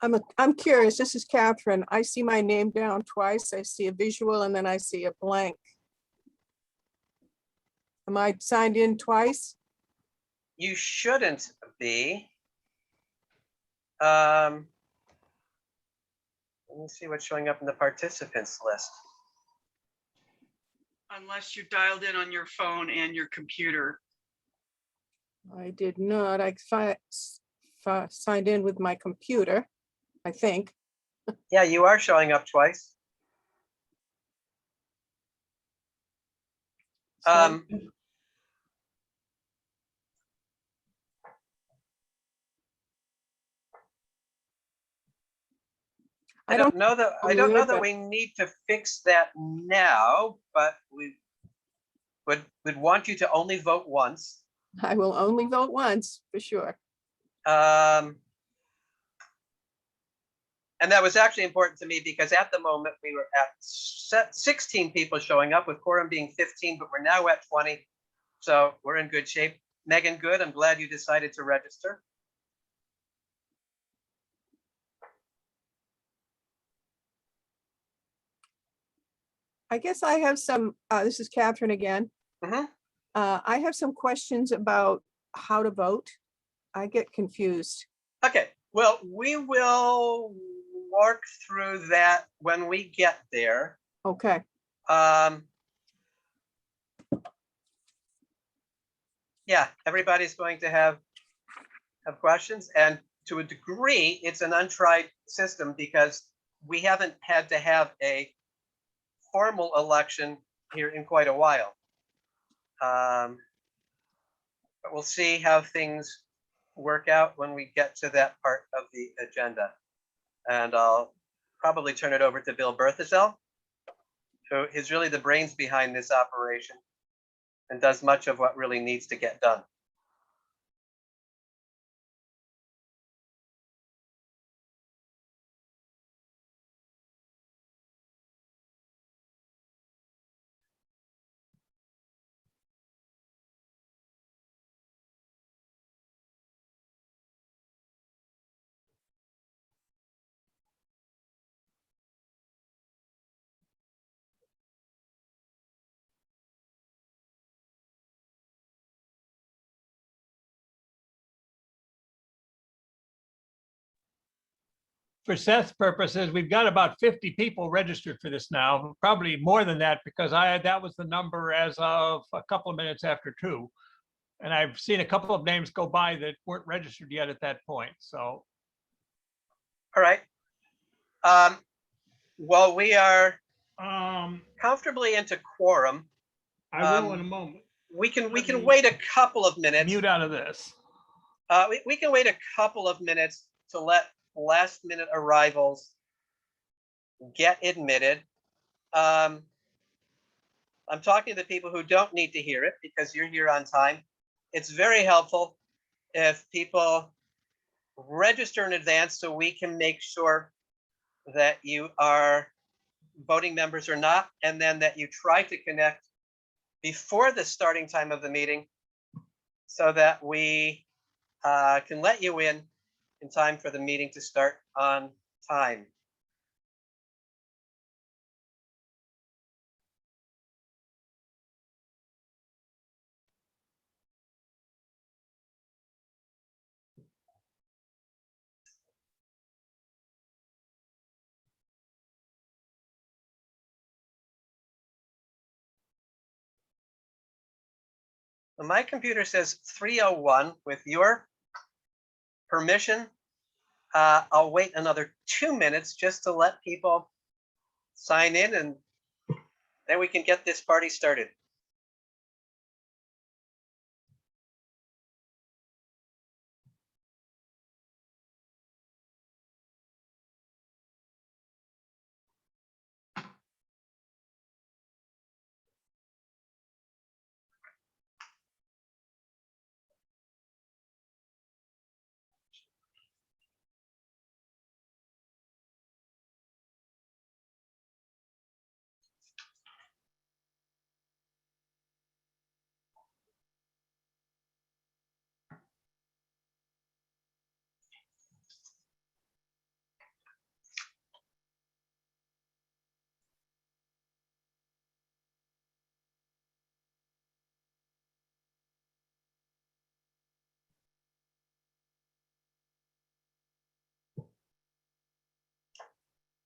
I'm curious. This is Catherine. I see my name down twice. I see a visual and then I see a blank. Am I signed in twice? You shouldn't be. Let me see what's showing up in the participants list. Unless you dialed in on your phone and your computer. I did not. I signed in with my computer, I think. Yeah, you are showing up twice. So- I don't know that we need to fix that now, but we would want you to only vote once. I will only vote once for sure. And that was actually important to me because at the moment we were at 16 people showing up with quorum being 15, but we're now at 20. So we're in good shape. Megan, good. I'm glad you decided to register. I guess I have some, this is Catherine again. Mm-hmm. I have some questions about how to vote. I get confused. Okay, well, we will work through that when we get there. Okay. Yeah, everybody's going to have questions, and to a degree, it's an untried system because we haven't had to have a formal election here in quite a while. But we'll see how things work out when we get to that part of the agenda. And I'll probably turn it over to Bill Berthasell, who is really the brains behind this operation and does much of what really needs to get done. For Seth's purposes, we've got about 50 people registered for this now, probably more than that because that was the number as of a couple of minutes after 2. And I've seen a couple of names go by that weren't registered yet at that point. So. All right. Well, we are comfortably into quorum. I will in a moment. We can wait a couple of minutes. Mute out of this. We can wait a couple of minutes to let last minute arrivals get admitted. I'm talking to people who don't need to hear it because you're here on time. It's very helpful if people register in advance so we can make sure that you are voting members or not, and then that you try to connect before the starting time of the meeting so that we can let you in time for the meeting to start on time. My computer says 3:01. With your permission, I'll wait another 2 minutes just to let people sign in, and then we can get this party started.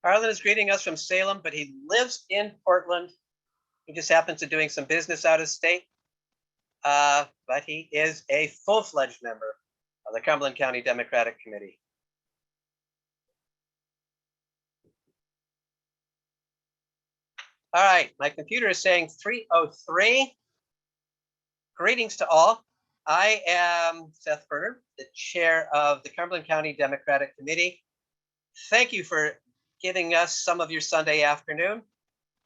Harlan is greeting us from Salem, but he lives in Portland. He just happens to doing some business out of state. But he is a full-fledged member of the Cumberland County Democratic Committee. All right, my computer is saying 3:03. Greetings to all. I am Seth Berner, the chair of the Cumberland County Democratic Committee. Thank you for giving us some of your Sunday afternoon,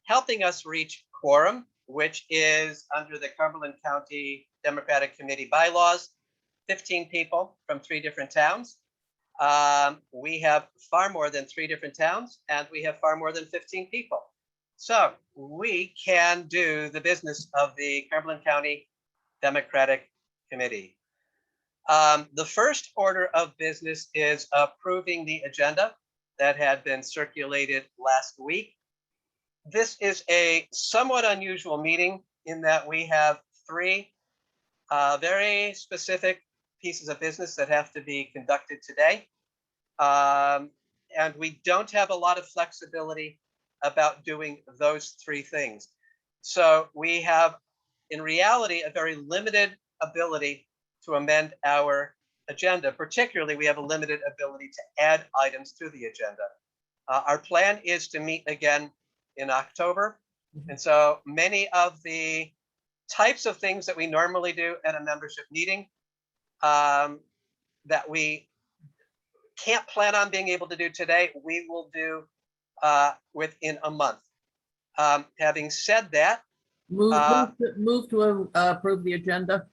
helping us reach quorum, which is under the Cumberland County Democratic Committee bylaws, 15 people from 3 different towns. We have far more than 3 different towns, and we have far more than 15 people. So we can do the business of the Cumberland County Democratic Committee. The first order of business is approving the agenda that had been circulated last week. This is a somewhat unusual meeting in that we have 3 very specific pieces of business that have to be conducted today. And we don't have a lot of flexibility about doing those 3 things. So we have, in reality, a very limited ability to amend our agenda. Particularly, we have a limited ability to add items to the agenda. Our plan is to meet again in October. And so many of the types of things that we normally do at a membership meeting that we can't plan on being able to do today, we will do within a month. Having said that, Move to approve the agenda.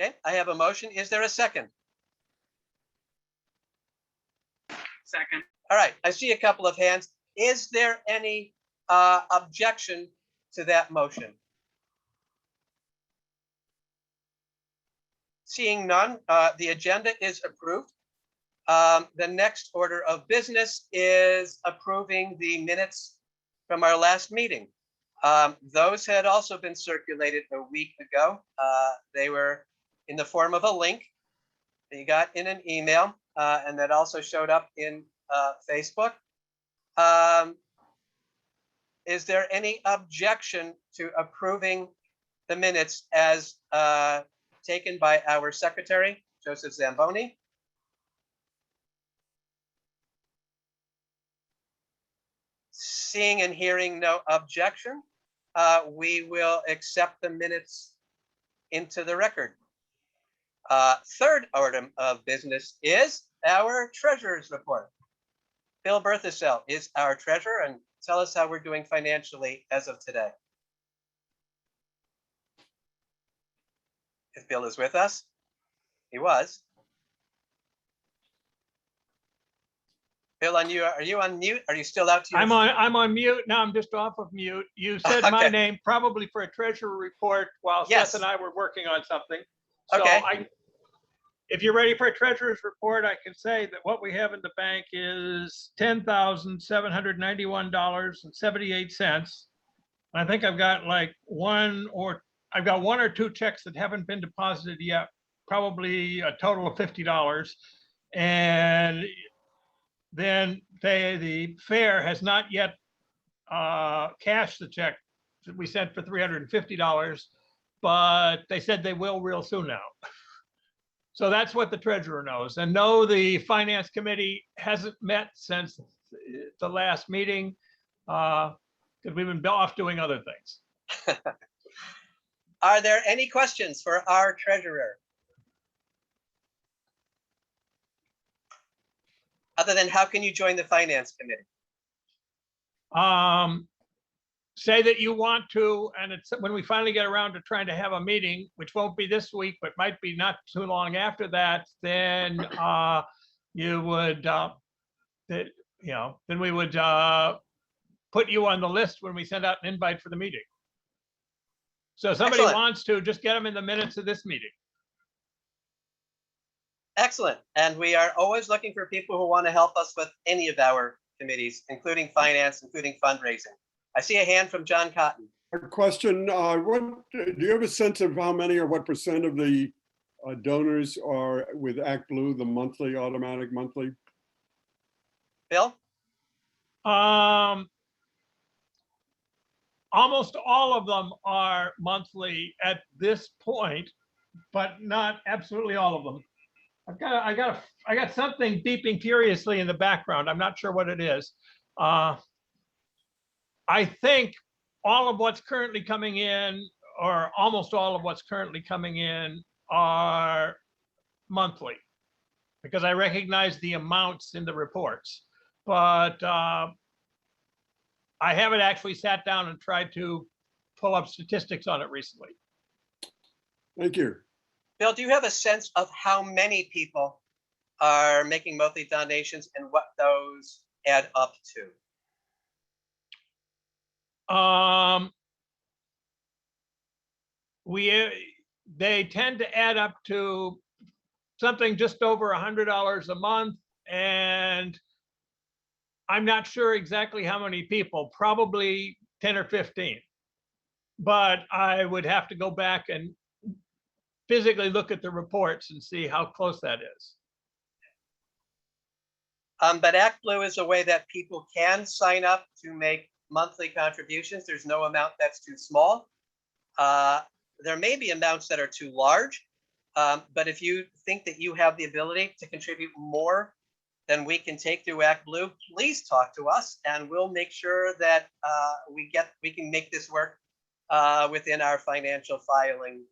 okay, I have a motion. Is there a second? Second. All right, I see a couple of hands. Is there any objection to that motion? Seeing none, the agenda is approved. The next order of business is approving the minutes from our last meeting. Those had also been circulated a week ago. They were in the form of a link that you got in an email, and that also showed up in Facebook. Is there any objection to approving the minutes as taken by our secretary, Joseph Zamboni? Seeing and hearing no objection, we will accept the minutes into the record. Third item of business is our treasurer's report. Bill Berthasell is our treasurer, and tell us how we're doing financially as of today. If Bill is with us, he was. Bill, are you on mute? Are you still out to your? I'm on mute. Now I'm just off of mute. You said my Okay. name probably for a treasurer report while Yes. Seth and I were working on something. So Okay. if you're ready for a treasurer's report, I can say that what we have in the bank is $10,791.78. I think I've got like one or two checks that haven't been deposited yet, probably a total of $50. And then the fair has not yet cashed the check that we sent for $350, but they said they will real soon now. So that's what the treasurer knows. And no, the finance committee hasn't met since the last meeting because we've been off doing other things. Are there any questions for our treasurer? Other than how can you join the finance committee? Say that you want to, and it's when we finally get around to trying to have a meeting, which won't be this week, but might be not too long after that, then you would, then we would put you on the list when we send out an invite for the meeting. So if somebody Excellent. wants to, just get them in the minutes of this meeting. Excellent. And we are always looking for people who want to help us with any of our committees, including finance, including fundraising. I see a hand from John Cotton. A question, do you have a sense of how many or what percent of the donors are with Act Blue, the automatic monthly? Bill? Almost all of them are monthly at this point, but not absolutely all of them. I got something beeping furiously in the background. I'm not sure what it is. I think all of what's currently coming in, or almost all of what's currently coming in, are monthly, because I recognize the amounts in the reports. But I haven't actually sat down and tried to pull up statistics on it recently. Thank you. Bill, do you have a sense of how many people are making monthly donations and what those add up to? They tend to add up to something just over $100 a month, and I'm not sure exactly how many people, probably 10 or 15. But I would have to go back and physically look at the reports and see how close that is. But Act Blue is a way that people can sign up to make monthly contributions. There's no amount that's too small. There may be amounts that are too large, but if you think that you have the ability to contribute more than we can take through Act Blue, please talk to us, and we'll make sure that we can make this work within our financial filing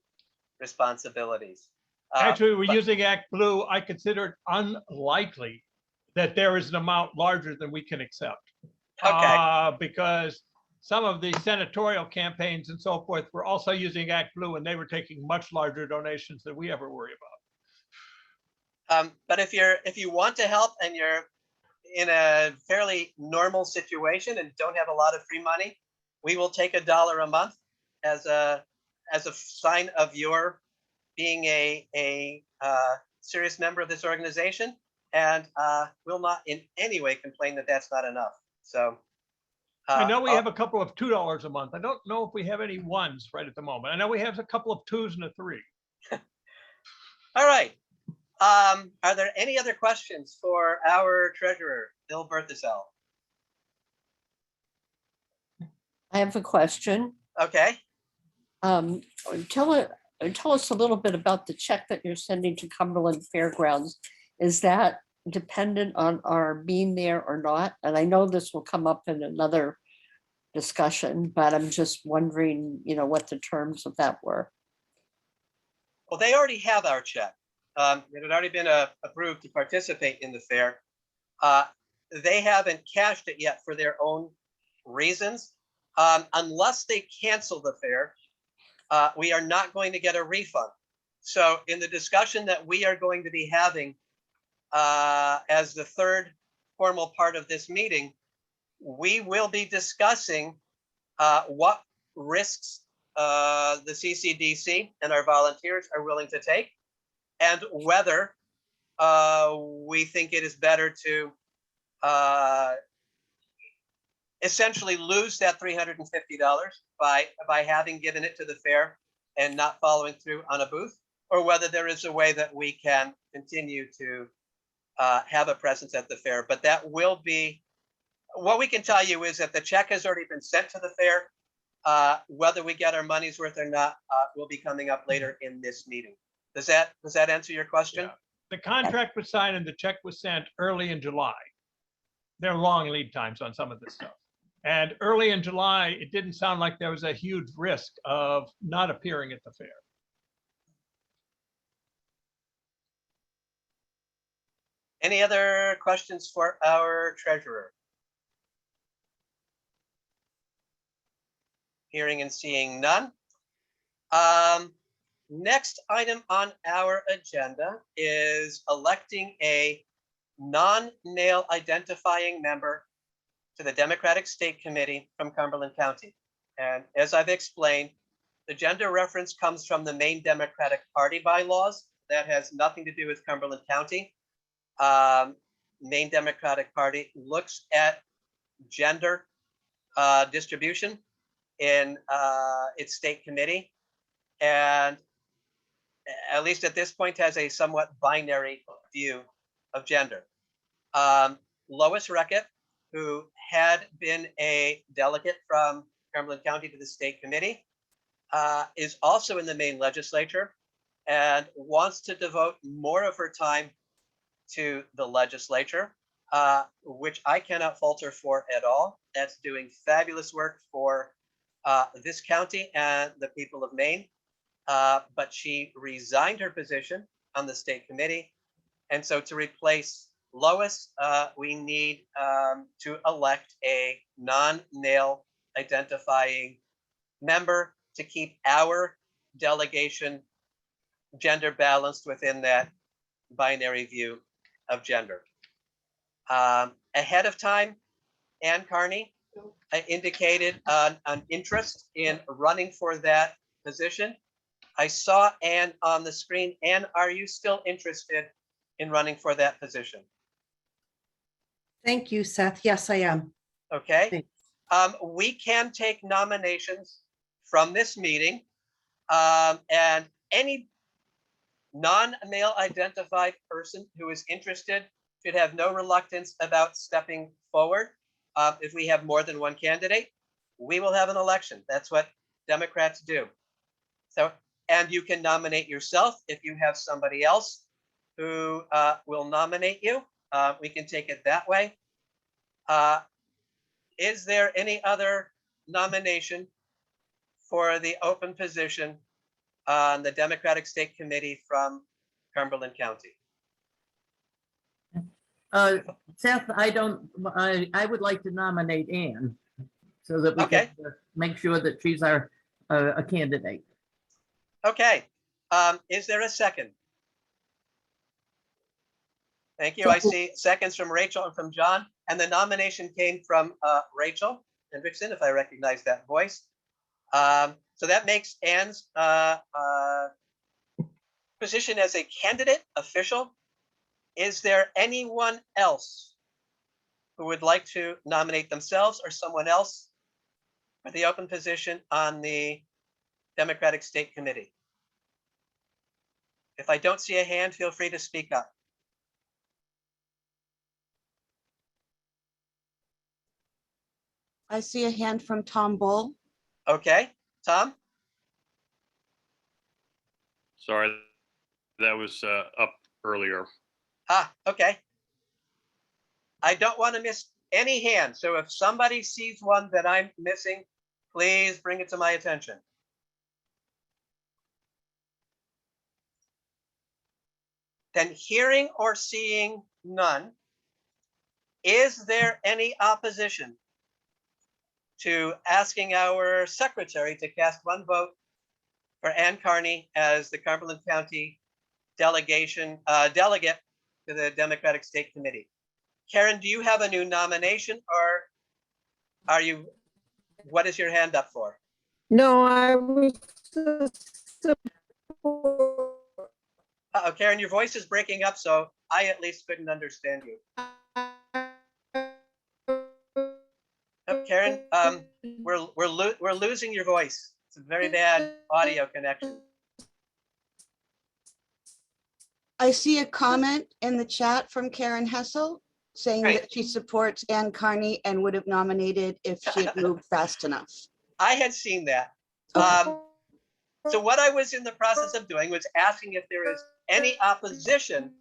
responsibilities. Actually, we're using Act Blue. I consider it unlikely that there is an amount larger than we can accept. Okay. Because some of the senatorial campaigns and so forth were also using Act Blue, and they were taking much larger donations than we ever worry about. But if you want to help and you're in a fairly normal situation and don't have a lot of free money, we will take $1 a month as a sign of your being a serious member of this organization, and will not in any way complain that that's not enough. So I know we have a couple of $2 a month. I don't know if we have any ones right at the moment. I know we have a couple of 2s and a 3. All right. Are there any other questions for our treasurer, Bill Berthasell? I have a question. Okay. Tell us a little bit about the check that you're sending to Cumberland Fairgrounds. Is that dependent on our being there or not? And I know this will come up in another discussion, but I'm just wondering, what the terms of that were. Well, they already have our check. It had already been approved to participate in the fair. They haven't cashed it yet for their own reasons. Unless they cancel the fair, we are not going to get a refund. So in the discussion that we are going to be having as the third formal part of this meeting, we will be discussing what risks the CCDC and our volunteers are willing to take, and whether we think it is better to essentially lose that $350 by having given it to the fair and not following through on a booth, or whether there is a way that we can continue to have a presence at the fair. But that will be, what we can tell you is that the check has already been sent to the fair. Whether we get our money's worth or not will be coming up later in this meeting. Does that answer your question? Yeah. The contract was signed and the check was sent early in July. There are long lead times on some of this stuff. And early in July, it didn't sound like there was a huge risk of not appearing at the fair. Any other questions for our treasurer? Hearing and seeing none. Next item on our agenda is electing a non-nail identifying member to the Democratic State Committee from Cumberland County. And as I've explained, the gender reference comes from the Maine Democratic Party bylaws. That has nothing to do with Cumberland County. Maine Democratic Party looks at gender distribution in its state committee, and at least at this point has a somewhat binary view of gender. Lois Reckitt who had been a delegate from Cumberland County to the state committee, is also in the Maine legislature and wants to devote more of her time to the legislature, which I cannot falter for at all. That's doing fabulous work for this county and the people of Maine. But she resigned her position on the state committee. And so to replace Lois, we need to elect a non-male identifying member to keep our delegation gender balanced within that binary view of gender. Ahead of time, Ann Carney indicated an interest in running for that position. I saw Ann on the screen. Ann, are you still interested in running for that position? Thank you, Seth. Yes, I am. Okay. Thanks. We can take nominations from this meeting, and any non-male identified person who is interested should have no reluctance about stepping forward. If we have more than one candidate, we will have an election. That's what Democrats do. So, and you can nominate yourself if you have somebody else who will nominate you. We can take it that way. Is there any other nomination for the open position on the Democratic State Committee from Cumberland County? Seth, I would like to nominate Ann so that we Okay. can make sure that she's our, a candidate. Okay, is there a second? Thank you. I see seconds from Rachel and from John, and the nomination came from Rachel Hendrickson, if I recognize that voice. So that makes Ann's position as a candidate official. Is there anyone else who would like to nominate themselves or someone else for the open position on the Democratic State Committee? If I don't see a hand, feel free to speak up. I see a hand from Tom Bull. Okay, Tom? Sorry, that was up earlier. Okay. I don't want to miss any hand. So if somebody sees one that I'm missing, please bring it to my attention. Then hearing or seeing none, is there any opposition to asking our secretary to cast one vote for Ann Carney as the Cumberland County delegate to the Democratic State Committee? Karen, do you have a new nomination, or are you, what is your hand up for? No, I was. Uh-oh, Karen, your voice is breaking up, so I at least couldn't understand you. Oh, Karen, we're losing your voice. It's a very bad audio connection. I see a comment in the chat from Karen Hessel saying Right. that she supports Ann Carney and would have nominated if she had moved fast enough. I had seen that. Okay. So what I was in the process of doing was asking if there is any opposition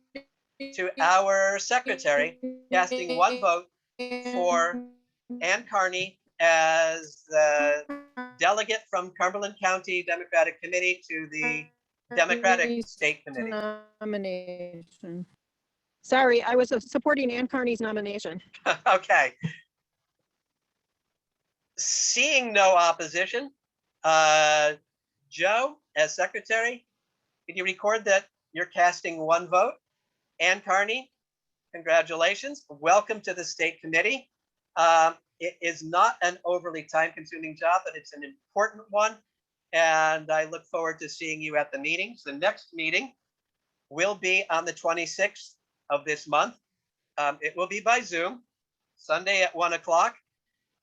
to our secretary casting one vote for Ann Carney as the delegate from Cumberland County Democratic Committee to the Democratic State Committee. Nomination. Sorry, I was supporting Ann Carney's nomination. Okay. Seeing no opposition, Joe, as secretary, can you record that you're casting one vote? Ann Carney, congratulations. Welcome to the state committee. It is not an overly time-consuming job, but it's an important one. And I look forward to seeing you at the meetings. The next meeting will be on the 26th of this month. It will be by Zoom, Sunday at 1 o'clock.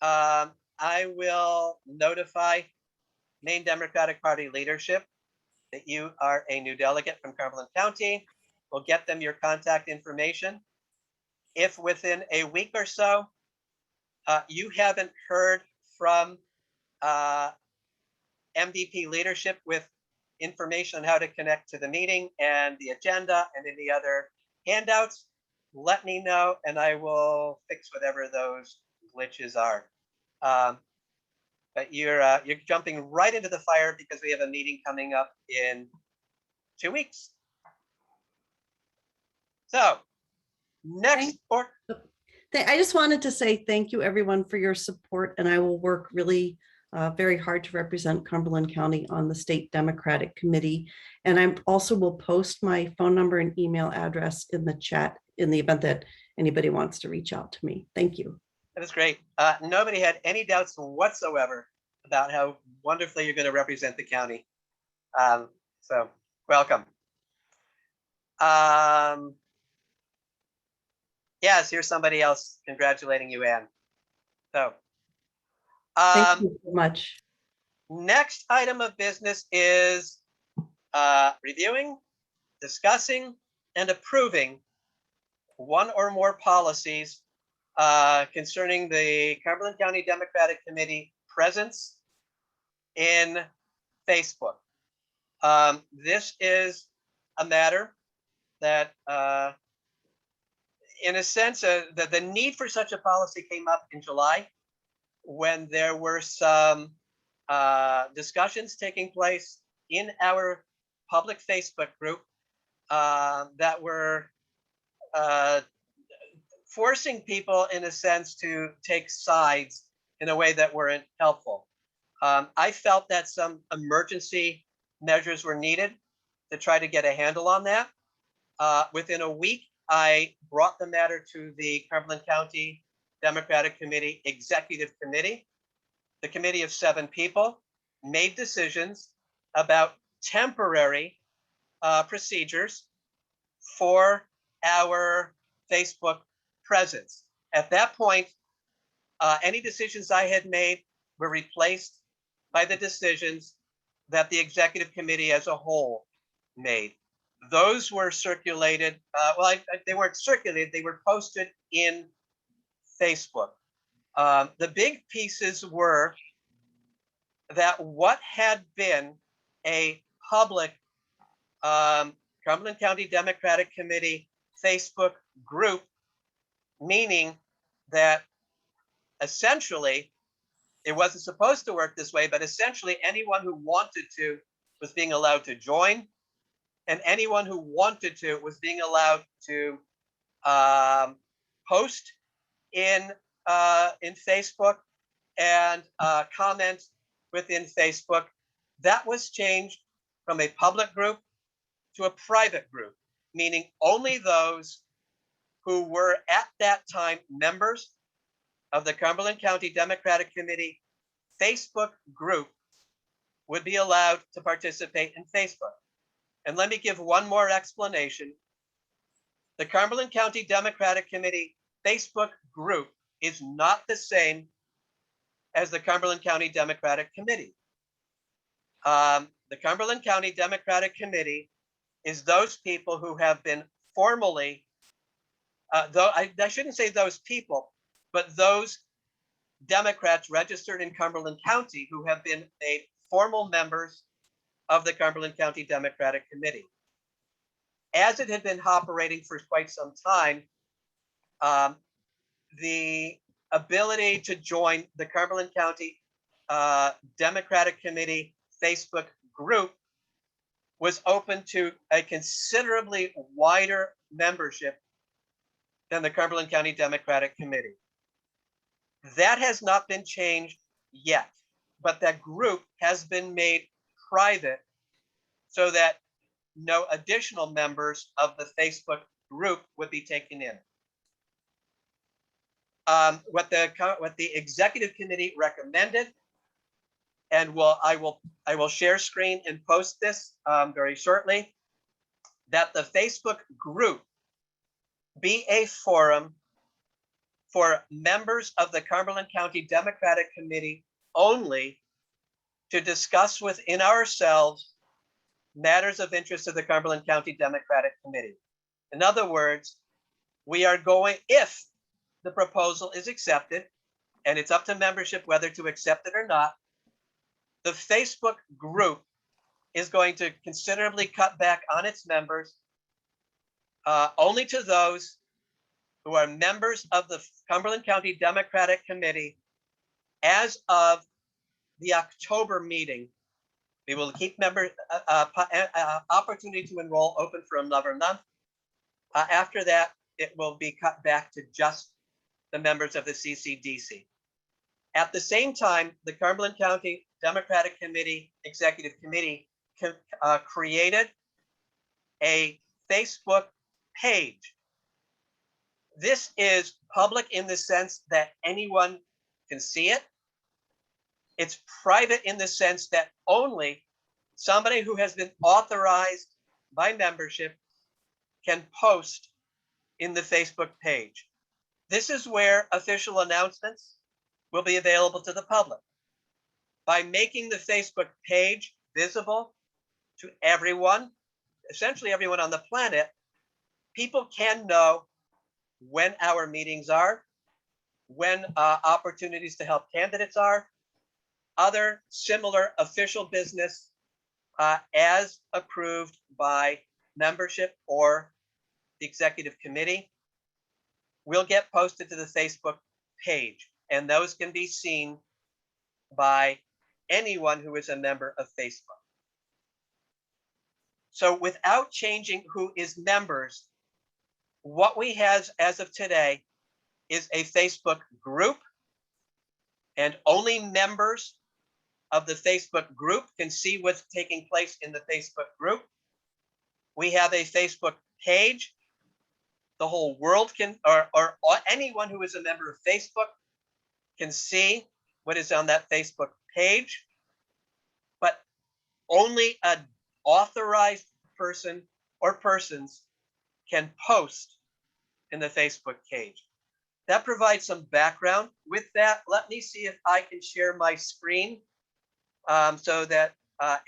I will notify Maine Democratic Party leadership that you are a new delegate from Cumberland County. We'll get them your contact information. If within a week or so You haven't heard from MVP leadership with information on how to connect to the meeting and the agenda and any other handouts, let me know and I will fix whatever those glitches are. But you're jumping right into the fire because we have a meeting coming up in 2 weeks. So next, or I just wanted to say thank you, everyone, for your support, and I will work really very hard to represent Cumberland County on the State Democratic Committee. And I also will post my phone number and email address in the chat in the event that anybody wants to reach out to me. Thank you. that is great. Nobody had any doubts whatsoever about how wonderfully you're going to represent the county. So welcome. Yes, here's somebody else congratulating you, Ann. So Thank you so much. next item of business is reviewing, discussing, and approving one or more policies concerning the Cumberland County Democratic Committee presence in Facebook. This is a matter that, in a sense, the need for such a policy came up in July when there were some discussions taking place in our public Facebook group that were forcing people, in a sense, to take sides in a way that weren't helpful. I felt that some emergency measures were needed to try to get a handle on that. Within a week, I brought the matter to the Cumberland County Democratic Committee Executive Committee. The committee of 7 people made decisions about temporary procedures for our Facebook presence. At that point, any decisions I had made were replaced by the decisions that the executive committee as a whole made. Those were circulated, they weren't circulated, they were posted in Facebook. The big pieces were that what had been a public Cumberland County Democratic Committee Facebook group, meaning that essentially it wasn't supposed to work this way, but essentially anyone who wanted to was being allowed to join, and anyone who wanted to was being allowed to post in Facebook and comment within Facebook. That was changed from a public group to a private group, meaning only those who were at that time members of the Cumberland County Democratic Committee Facebook group would be allowed to participate in Facebook. And let me give one more explanation. The Cumberland County Democratic Committee Facebook group is not the same as the Cumberland County Democratic Committee. The Cumberland County Democratic Committee is those people who have been formally, though I shouldn't say those people, but those Democrats registered in Cumberland County who have been made formal members of the Cumberland County Democratic Committee. As it had been operating for quite some time, the ability to join the Cumberland County Democratic Committee Facebook group was open to a considerably wider membership than the Cumberland County Democratic Committee. That has not been changed yet, but that group has been made private so that no additional members of the Facebook group would be taken in. What the executive committee recommended, and I will share screen and post this very shortly, that the Facebook group be a forum for members of the Cumberland County Democratic Committee only to discuss within ourselves matters of interest to the Cumberland County Democratic Committee. In other words, we are going, if the proposal is accepted, and it's up to membership whether to accept it or not, the Facebook group is going to considerably cut back on its members, only to those who are members of the Cumberland County Democratic Committee as of the October meeting. We will keep opportunity to enroll open for another month. After that, it will be cut back to just the members of the CCDC. At the same time, the Cumberland County Democratic Committee Executive Committee created a Facebook page. This is public in the sense that anyone can see it. It's private in the sense that only somebody who has been authorized by membership can post in the Facebook page. This is where official announcements will be available to the public. By making the Facebook page visible to everyone, essentially everyone on the planet, people can know when our meetings are, when opportunities to help candidates are, other similar official business as approved by membership or the executive committee will get posted to the Facebook page, and those can be seen by anyone who is a member of Facebook. So without changing who is members, what we have as of today is a Facebook group, and only members of the Facebook group can see what's taking place in the Facebook group. We have a Facebook page. The whole world can, or anyone who is a member of Facebook can see what is on that Facebook page, but only an authorized person or persons can post in the Facebook page. That provides some background. With that, let me see if I can share my screen so that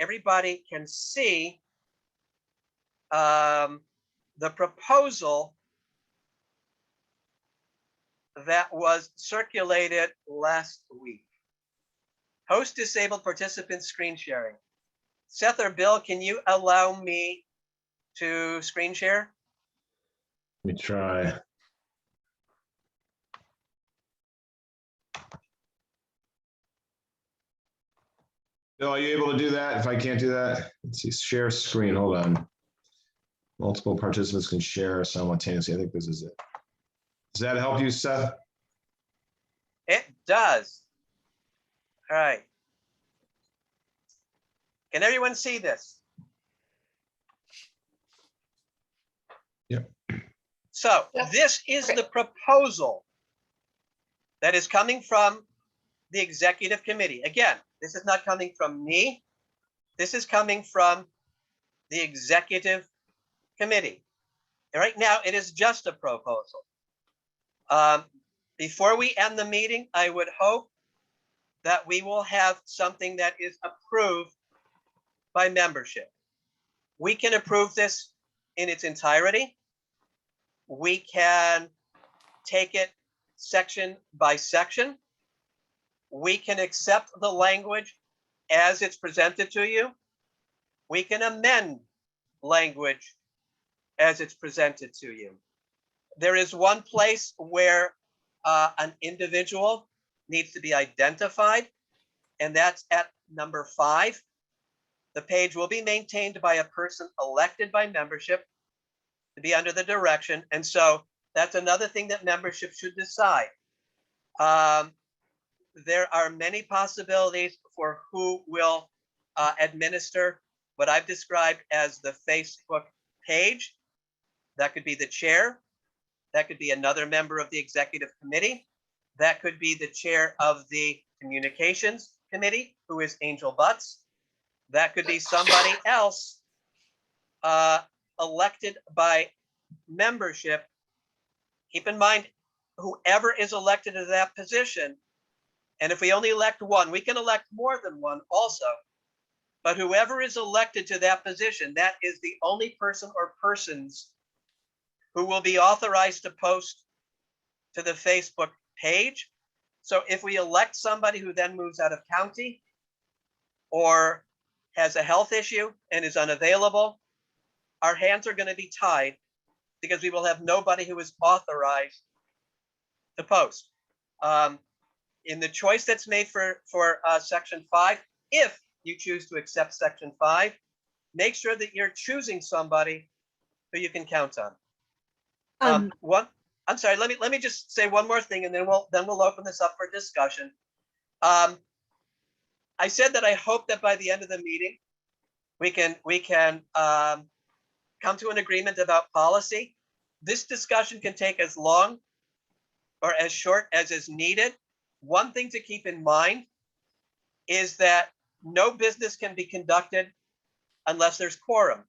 everybody can see the proposal that was circulated last week. Host disabled participant screen sharing. Seth or Bill, can you allow me to screen share? Let me try. Bill, are you able to do that? If I can't do that, let's see, share screen, hold on. Multiple participants can share simultaneously. I think this is it. Does that help you, Seth? It does. All right. Can everyone see this? Yep. So this is the proposal that is coming from the executive committee. Again, this is not coming from me. This is coming from the executive committee. And right now, it is just a proposal. Before we end the meeting, I would hope that we will have something that is approved by membership. We can approve this in its entirety. We can take it section by section. We can accept the language as it's presented to you. We can amend language as it's presented to you. There is one place where an individual needs to be identified, and that's at number 5. The page will be maintained by a person elected by membership to be under the direction. And so that's another thing that membership should decide. There are many possibilities for who will administer what I've described as the Facebook page. That could be the chair. That could be another member of the executive committee. That could be the chair of the communications committee, who is Angel Butts. That could be somebody else elected by membership. Keep in mind, whoever is elected to that position, and if we only elect one, we can elect more than one also, but whoever is elected to that position, that is the only person or persons who will be authorized to post to the Facebook page. So if we elect somebody who then moves out of county or has a health issue and is unavailable, our hands are going to be tied because we will have nobody who is authorized to post. In the choice that's made for section 5, if you choose to accept section 5, make sure that you're choosing somebody who you can count on. I'm sorry, let me just say one more thing and then we'll open this up for discussion. I said that I hope that by the end of the meeting, we can come to an agreement about policy. This discussion can take as long or as short as is needed. One thing to keep in mind is that no business can be conducted unless there's quorum.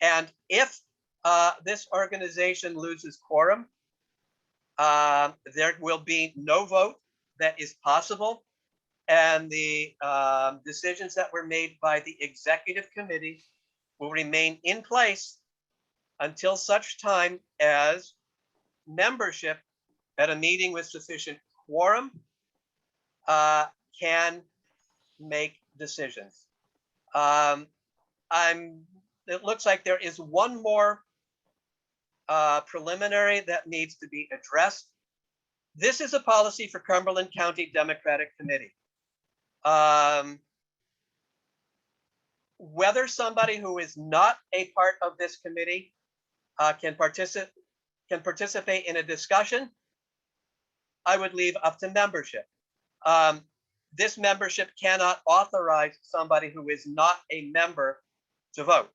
And if this organization loses quorum, there will be no vote that is possible. And the decisions that were made by the executive committee will remain in place until such time as membership at a meeting with sufficient quorum can make decisions. It looks like there is one more preliminary that needs to be addressed. This is a policy for Cumberland County Democratic Committee. Whether somebody who is not a part of this committee can participate in a discussion, I would leave up to membership. This membership cannot authorize somebody who is not a member to vote.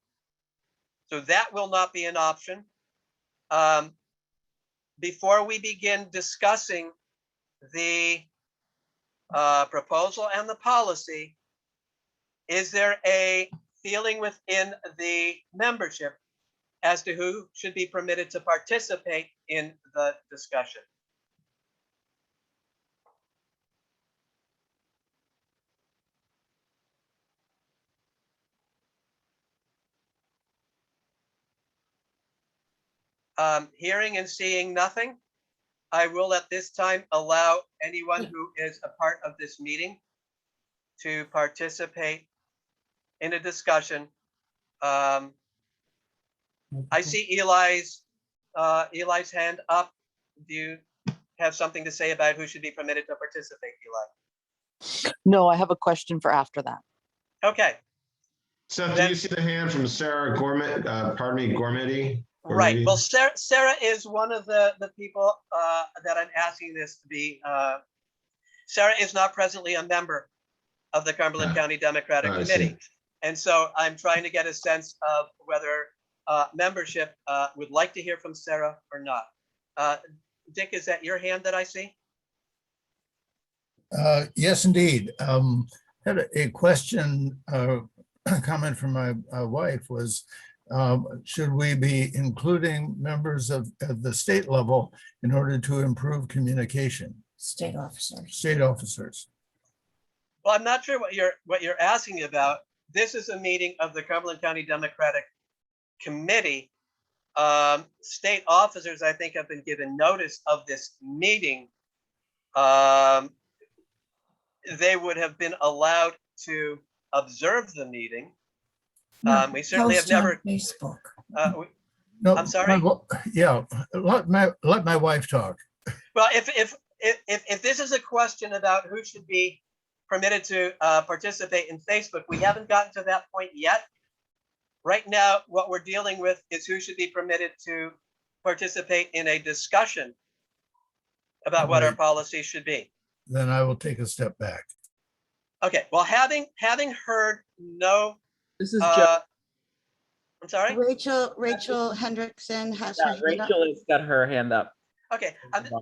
So that will not be an option. Before we begin discussing the proposal and the policy, is there a feeling within the membership as to who should be permitted to participate in the discussion? Hearing and seeing nothing, I will at this time allow anyone who is a part of this meeting to participate in a discussion. I see Eli's hand up. Do you have something to say about who should be permitted to participate, Eli? No, I have a question for after that. Okay. Seth, do you see the hand from Sarah Gormity? Right. Well, Sarah is one of the people that I'm asking this to be. Sarah is not presently a member of the Cumberland County Democratic Committee. And so I'm trying to get a sense of whether membership would like to hear from Sarah or not. Dick, is that your hand that I see? Yes, indeed. Had a question, a comment from my wife was, should we be including members of the state level in order to improve communication? State officers. State officers. Well, I'm not sure what you're asking about. This is a meeting of the Cumberland County Democratic Committee. State officers, I think, have been given notice of this meeting. They would have been allowed to observe the meeting. We certainly have never. Facebook. No, I'm sorry. Yeah, let my wife talk. Well, if this is a question about who should be permitted to participate in Facebook, we haven't gotten to that point yet. Right now, what we're dealing with is who should be permitted to participate in a discussion about what our policy should be. Then I will take a step back. Okay. Well, having heard no. This is Joe. I'm sorry. Rachel Hendrickson has her hand up. Rachel has got her hand up. Okay.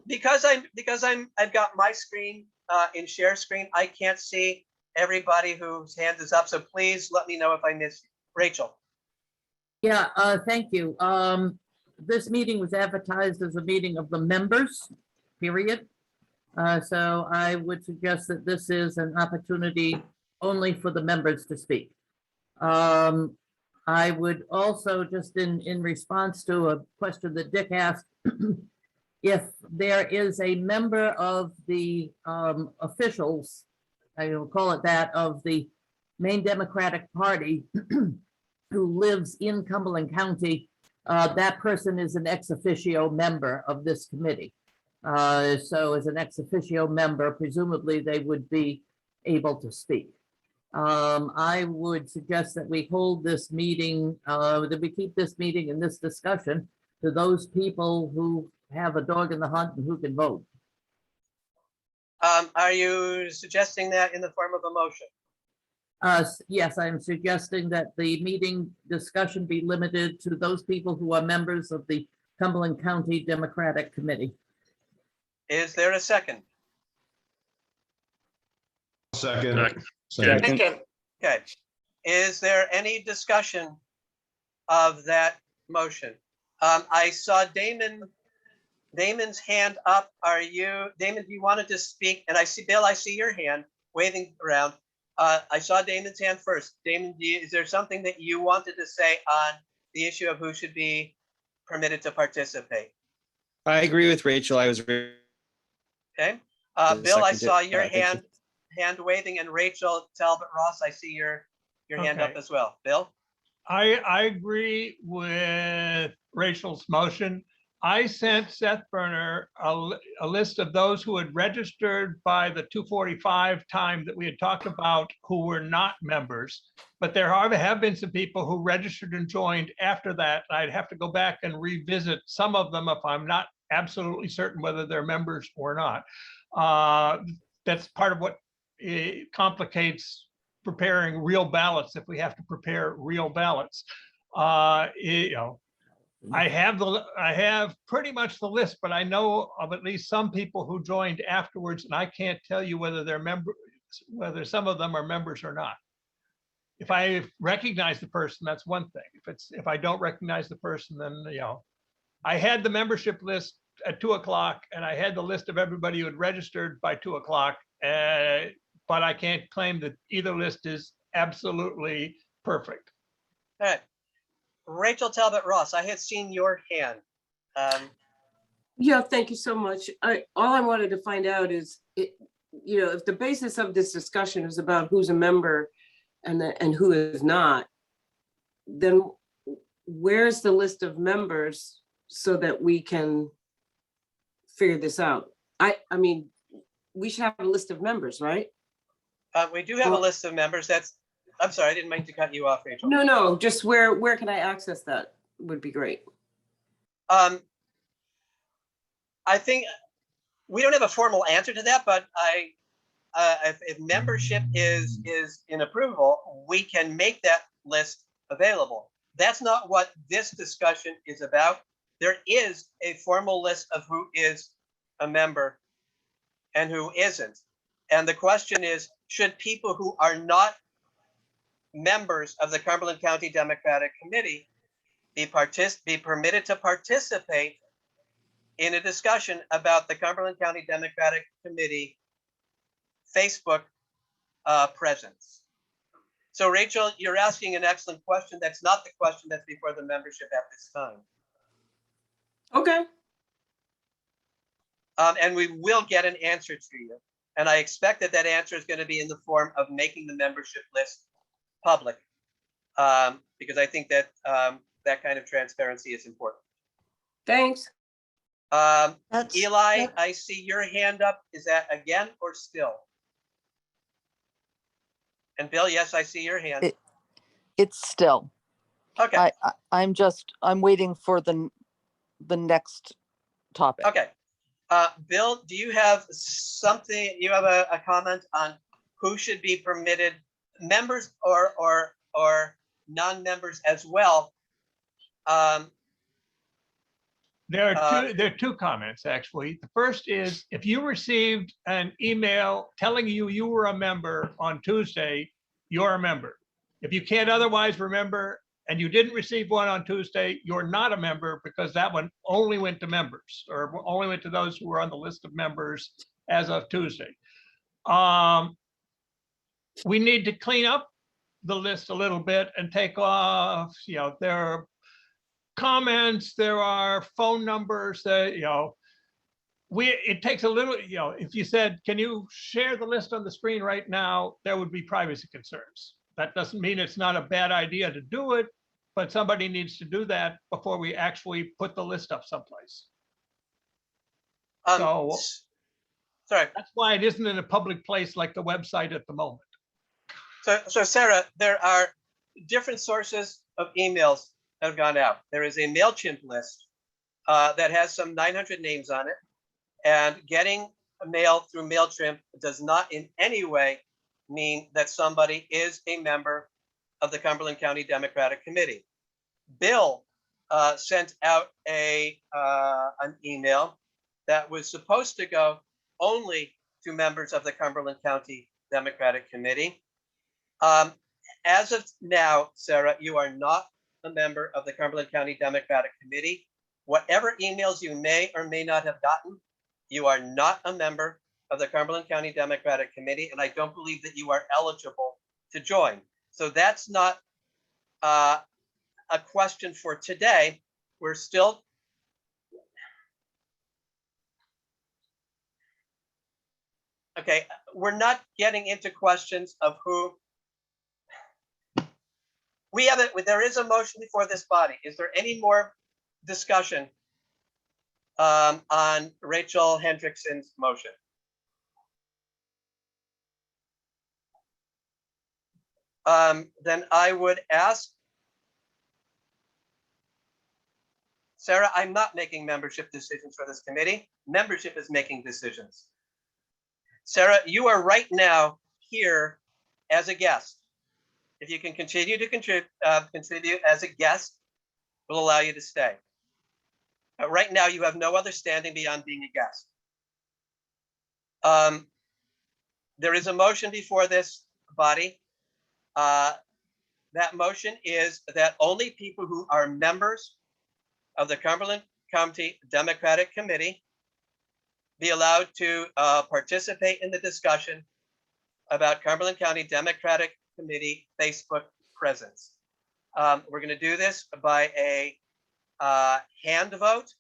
Because I've got my screen in share screen, I can't see everybody whose hand is up. So please let me know if I miss you. Rachel. Yeah, thank you. This meeting was advertised as a meeting of the members, period. So I would suggest that this is an opportunity only for the members to speak. I would also, just in response to a question that Dick asked, if there is a member of the officials, I will call it that, of the Maine Democratic Party who lives in Cumberland County, that person is an ex officio member of this committee. So as an ex officio member, presumably they would be able to speak. I would suggest that we hold this meeting, that we keep this meeting and this discussion to those people who have a dog in the hunt and who can vote. Are you suggesting that in the form of a motion? Yes, I'm suggesting that the meeting discussion be limited to those people who are members of the Cumberland County Democratic Committee. Is there a second? Second. Second. Okay. Is there any discussion of that motion? I saw Damon's hand up. Damon, do you want to speak? And I see, Bill, I see your hand waving around. I saw Damon's hand first. Damon, is there something that you wanted to say on the issue of who should be permitted to participate? I agree with Rachel. I was. Okay. Bill, I saw your thank you. hand waving, and Rachel Talbot Ross, I see your hand up Okay. as well. Bill? I agree with Rachel's motion. I sent Seth Berner a list of those who had registered by the 2:45 time that we had talked about who were not members. But there have been some people who registered and joined after that. I'd have to go back and revisit some of them if I'm not absolutely certain whether they're members or not. That's part of what complicates preparing real ballots if we have to prepare real ballots. I have pretty much the list, but I know of at least some people who joined afterwards, and I can't tell you whether they're members, whether some of them are members or not. If I recognize the person, that's one thing. If I don't recognize the person, then I had the membership list at 2 o'clock, and I had the list of everybody who had registered by 2 o'clock. But I can't claim that either list is absolutely perfect. All right. Rachel Talbot Ross, I had seen your hand. Yeah, thank you so much. All I wanted to find out is, if the basis of this discussion is about who's a member and who is not, then where's the list of members so that we can figure this out? I mean, we should have a list of members, right? We do have a list of members. I'm sorry, I didn't mean to cut you off, Rachel. No, just where can I access that would be great. I think we don't have a formal answer to that, but if membership is in approval, we can make that list available. That's not what this discussion is about. There is a formal list of who is a member and who isn't. And the question is, should people who are not members of the Cumberland County Democratic Committee be permitted to participate in a discussion about the Cumberland County Democratic Committee Facebook presence? So Rachel, you're asking an excellent question. That's not the question that's before the membership at this time. Okay. And we will get an answer to you. And I expect that answer is going to be in the form of making the membership list public, because I think that that kind of transparency is important. Thanks. Eli, I see your hand up. Is that again or still? And Bill, yes, I see your hand. It's still. Okay. I'm waiting for the next topic. Okay. Bill, do you have something, you have a comment on who should be permitted, members or non-members as well? There are two comments, actually. The first is, if you received an email telling you were a member on Tuesday, you're a member. If you can't otherwise remember and you didn't receive one on Tuesday, you're not a member, because that one only went to members, or only went to those who were on the list of members as of Tuesday. We need to clean up the list a little bit and take off, there are comments, there are phone numbers that, it takes a little, if you said, can you share the list on the screen right now, there would be privacy concerns. That doesn't mean it's not a bad idea to do it, but somebody needs to do that before we actually put the list up someplace. So sorry. That's why it isn't in a public place like the website at the moment. So Sarah, there are different sources of emails that have gone out. There is a MailChimp list that has some 900 names on it. And getting a mail through MailChimp does not in any way mean that somebody is a member of the Cumberland County Democratic Committee. Bill sent out an email that was supposed to go only to members of the Cumberland County Democratic Committee. As of now, Sarah, you are not a member of the Cumberland County Democratic Committee. Whatever emails you may or may not have gotten, you are not a member of the Cumberland County Democratic Committee, and I don't believe that you are eligible to join. So that's not a question for today. We're still okay. We're not getting into questions of who. We have it. There is a motion before this body. Is there any more discussion on Rachel Hendrickson's motion? Then I would ask Sarah, I'm not making membership decisions for this committee. Membership is making decisions. Sarah, you are right now here as a guest. If you can continue to contribute as a guest, we'll allow you to stay. Right now, you have no other standing beyond being a guest. There is a motion before this body. That motion is that only people who are members of the Cumberland County Democratic Committee be allowed to participate in the discussion about Cumberland County Democratic Committee Facebook presence. We're going to do this by a hand vote,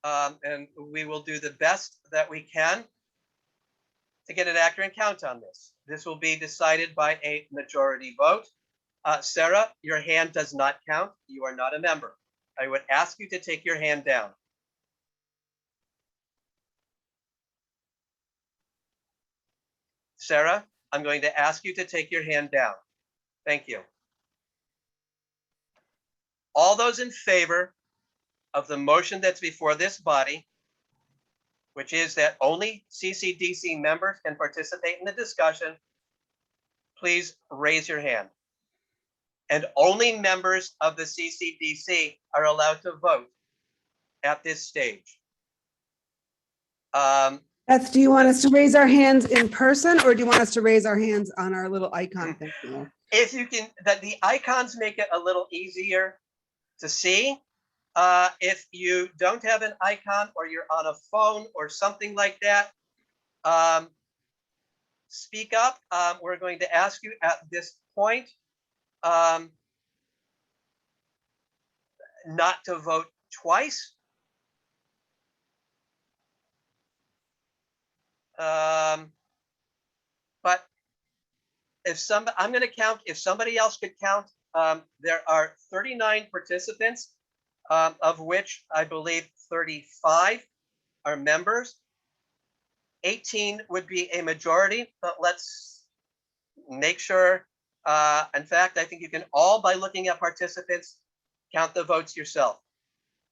and we will do the best that we can to get an accurate count on this. This will be decided by a majority vote. Sarah, your hand does not count. You are not a member. I would ask you to take your hand down. Sarah, I'm going to ask you to take your hand down. Thank you. All those in favor of the motion that's before this body, which is that only CCDC members can participate in the discussion, please raise your hand. And only members of the CCDC are allowed to vote at this stage. Beth, do you want us to raise our hands in person, or do you want us to raise our hands on our little icon thing there? If you can, the icons make it a little easier to see. If you don't have an icon or you're on a phone or something like that, speak up. We're going to ask you at this point not to vote twice. But if I'm going to count, if somebody else could count, there are 39 participants, of which I believe 35 are members. 18 would be a majority, but let's make sure. In fact, I think you can all, by looking at participants, count the votes yourself.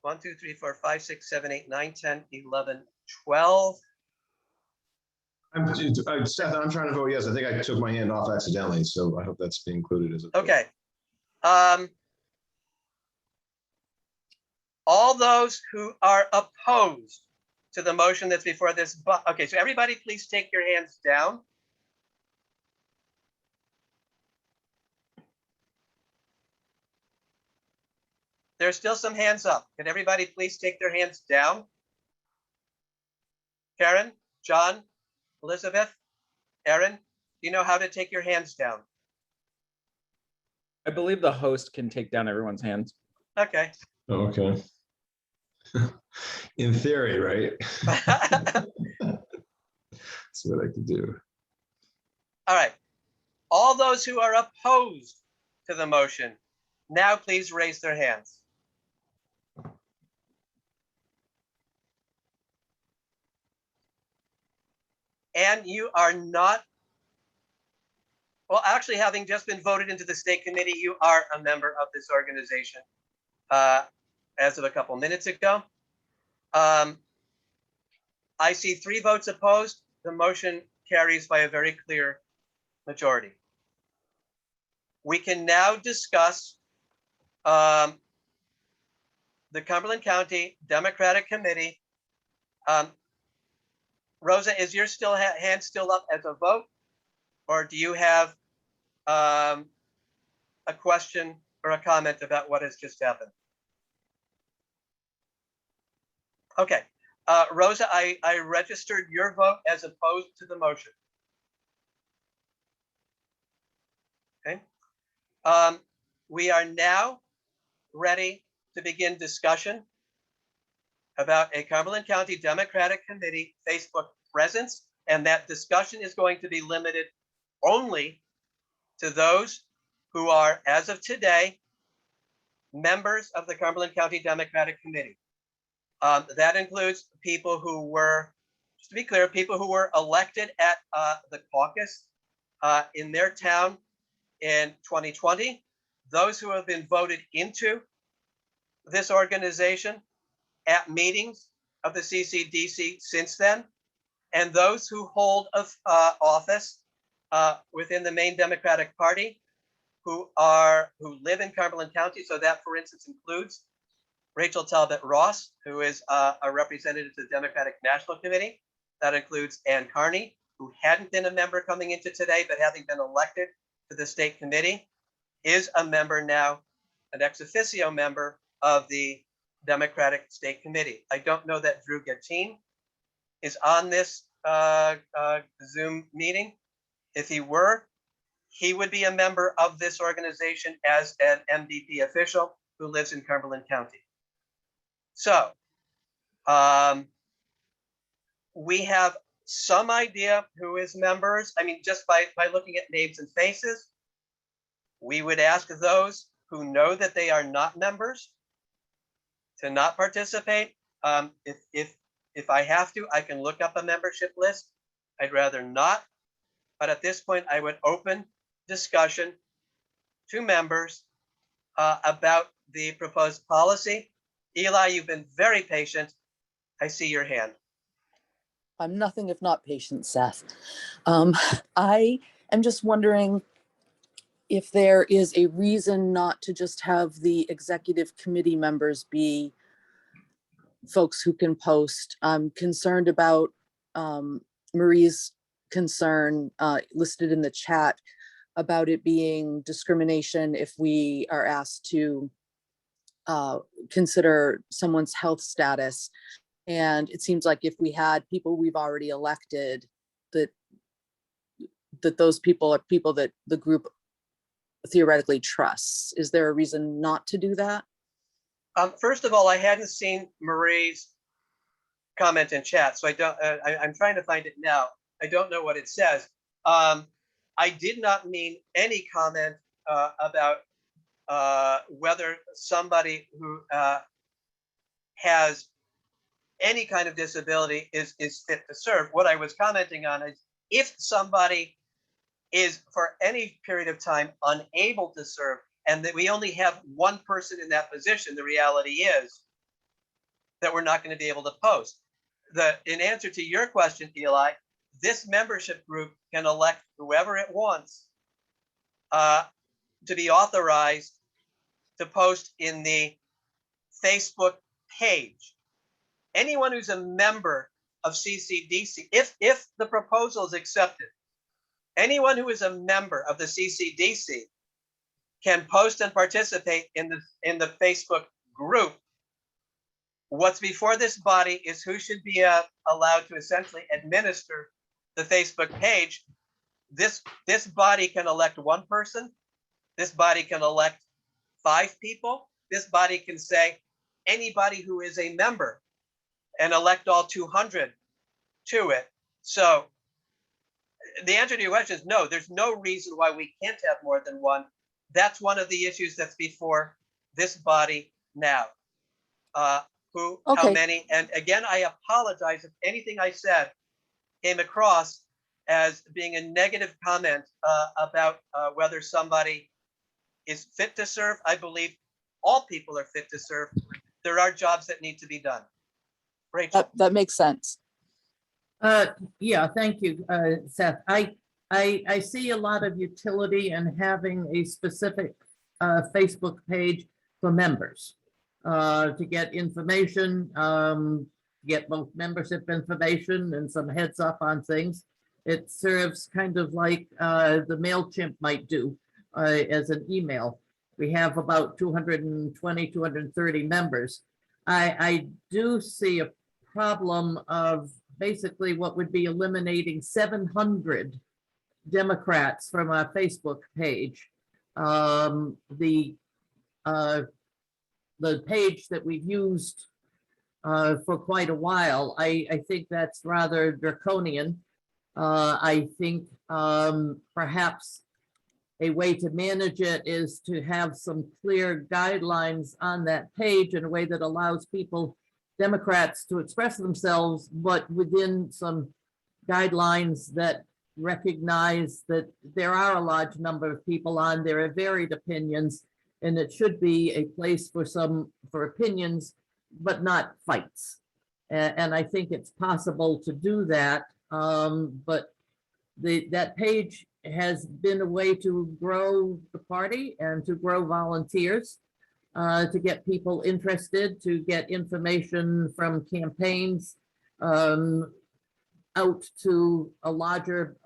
1, 2, 3, 4, 5, 6, 7, 8, 9, 10, 11, 12. Seth, I'm trying to vote yes. I think I took my hand off accidentally, so I hope that's being included as a vote. Okay. All those who are opposed to the motion that's before this, okay, so everybody please take your hands down. There's still some hands up. Can everybody please take their hands down? Karen, John, Elizabeth, Aaron, do you know how to take your hands down? I believe the host can take down everyone's hands. Okay. Okay. In theory, right? That's what I could do. All right. All those who are opposed to the motion, now please raise their hands. And you are not, well, actually, having just been voted into the state committee, you are a member of this organization as of a couple minutes ago. I see 3 votes opposed. The motion carries by a very clear majority. We can now discuss the Cumberland County Democratic Committee. Rosa, is your hand still up as a vote? Or do you have a question or a comment about what has just happened? Okay, Rosa, I registered your vote as opposed to the motion. Okay, we are now ready to begin discussion about a Cumberland County Democratic Committee Facebook presence, and that discussion is going to be limited only to those who are, as of today, members of the Cumberland County Democratic Committee. That includes people who were, just to be clear, people who were elected at the caucus in their town in 2020, those who have been voted into this organization at meetings of the CCDC since then, and those who hold office within the main Democratic Party who live in Cumberland County. So that, for instance, includes Rachel Talbot Ross, who is a representative to the Democratic National Committee. That includes Ann Carney, who hadn't been a member coming into today, but having been elected to the state committee, is a member now, an ex officio member of the Democratic State Committee. I don't know that Drew Gattin is on this Zoom meeting. If he were, he would be a member of this organization as an MDP official who lives in Cumberland County. So we have some idea who is members. I mean, just by looking at names and faces, we would ask those who know that they are not members to not participate. If I have to, I can look up a membership list. I'd rather not. But at this point, I would open discussion to members about the proposed policy. Eli, you've been very patient. I see your hand. I'm nothing if not patient, Seth. I am just wondering if there is a reason not to just have the executive committee members be folks who can post. I'm concerned about Marie's concern listed in the chat about it being discrimination if we are asked to consider someone's health status. And it seems like if we had people we've already elected, that those people are people that the group theoretically trusts. Is there a reason not to do that? First of all, I hadn't seen Marie's comment in chat, so I don't. I'm trying to find it now. I don't know what it says. I did not mean any comment about whether somebody who has any kind of disability is fit to serve. What I was commenting on is if somebody is for any period of time unable to serve, and that we only have one person in that position, the reality is that we're not going to be able to post. In answer to your question, Eli, this membership group can elect whoever it wants to be authorized to post in the Facebook page. Anyone who's a member of CCDC, if the proposal is accepted, anyone who is a member of the CCDC can post and participate in the Facebook group. What's before this body is who should be allowed to essentially administer the Facebook page. This body can elect one person. This body can elect 5 people. This body can say, anybody who is a member and elect all 200 to it. So the answer to your question is no, there's no reason why we can't have more than one. That's one of the issues that's before this body now. How Okay. many? And again, I apologize if anything I said came across as being a negative comment about whether somebody is fit to serve. I believe all people are fit to serve. There are jobs that need to be done. Rachel. That makes sense. Yeah, thank you, Seth. I see a lot of utility in having a specific Facebook page for members to get information, get both membership information and some heads up on things. It serves kind of like the MailChimp might do as an email. We have about 220, 230 members. I do see a problem of basically what would be eliminating 700 Democrats from our Facebook page. The page that we've used for quite a while, I think that's rather draconian. I think perhaps a way to manage it is to have some clear guidelines on that page in a way that allows people, Democrats, to express themselves, but within some guidelines that recognize that there are a large number of people on, there are varied opinions, and it should be a place for opinions, but not fights. And I think it's possible to do that, but that page has been a way to grow the party and to grow volunteers, to get people interested, to get information from campaigns out to a larger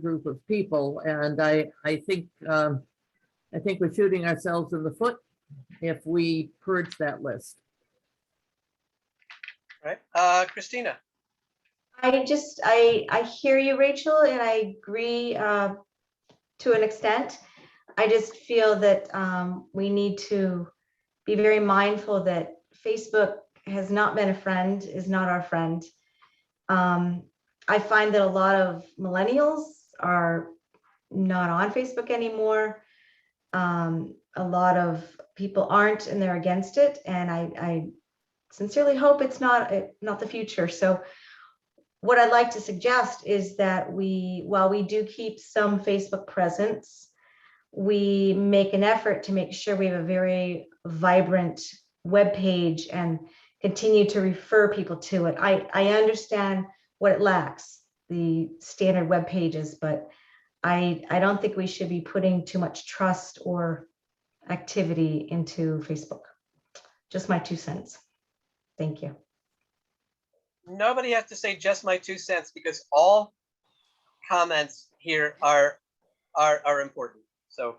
group of people. And I think we're shooting ourselves in the foot if we purge that list. Right, Christina. I hear you, Rachel, and I agree to an extent. I just feel that we need to be very mindful that Facebook has not been a friend, is not our friend. I find that a lot of millennials are not on Facebook anymore. A lot of people aren't, and they're against it. And I sincerely hope it's not the future. So what I'd like to suggest is that while we do keep some Facebook presence, we make an effort to make sure we have a very vibrant web page and continue to refer people to it. I understand what it lacks, the standard web pages, but I don't think we should be putting too much trust or activity into Facebook. Just my 2 cents. Thank you. Nobody has to say just my 2 cents, because all comments here are important. So,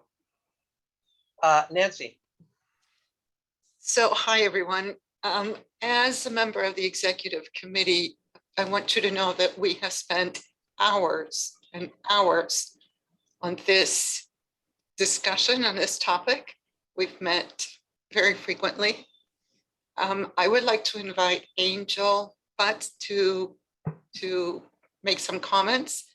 Nancy. So, hi, everyone. As a member of the executive committee, I want you to know that we have spent hours and hours on this discussion on this topic. We've met very frequently. I would like to invite Angel Butt to make some comments,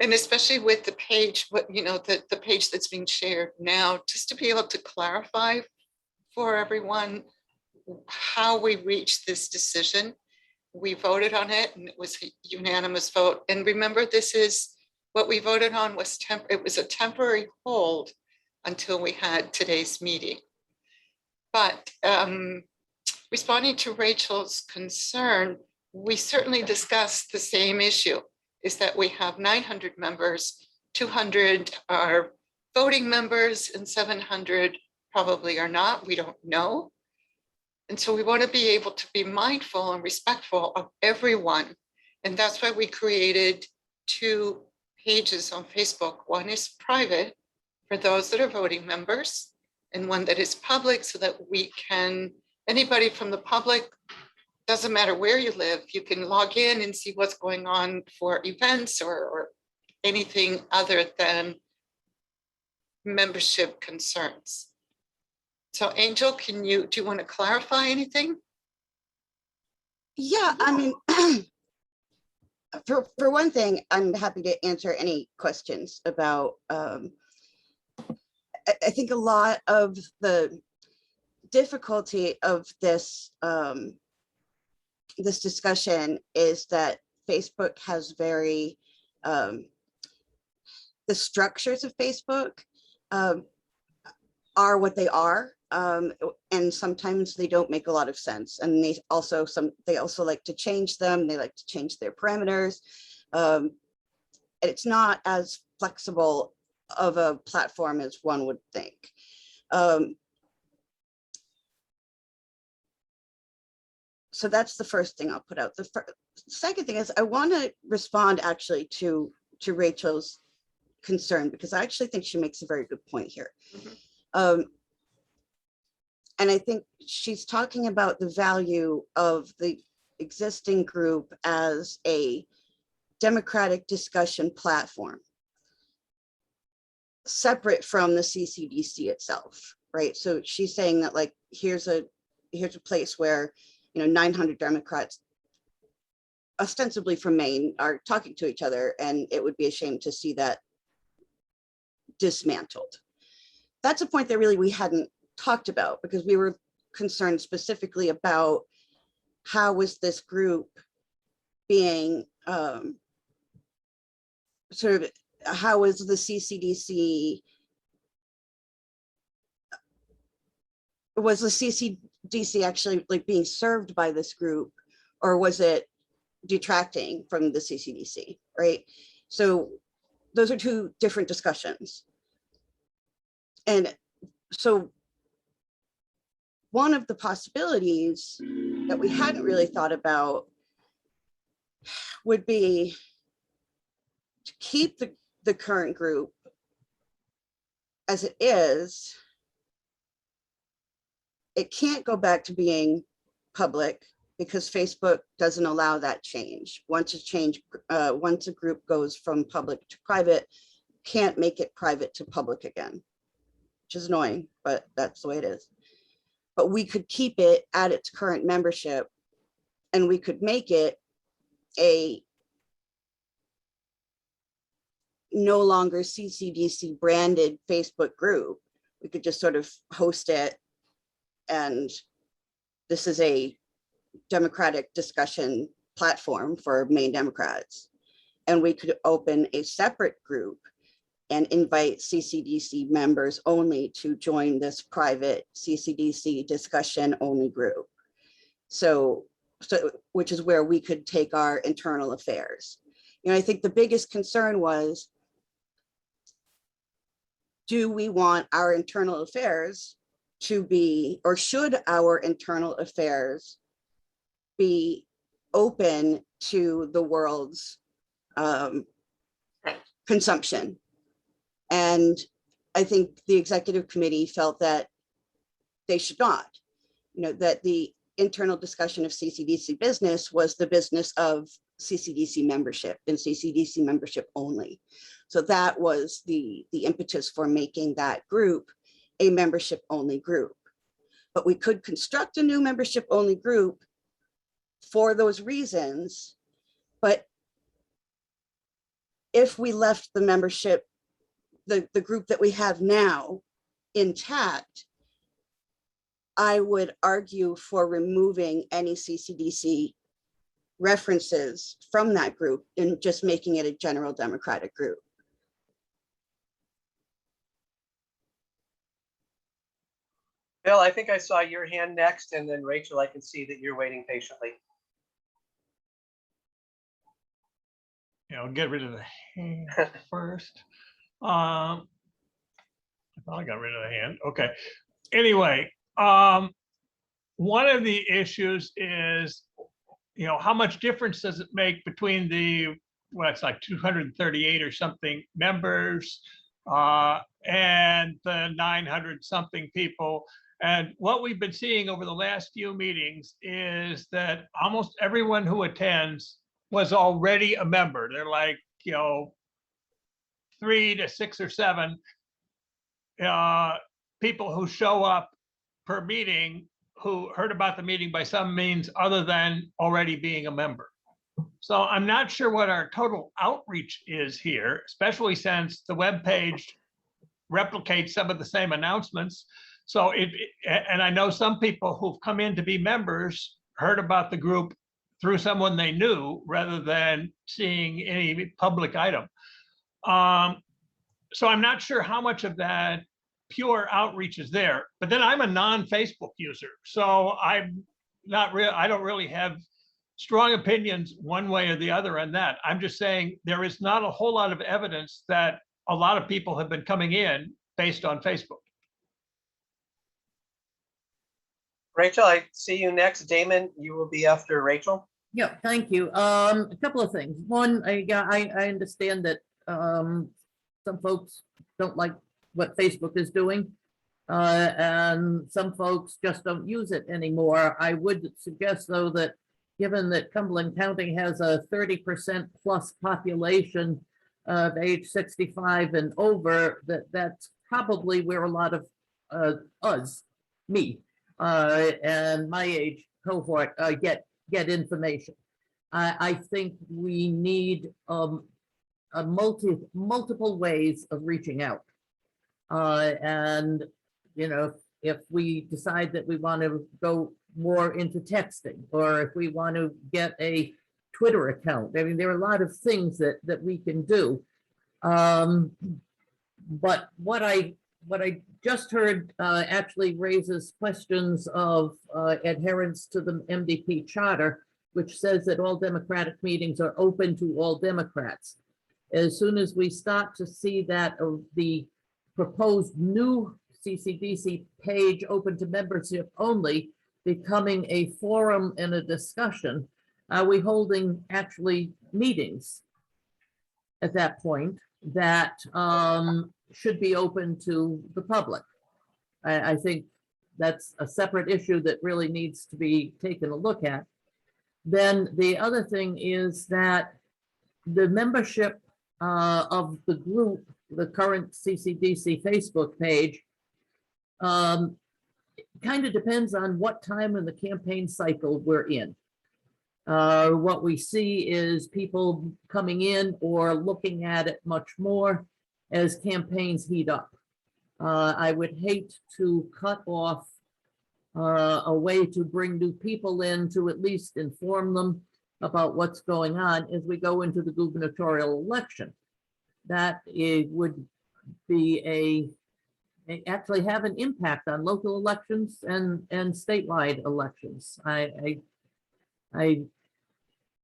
and especially with the page, the page that's being shared now, just to be able to clarify for everyone how we reached this decision. We voted on it and it was a unanimous vote. And remember, this is what we voted on was it was a temporary hold until we had today's meeting. But responding to Rachel's concern, we certainly discussed the same issue, is that we have 900 members, 200 are voting members and 700 probably are not, we don't know. And so we want to be able to be mindful and respectful of everyone. And that's why we created 2 pages on Facebook. One is private for those that are voting members, and one that is public so that we can, anybody from the public, doesn't matter where you live, you can log in and see what's going on for events or anything other than membership concerns. So Angel, do you want to clarify anything? Yeah, I mean, for one thing, I'm happy to answer any questions about, I think a lot of the difficulty of this, this discussion is that Facebook has very, the structures of Facebook are what they are. And sometimes they don't make a lot of sense. And they also like to change them. They like to change their parameters. It's not as flexible of a platform as one would think. So that's the first thing I'll put out. The second thing is I want to respond actually to Rachel's concern, because I actually think she makes a very good point here. And I think she's talking about the value of the existing group as a democratic discussion platform, separate from the CCDC itself, right? So she's saying that, like, here's a place where, you know, 900 Democrats ostensibly from Maine are talking to each other, and it would be a shame to see that dismantled. That's a point that really we hadn't talked about, because we were concerned specifically about how was this group being sort of, how is the CCDC, was the CCDC actually like being served by this group, or was it detracting from the CCDC, right? So those are two different discussions. And so one of the possibilities that we hadn't really thought about would be to keep the current group as it is. It can't go back to being public because Facebook doesn't allow that change. Once a group goes from public to private, can't make it private to public again, which is annoying, but that's the way it is. But we could keep it at its current membership, and we could make it a no longer CCDC branded Facebook group. We could just sort of host it, and this is a democratic discussion platform for Maine Democrats. And we could open a separate group and invite CCDC members only to join this private CCDC discussion only group. So which is where we could take our internal affairs. You know, I think the biggest concern was, do we want our internal affairs to be, or should our internal affairs be open to the world's consumption? And I think the executive committee felt that they should not, you know, that the internal discussion of CCDC business was the business of CCDC membership and CCDC membership only. So that was the impetus for making that group a membership only group. But we could construct a new membership only group for those reasons. But if we left the membership, the group that we have now intact, I would argue for removing any CCDC references from that group and just making it a general democratic group. Bill, I think I saw your hand next, and then Rachel, I can see that you're waiting patiently. You know, get rid of the hand first. I thought I got rid of the hand. Okay. Anyway, one of the issues is, you know, how much difference does it make between the, well, it's like 238 or something members and the 900 something people. And what we've been seeing over the last few meetings is that almost everyone who attends was already a member. They're like, you know, 3 to 6 or 7 people who show up per meeting who heard about the meeting by some means other than already being a member. So I'm not sure what our total outreach is here, especially since the webpage replicates some of the same announcements. So and I know some people who've come in to be members heard about the group through someone they knew rather than seeing any public item. So I'm not sure how much of that pure outreach is there, but then I'm a non-Facebook user. So I'm not real, I don't really have strong opinions one way or the other on that. I'm just saying there is not a whole lot of evidence that a lot of people have been coming in based on Facebook. Rachel, I see you next. Damon, you will be after Rachel. Yeah, thank you. A couple of things. One, I understand that some folks don't like what Facebook is doing, and some folks just don't use it anymore. I would suggest, though, that given that Cumberland County has a 30% plus population of age 65 and over, that's probably where a lot of me, and my age cohort get information. I think we need multiple ways of reaching out. And, you know, if we decide that we want to go more into texting, or if we want to get a Twitter account, I mean, there are a lot of things that we can do. But what I just heard actually raises questions of adherence to the MDP charter, which says that all Democratic meetings are open to all Democrats. As soon as we start to see that the proposed new CCDC page open to membership only becoming a forum and a discussion, are we holding actually meetings at that point that should be open to the public? I think that's a separate issue that really needs to be taken a look at. Then the other thing is that the membership of the group, the current CCDC Facebook page, kind of depends on what time in the campaign cycle we're in. What we see is people coming in or looking at it much more as campaigns heat up. I would hate to cut off a way to bring new people in to at least inform them about what's going on as we go into the gubernatorial election. That it would be actually have an impact on local elections and statewide elections. I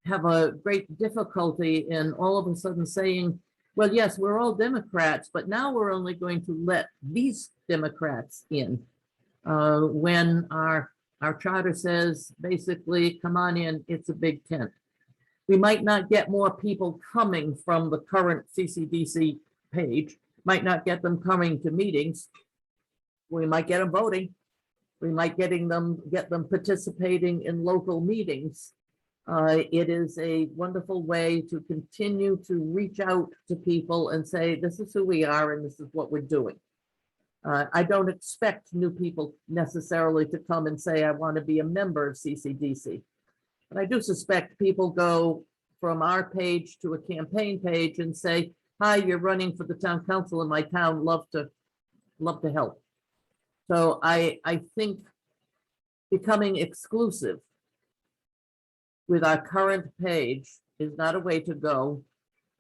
have a great difficulty in all of a sudden saying, well, yes, we're all Democrats, but now we're only going to let these Democrats in, when our charter says basically, come on in, it's a big tent. We might not get more people coming from the current CCDC page, might not get them coming to meetings. We might get them voting. We might get them participating in local meetings. It is a wonderful way to continue to reach out to people and say, this is who we are and this is what we're doing. I don't expect new people necessarily to come and say, I want to be a member of CCDC. But I do suspect people go from our page to a campaign page and say, hi, you're running for the town council in my town, love to help. So I think becoming exclusive with our current page is not a way to go.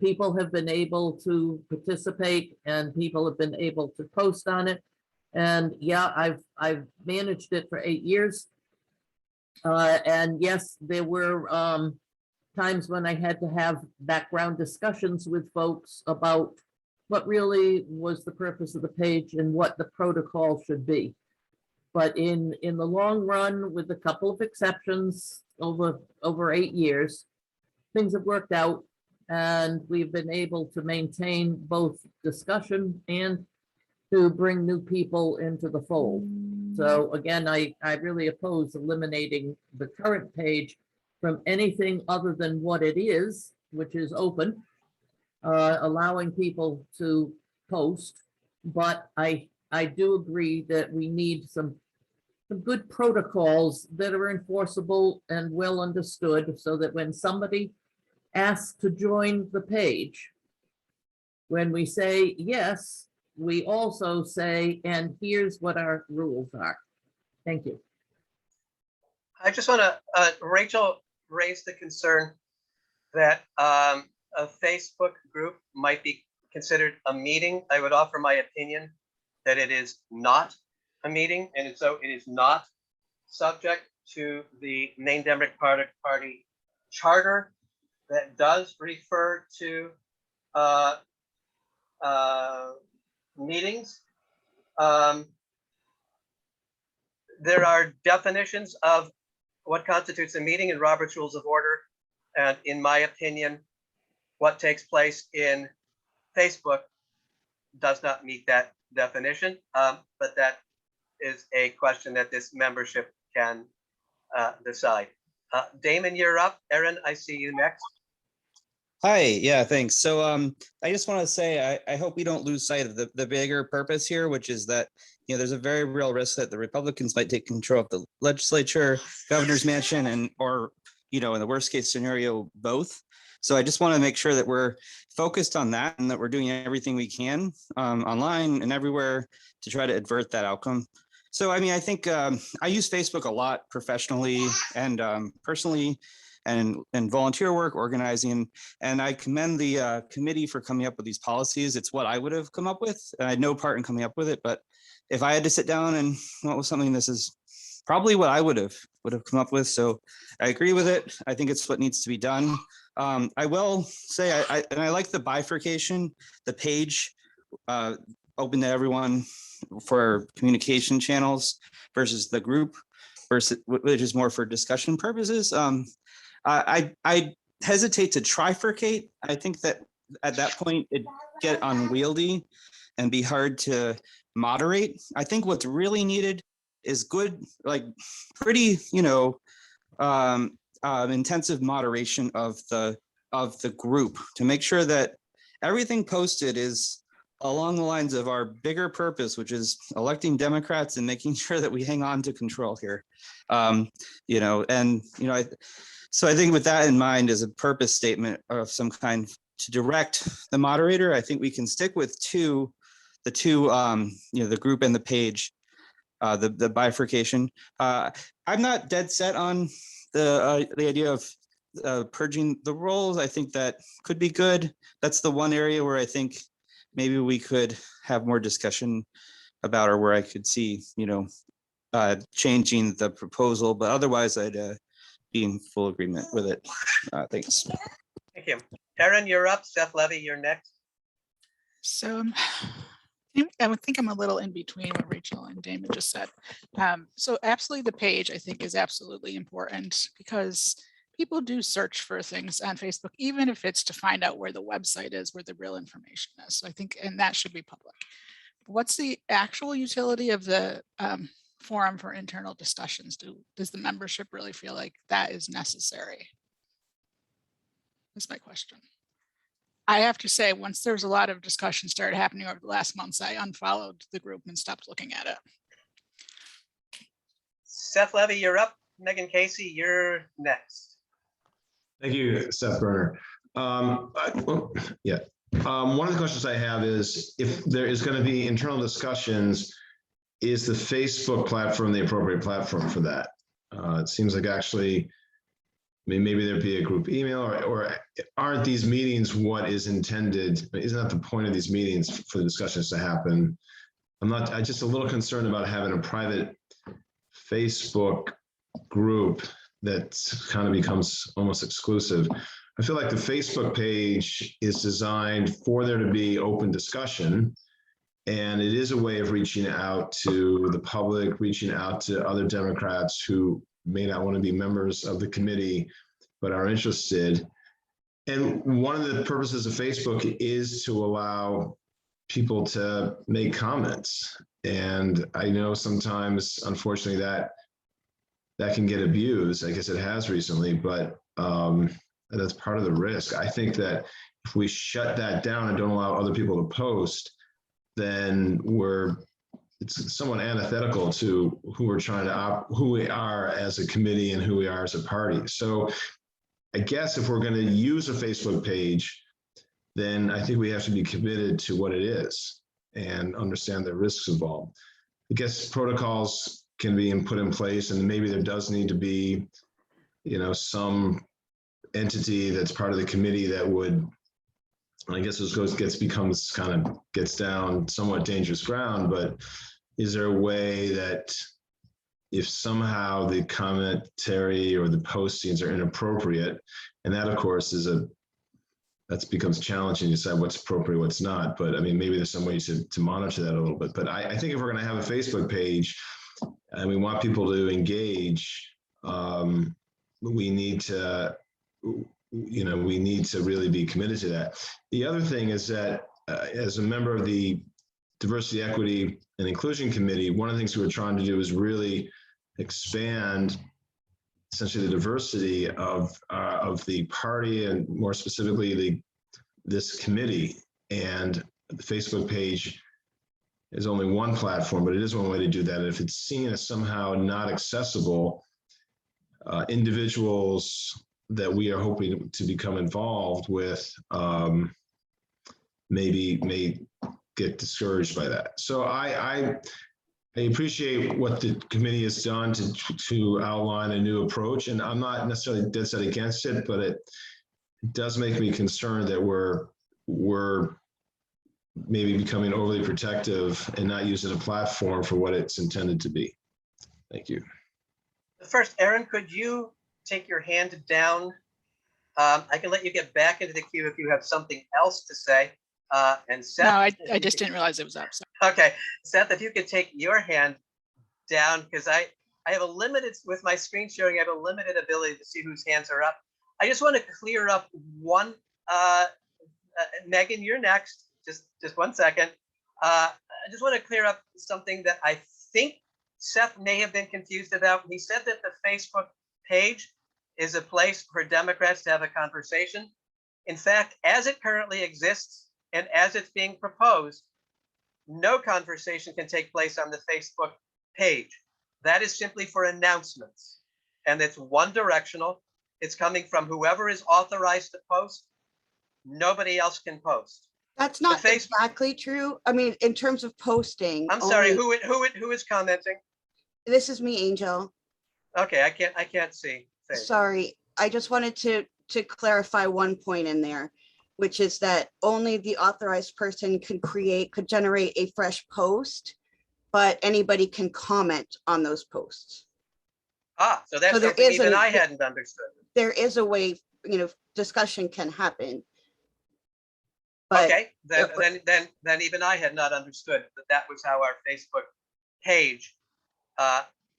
People have been able to participate and people have been able to post on it. And yeah, I've managed it for 8 years. And yes, there were times when I had to have background discussions with folks about what really was the purpose of the page and what the protocol should be. But in the long run, with a couple of exceptions over 8 years, things have worked out and we've been able to maintain both discussion and to bring new people into the fold. So again, I really oppose eliminating the current page from anything other than what it is, which is open, allowing people to post. But I do agree that we need some good protocols that are enforceable and well understood so that when somebody asks to join the page, when we say yes, we also say, and here's what our rules are. Thank you. I just want to, Rachel raised the concern that a Facebook group might be considered a meeting. I would offer my opinion that it is not a meeting, and so it is not subject to the Maine Democratic Party charter that does refer to meetings. There are definitions of what constitutes a meeting in Robert's Rules of Order. And in my opinion, what takes place in Facebook does not meet that definition. But that is a question that this membership can decide. Damon, you're up. Erin, I see you next. Hi, yeah, thanks. So I just want to say, I hope we don't lose sight of the bigger purpose here, which is that, you know, there's a very real risk that the Republicans might take control of the legislature, governor's mansion, and, or, you know, in the worst case scenario, both. So I just want to make sure that we're focused on that and that we're doing everything we can online and everywhere to try to avert that outcome. So, I mean, I think I use Facebook a lot professionally and personally, and volunteer work, organizing. And I commend the committee for coming up with these policies. It's what I would have come up with. And I had no part in coming up with it, but if I had to sit down and come up with something, this is probably what I would have come up with. So I agree with it. I think it's what needs to be done. I will say, I like the bifurcation, the page open to everyone for communication channels versus the group, versus which is more for discussion purposes. I hesitate to trifurcate. I think that at that point it get unwieldy and be hard to moderate. I think what's really needed is good, like pretty, you know, intensive moderation of the group to make sure that everything posted is along the lines of our bigger purpose, which is electing Democrats and making sure that we hang on to control here. You know, and, you know, so I think with that in mind as a purpose statement of some kind to direct the moderator, I think we can stick with the two, you know, the group and the page, the bifurcation. I'm not dead set on the idea of purging the roles. I think that could be good. That's the one area where I think maybe we could have more discussion about, or where I could see, you know, changing the proposal, but otherwise I'd be in full agreement with it. Thanks. Thank you. Erin, you're up. Seth Levy, you're next. So I would think I'm a little in between what Rachel and Damon just said. So absolutely the page I think is absolutely important because people do search for things on Facebook, even if it's to find out where the website is, where the real information is. So I think, and that should be public. What's the actual utility of the forum for internal discussions? Does the membership really feel like that is necessary? That's my question. I have to say, once there was a lot of discussion started happening over the last months, I unfollowed the group and stopped looking at it. Seth Levy, you're up. Megan Casey, you're next. Thank you, Seth Berner. Yeah. One of the questions I have is if there is going to be internal discussions, is the Facebook platform the appropriate platform for that? It seems like actually, I mean, maybe there'd be a group email or aren't these meetings what is intended? Isn't that the point of these meetings for the discussions to happen? I'm just a little concerned about having a private Facebook group that kind of becomes almost exclusive. I feel like the Facebook page is designed for there to be open discussion. And it is a way of reaching out to the public, reaching out to other Democrats who may not want to be members of the committee, but are interested. And one of the purposes of Facebook is to allow people to make comments. And I know sometimes, unfortunately, that can get abused. I guess it has recently, but that's part of the risk. I think that if we shut that down and don't allow other people to post, then we're it's somewhat antithetical to who we're trying to who we are as a committee and who we are as a party. So I guess if we're going to use a Facebook page, then I think we have to be committed to what it is and understand the risks involved. I guess protocols can be put in place, and maybe there does need to be, you know, some entity that's part of the committee that would, I guess this gets down somewhat dangerous ground, but is there a way that if somehow the commentary or the postings are inappropriate, and that of course that becomes challenging to decide what's appropriate, what's not, but I mean, maybe there's some ways to monitor that a little bit. But I think if we're gonna have a Facebook page and we want people to engage, we need to, you know, we need to really be committed to that. The other thing is that as a member of the Diversity, Equity, and Inclusion Committee, one of the things we were trying to do is really expand essentially the diversity of the party, and more specifically this committee. And the Facebook page is only one platform, but it is one way to do that. And if it's seen as somehow not accessible, individuals that we are hoping to become involved with may get discouraged by that. So I appreciate what the committee has done to outline a new approach, and I'm not necessarily dead set against it, but it does make me concerned that we're maybe becoming overly protective and not using a platform for what it's intended to be. Thank you. First, Erin, could you take your hand down? I can let you get back into the queue if you have something else to say. And Seth. No, I just didn't realize it was up. So. Okay, Seth, if you could take your hand down, because I have a limited, with my screen sharing, I have a limited ability to see whose hands are up. I just want to clear up one, Megan, you're next, just 1 second. I just want to clear up something that I think Seth may have been confused about. He said that the Facebook page is a place for Democrats to have a conversation. In fact, as it currently exists and as it's being proposed, no conversation can take place on the Facebook page. That is simply for announcements. And it's one directional. It's coming from whoever is authorized to post. Nobody else can post. That's not exactly true. I mean, in terms of posting. I'm sorry, who is commenting? This is me, Angel. Okay, I can't see. Sorry, I just wanted to clarify one point in there, which is that only the authorized person could generate a fresh post, but anybody can comment on those posts. Ah, so that's something even I hadn't understood. There is a way, you know, discussion can happen. But okay, then even I had not understood that was how our Facebook page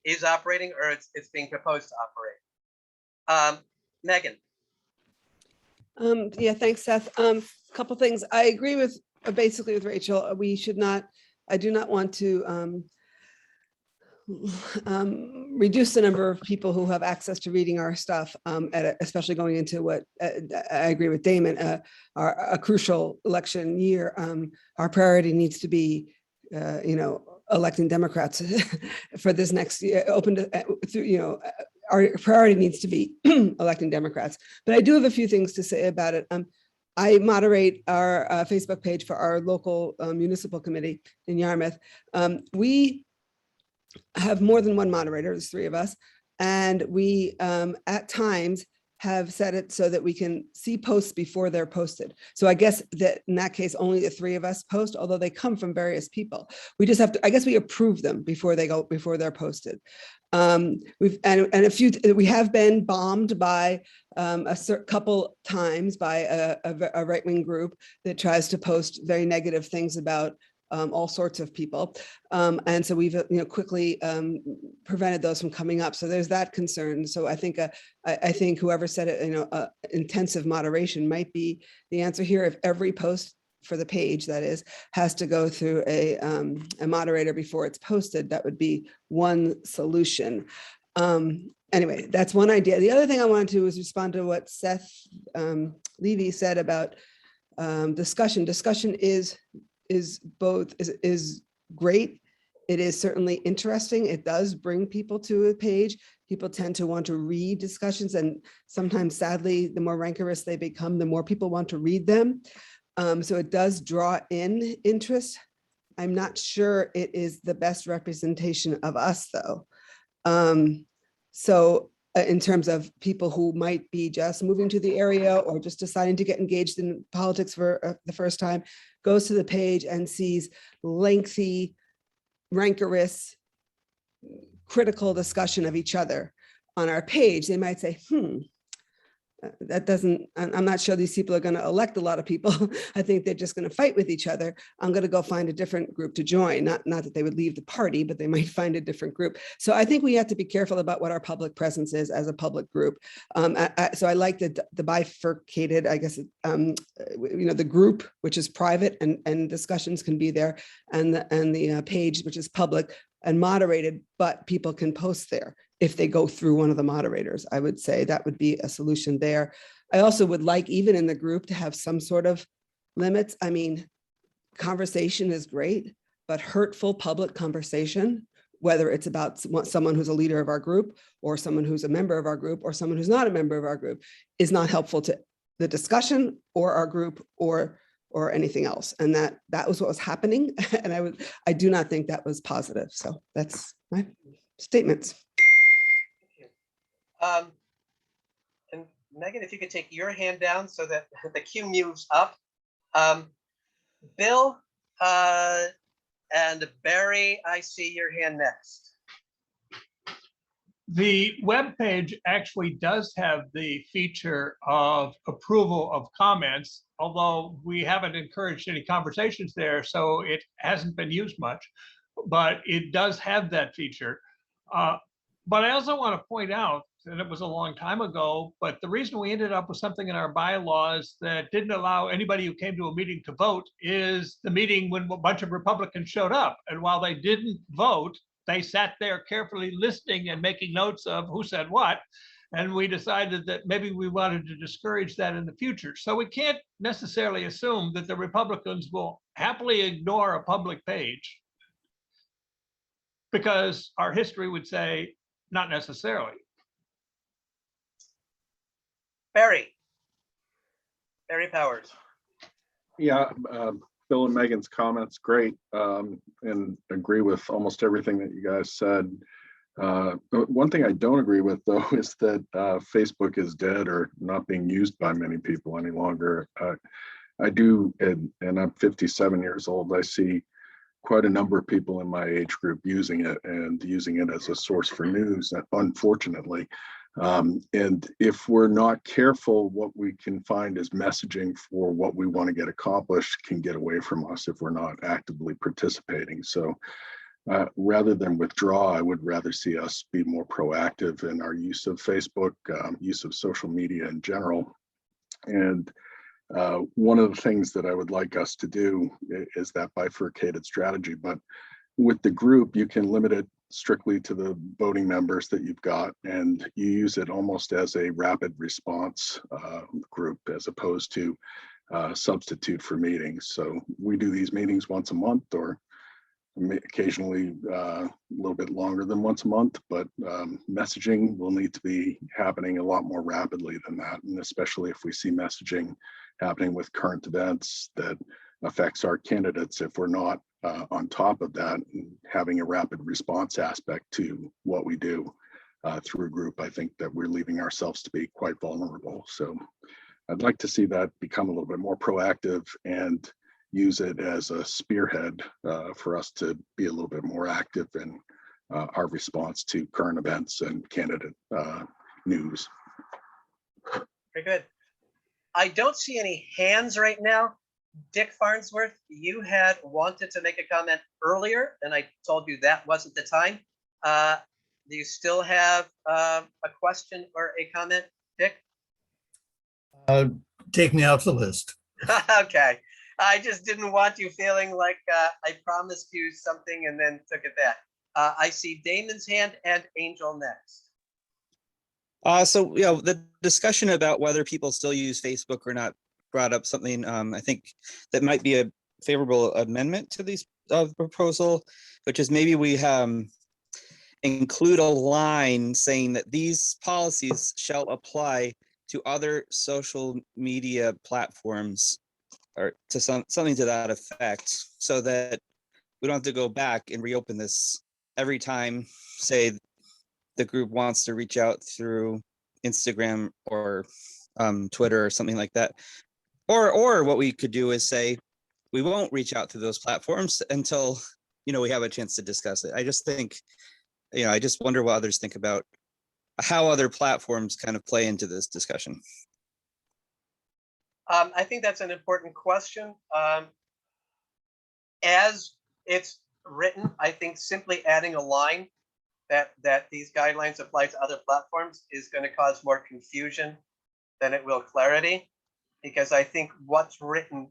is operating, or it's being proposed to operate. Megan. Yeah, thanks, Seth. Couple things. I agree with basically with Rachel. We should not, I do not want to reduce the number of people who have access to reading our stuff, especially going into what I agree with Damon, a crucial election year. Our priority needs to be, you know, electing Democrats for this next year, our priority needs to be electing Democrats. But I do have a few things to say about it. I moderate our Facebook page for our local municipal committee in Yarmouth. We have more than one moderator, there's 3 of us, and we at times have set it so that we can see posts before they're posted. So I guess that in that case, only the 3 of us post, although they come from various people. We just have to, I guess we approve them before they're posted. We have been bombed by a couple times by a right-wing group that tries to post very negative things about all sorts of people. And so we've quickly prevented those from coming up. So there's that concern. So I think whoever said it, intensive moderation might be the answer here. If every post for the page, that is, has to go through a moderator before it's posted, that would be one solution. Anyway, that's one idea. The other thing I wanted to do was respond to what Seth Levy said about discussion. Discussion is great It is certainly interesting. It does bring people to a page. People tend to want to read discussions, and sometimes sadly, the more rancorous they become, the more people want to read them. So it does draw in interest. I'm not sure it is the best representation of us, though. In terms of people who might be just moving to the area or just deciding to get engaged in politics for the first time, goes to the page and sees lengthy, rancorous, critical discussion of each other on our page, they might say, that doesn't, I'm not sure these people are going to elect a lot of people. I think they're just going to fight with each other. I'm going to go find a different group to join. Not that they would leave the party, but they might find a different group. So I think we have to be careful about what our public presence is as a public group. So I like the bifurcated, I guess, the group, which is private and discussions can be there, and the page, which is public and moderated, but people can post there if they go through one of the moderators. I would say that would be a solution there. I also would like, even in the group, to have some sort of limits. I mean, conversation is great, but hurtful public conversation, whether it's about someone who's a leader of our group or someone who's a member of our group or someone who's not a member of our group, is not helpful to the discussion or our group or anything else. And that was what was happening. And I do not think that was positive. So that's my statements. And Megan, if you could take your hand down so that the queue moves up. Bill and Barry, I see your hand next. The web page actually does have the feature of approval of comments, although we haven't encouraged any conversations there, so it hasn't been used much, but it does have that feature. But I also want to point out, and it was a long time ago, but the reason we ended up with something in our bylaws that didn't allow anybody who came to a meeting to vote is the meeting when a bunch of Republicans showed up. And while they didn't vote, they sat there carefully listening and making notes of who said what. And we decided that maybe we wanted to discourage that in the future. So we can't necessarily assume that the Republicans will happily ignore a public page, because our history would say not necessarily. Barry Powers. Yeah, Bill and Megan's comments, great, and agree with almost everything that you guys said. One thing I don't agree with, though, is that Facebook is dead or not being used by many people any longer. I do, and I'm 57 years old, I see quite a number of people in my age group using it and using it as a source for news, unfortunately. And if we're not careful, what we can find is messaging for what we want to get accomplished can get away from us if we're not actively participating. So rather than withdraw, I would rather see us be more proactive in our use of Facebook, use of social media in general. And one of the things that I would like us to do is that bifurcated strategy. But with the group, you can limit it strictly to the voting members that you've got, and you use it almost as a rapid response group as opposed to substitute for meetings. So we do these meetings once a month, or occasionally a little bit longer than once a month, but messaging will need to be happening a lot more rapidly than that. And especially if we see messaging happening with current events that affects our candidates, if we're not on top of that and having a rapid response aspect to what we do through a group, I think that we're leaving ourselves to be quite vulnerable. So I'd like to see that become a little bit more proactive and use it as a spearhead for us to be a little bit more active in our response to current events and candidate news. Very good. I don't see any hands right now. Dick Farnsworth, you had wanted to make a comment earlier, and I told you that wasn't the time. Do you still have a question or a comment, Dick? Take me off the list. Okay. I just didn't want you feeling like I promised you something and then took it back. I see Damon's hand and Angel next. So, the discussion about whether people still use Facebook or not brought up something I think that might be a favorable amendment to these proposal, which is maybe we include a line saying that these policies shall apply to other social media platforms, or to something to that effect, so that we don't have to go back and reopen this every time, say, the group wants to reach out through Instagram or Twitter or something like that. Or what we could do is say, we won't reach out to those platforms until, we have a chance to discuss it. I just think, I just wonder what others think about how other platforms kind of play into this discussion. I think that's an important question. As it's written, I think simply adding a line that these guidelines apply to other platforms is going to cause more confusion than it will clarity, because I think what's written,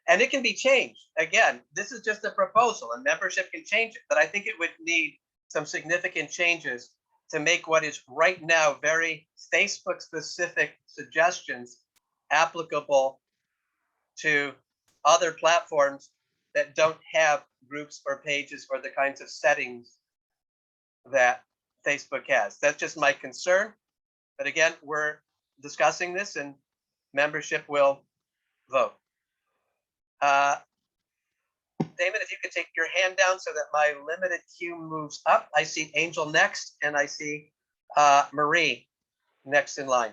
and it can be changed. Again, this is just a proposal and membership can change it, but I think it would need some significant changes to make what is right now very Facebook specific suggestions applicable to other platforms that don't have groups or pages or the kinds of settings that Facebook has. That's just my concern. But again, we're discussing this and membership will vote. Damon, if you could take your hand down so that my limited queue moves up. I see Angel next, and I see Marie next in line.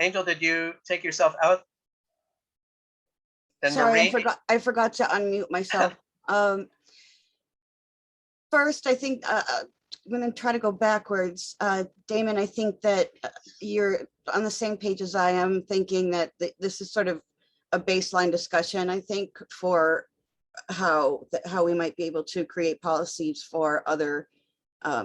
Angel, did you take yourself out? Then Sorry, Marie. I forgot to unmute myself. First, I think I'm going to try to go backwards. Damon, I think that you're on the same page as I am, thinking that this is sort of a baseline discussion, I think, for how we might be able to create policies for other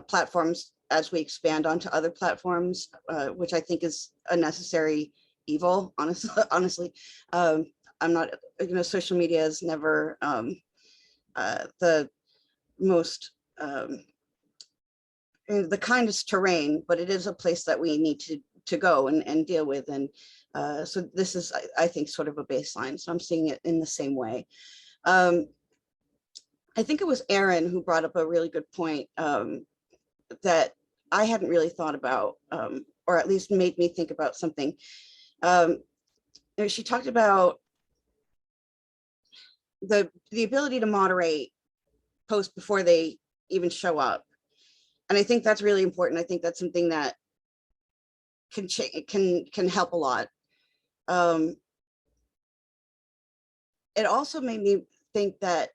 platforms as we expand onto other platforms, which I think is a necessary evil, honestly. I'm not, social media is never the most, the kindest terrain, but it is a place that we need to go and deal with. And so this is, I think, sort of a baseline. So I'm seeing it in the same way. I think it was Aaron who brought up a really good point that I hadn't really thought about, or at least made me think about something. She talked about the ability to moderate posts before they even show up. And I think that's really important. I think that's something that can help a lot. It also made me think that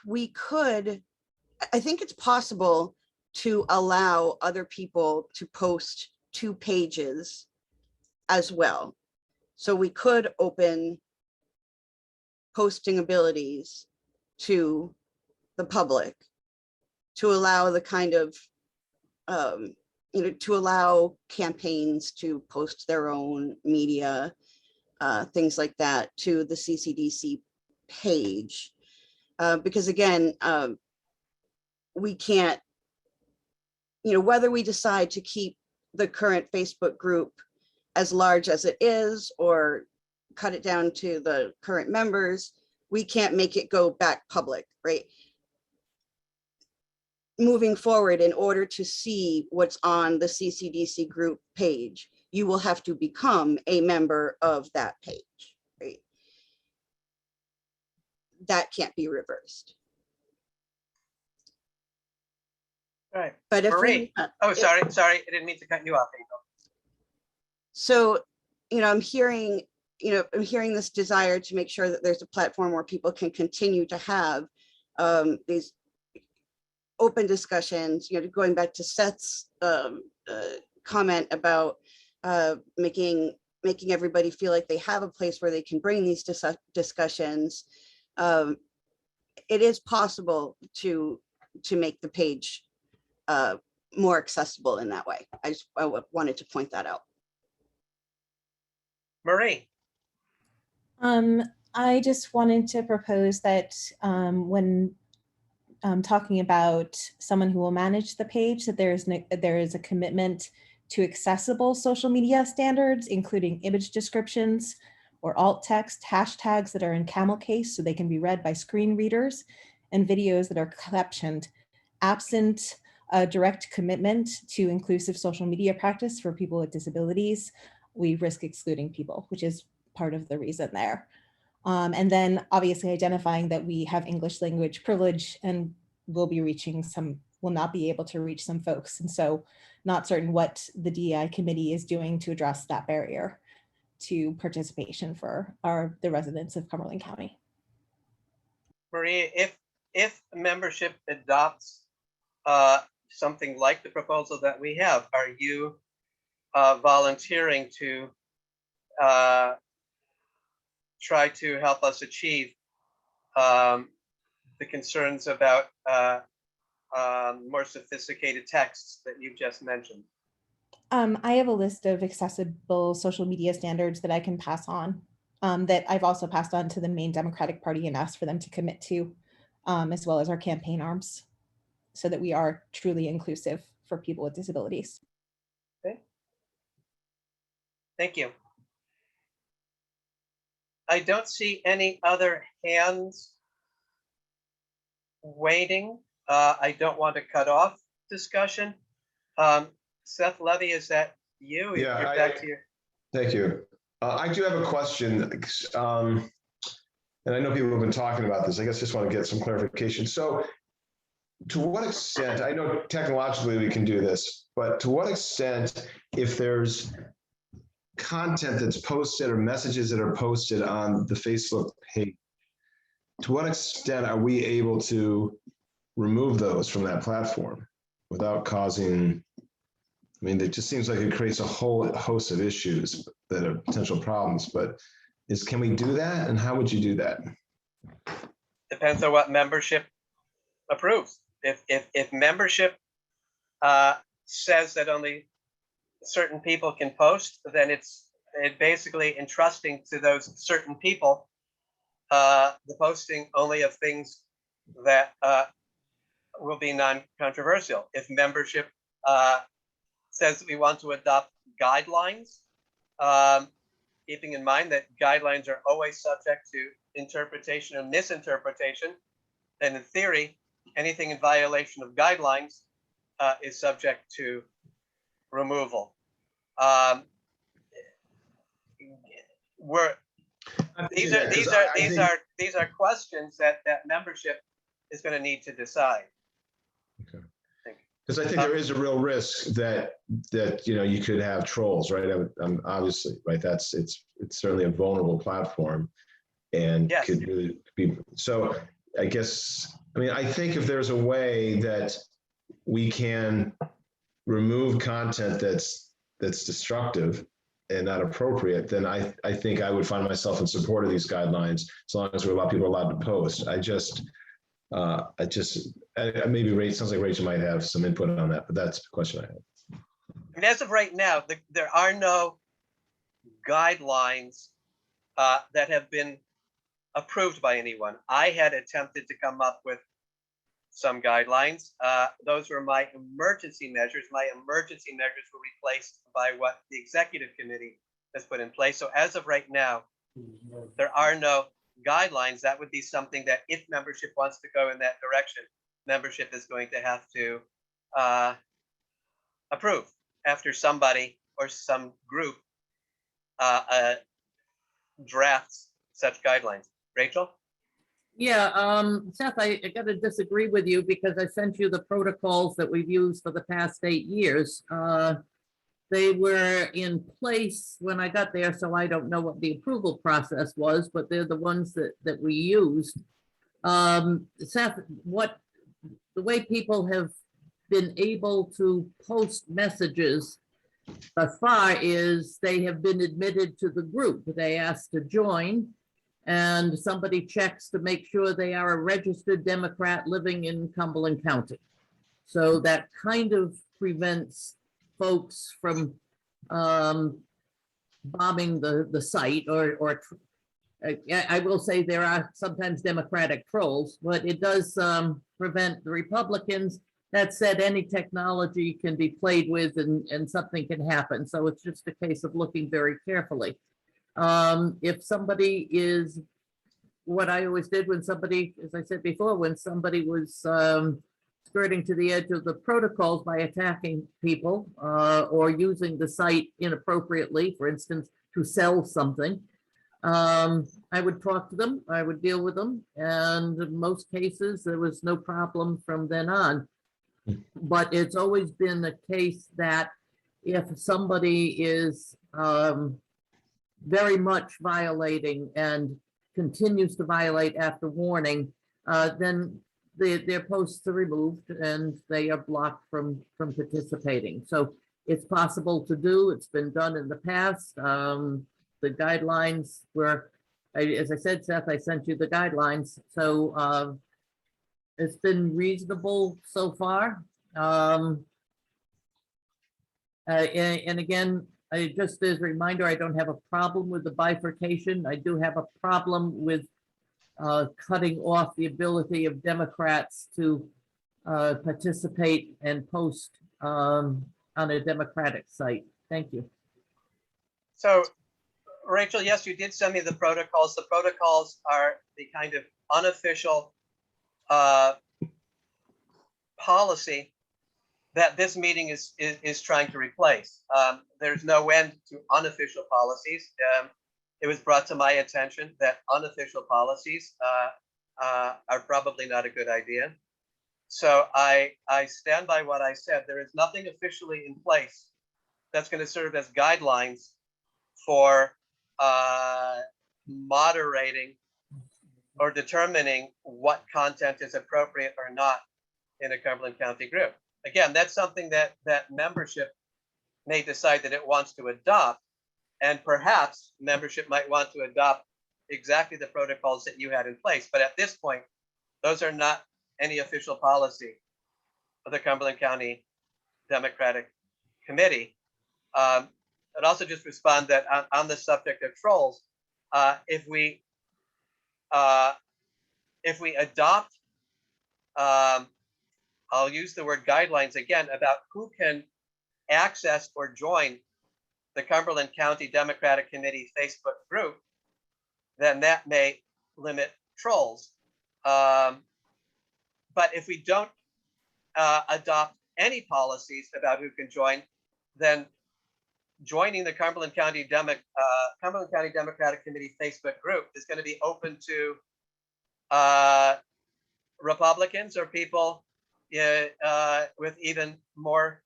I think it's possible to allow other people to post to pages as well. So we could open posting abilities to the public to allow the kind of, to allow campaigns to post their own media, things like that, to the CCDC page. Because again, we can't, whether we decide to keep the current Facebook group as large as it is or cut it down to the current members, we can't make it go back public, right? Moving forward, in order to see what's on the CCDC group page, you will have to become a member of that page, right? That can't be reversed. All right. But if Marie. Sorry, I didn't mean to cut you off, Angel. So, I'm hearing this desire to make sure that there's a platform where people can continue to have these open discussions, going back to Set's comment about making everybody feel like they have a place where they can bring these discussions. It is possible to make the page more accessible in that way. I wanted to point that out. Marie. I just wanted to propose that when talking about someone who will manage the page, that there is a commitment to accessible social media standards, including image descriptions or alt text, hashtags that are in camel case so they can be read by screen readers, and videos that are captioned. Absent a direct commitment to inclusive social media practice for people with disabilities, we risk excluding people, which is part of the reason there. And then obviously identifying that we have English language privilege and will not be able to reach some folks. And so not certain what the DEI committee is doing to address that barrier to participation for the residents of Cumberland County. Maria, if membership adopts something like the proposal that we have, are you volunteering to try to help us achieve the concerns about more sophisticated texts that you've just mentioned? I have a list of accessible social media standards that I can pass on, that I've also passed on to the main Democratic Party and asked for them to commit to, as well as our campaign arms, so that we are truly inclusive for people with disabilities. Okay. Thank you. I don't see any other hands waiting. I don't want to cut off discussion. Seth Levy, is that you? Yeah, You're back to your... Thank you. I do have a question. And I know people have been talking about this. I guess just want to get some clarification. So to what extent, I know technologically we can do this, but to what extent, if there's content that's posted or messages that are posted on the Facebook page, to what extent are we able to remove those from that platform without causing, I mean, it just seems like it creates a whole host of issues that are potential problems, but can we do that? And how would you do that? Depends on what membership approves. If membership says that only certain people can post, then it's basically entrusting to those certain people the posting only of things that will be non-controversial. If membership says that we want to adopt guidelines, keeping in mind that guidelines are always subject to interpretation and misinterpretation, then in theory, anything in violation of guidelines is subject to removal. These are questions that membership is going to need to decide. Okay. Because I think there is a real risk that you could have trolls, right? Obviously, right? It's certainly a vulnerable platform, and yes, could really be. So I guess, I mean, I think if there's a way that we can remove content that's destructive and not appropriate, then I think I would find myself in support of these guidelines as long as we allow people allowed to post. Maybe Rachel, sounds like Rachel might have some input on that, but that's the question I have. And as of right now, there are no guidelines that have been approved by anyone. I had attempted to come up with some guidelines. Those were my emergency measures. My emergency measures were replaced by what the executive committee has put in place. So as of right now, there are no guidelines. That would be something that if membership wants to go in that direction, membership is going to have to approve after somebody or some group drafts such guidelines. Rachel? Yeah, Seth, I got to disagree with you because I sent you the protocols that we've used for the past 8 years. They were in place when I got there, so I don't know what the approval process was, but they're the ones that we used. Seth, the way people have been able to post messages thus far is they have been admitted to the group. They asked to join, and somebody checks to make sure they are a registered Democrat living in Cumberland County. So that kind of prevents folks from bombing the site or I will say there are sometimes Democratic trolls, but it does prevent the Republicans That said, any technology can be played with and something can happen. So it's just a case of looking very carefully. If somebody is, what I always did when somebody, as I said before, when somebody was skirting to the edge of the protocols by attacking people or using the site inappropriately, for instance, to sell something, I would talk to them, I would deal with them, and in most cases, there was no problem from then on. But it's always been the case that if somebody is very much violating and continues to violate after warning, then their posts are removed and they are blocked from participating. So it's possible to do. It's been done in the past. The guidelines were, as I said, Seth, I sent you the guidelines. So it's been reasonable so far. And again, just as a reminder, I don't have a problem with the bifurcation. I do have a problem with cutting off the ability of Democrats to participate and post on a Democratic site. Thank you. So, Rachel, yes, you did send me the protocols. The protocols are the kind of unofficial policy that this meeting is trying to replace. There's no end to unofficial policies. It was brought to my attention that unofficial policies are probably not a good idea. So I stand by what I said. There is nothing officially in place that's going to serve as guidelines for moderating or determining what content is appropriate or not in a Cumberland County group. Again, that's something that membership may decide that it wants to adopt, and perhaps membership might want to adopt exactly the protocols that you had in place. But at this point, those are not any official policy of the Cumberland County Democratic Committee. I'd also just respond that on the subject of trolls, if we adopt, I'll use the word guidelines again about who can access or join the Cumberland County Democratic Committee Facebook group, then that may limit trolls. But if we don't adopt any policies about who can join, then joining the Cumberland County Democratic Committee Facebook group is going to be open to Republicans or people with even more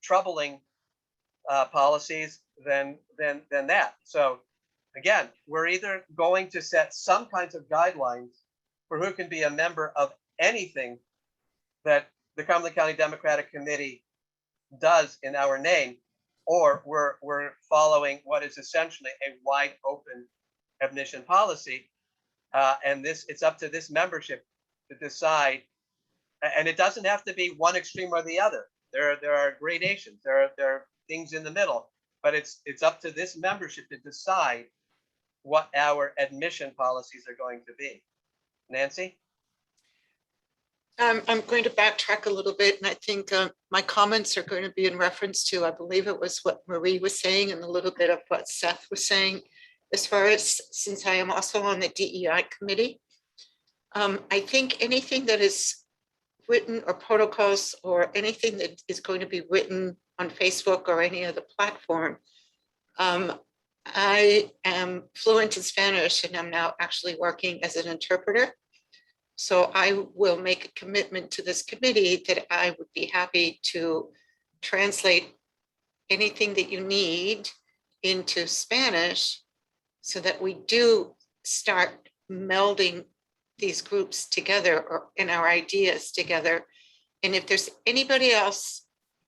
troubling policies than that. So again, we're either going to set some kinds of guidelines for who can be a member of anything that the Cumberland County Democratic Committee does in our name, or we're following what is essentially a wide open admission policy. And it's up to this membership to decide. And it doesn't have to be one extreme or the other. There are gradations. There are things in the middle. But it's up to this membership to decide what our admission policies are going to be. Nancy? I'm going to backtrack a little bit, and I think my comments are going to be in reference to, I believe it was what Marie was saying and a little bit of what Seth was saying, as far as, since I am also on the DEI committee. I think anything that is written or protocols or anything that is going to be written on Facebook or any other platform, I am fluent in Spanish and I'm now actually working as an interpreter. So I will make a commitment to this committee that I would be happy to translate anything that you need into Spanish so that we do start melding these groups together or in our ideas together. And if there's anybody else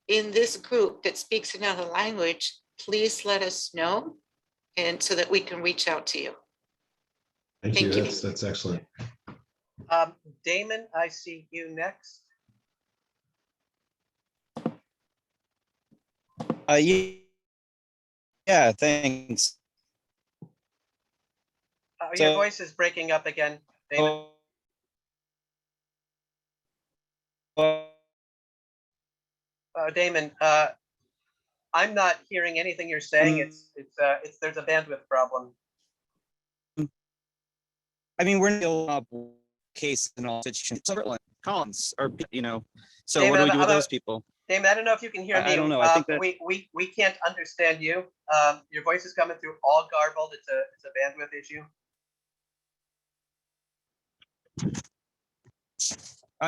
in this group that speaks another language, please let us know, and so that we can reach out to you. Thank you. That's excellent. Damon, I see you next. Yeah, thanks. Your voice is breaking up again, Damon. Damon, I'm not hearing anything you're saying. It's there's a bandwidth problem. I mean, we're still up case in all situations. Collins, or so Damon, what do we do with those people? Damon, I don't know if you can hear me. I don't know. I think that we can't understand you. Your voice is coming through all garbled. It's a bandwidth issue.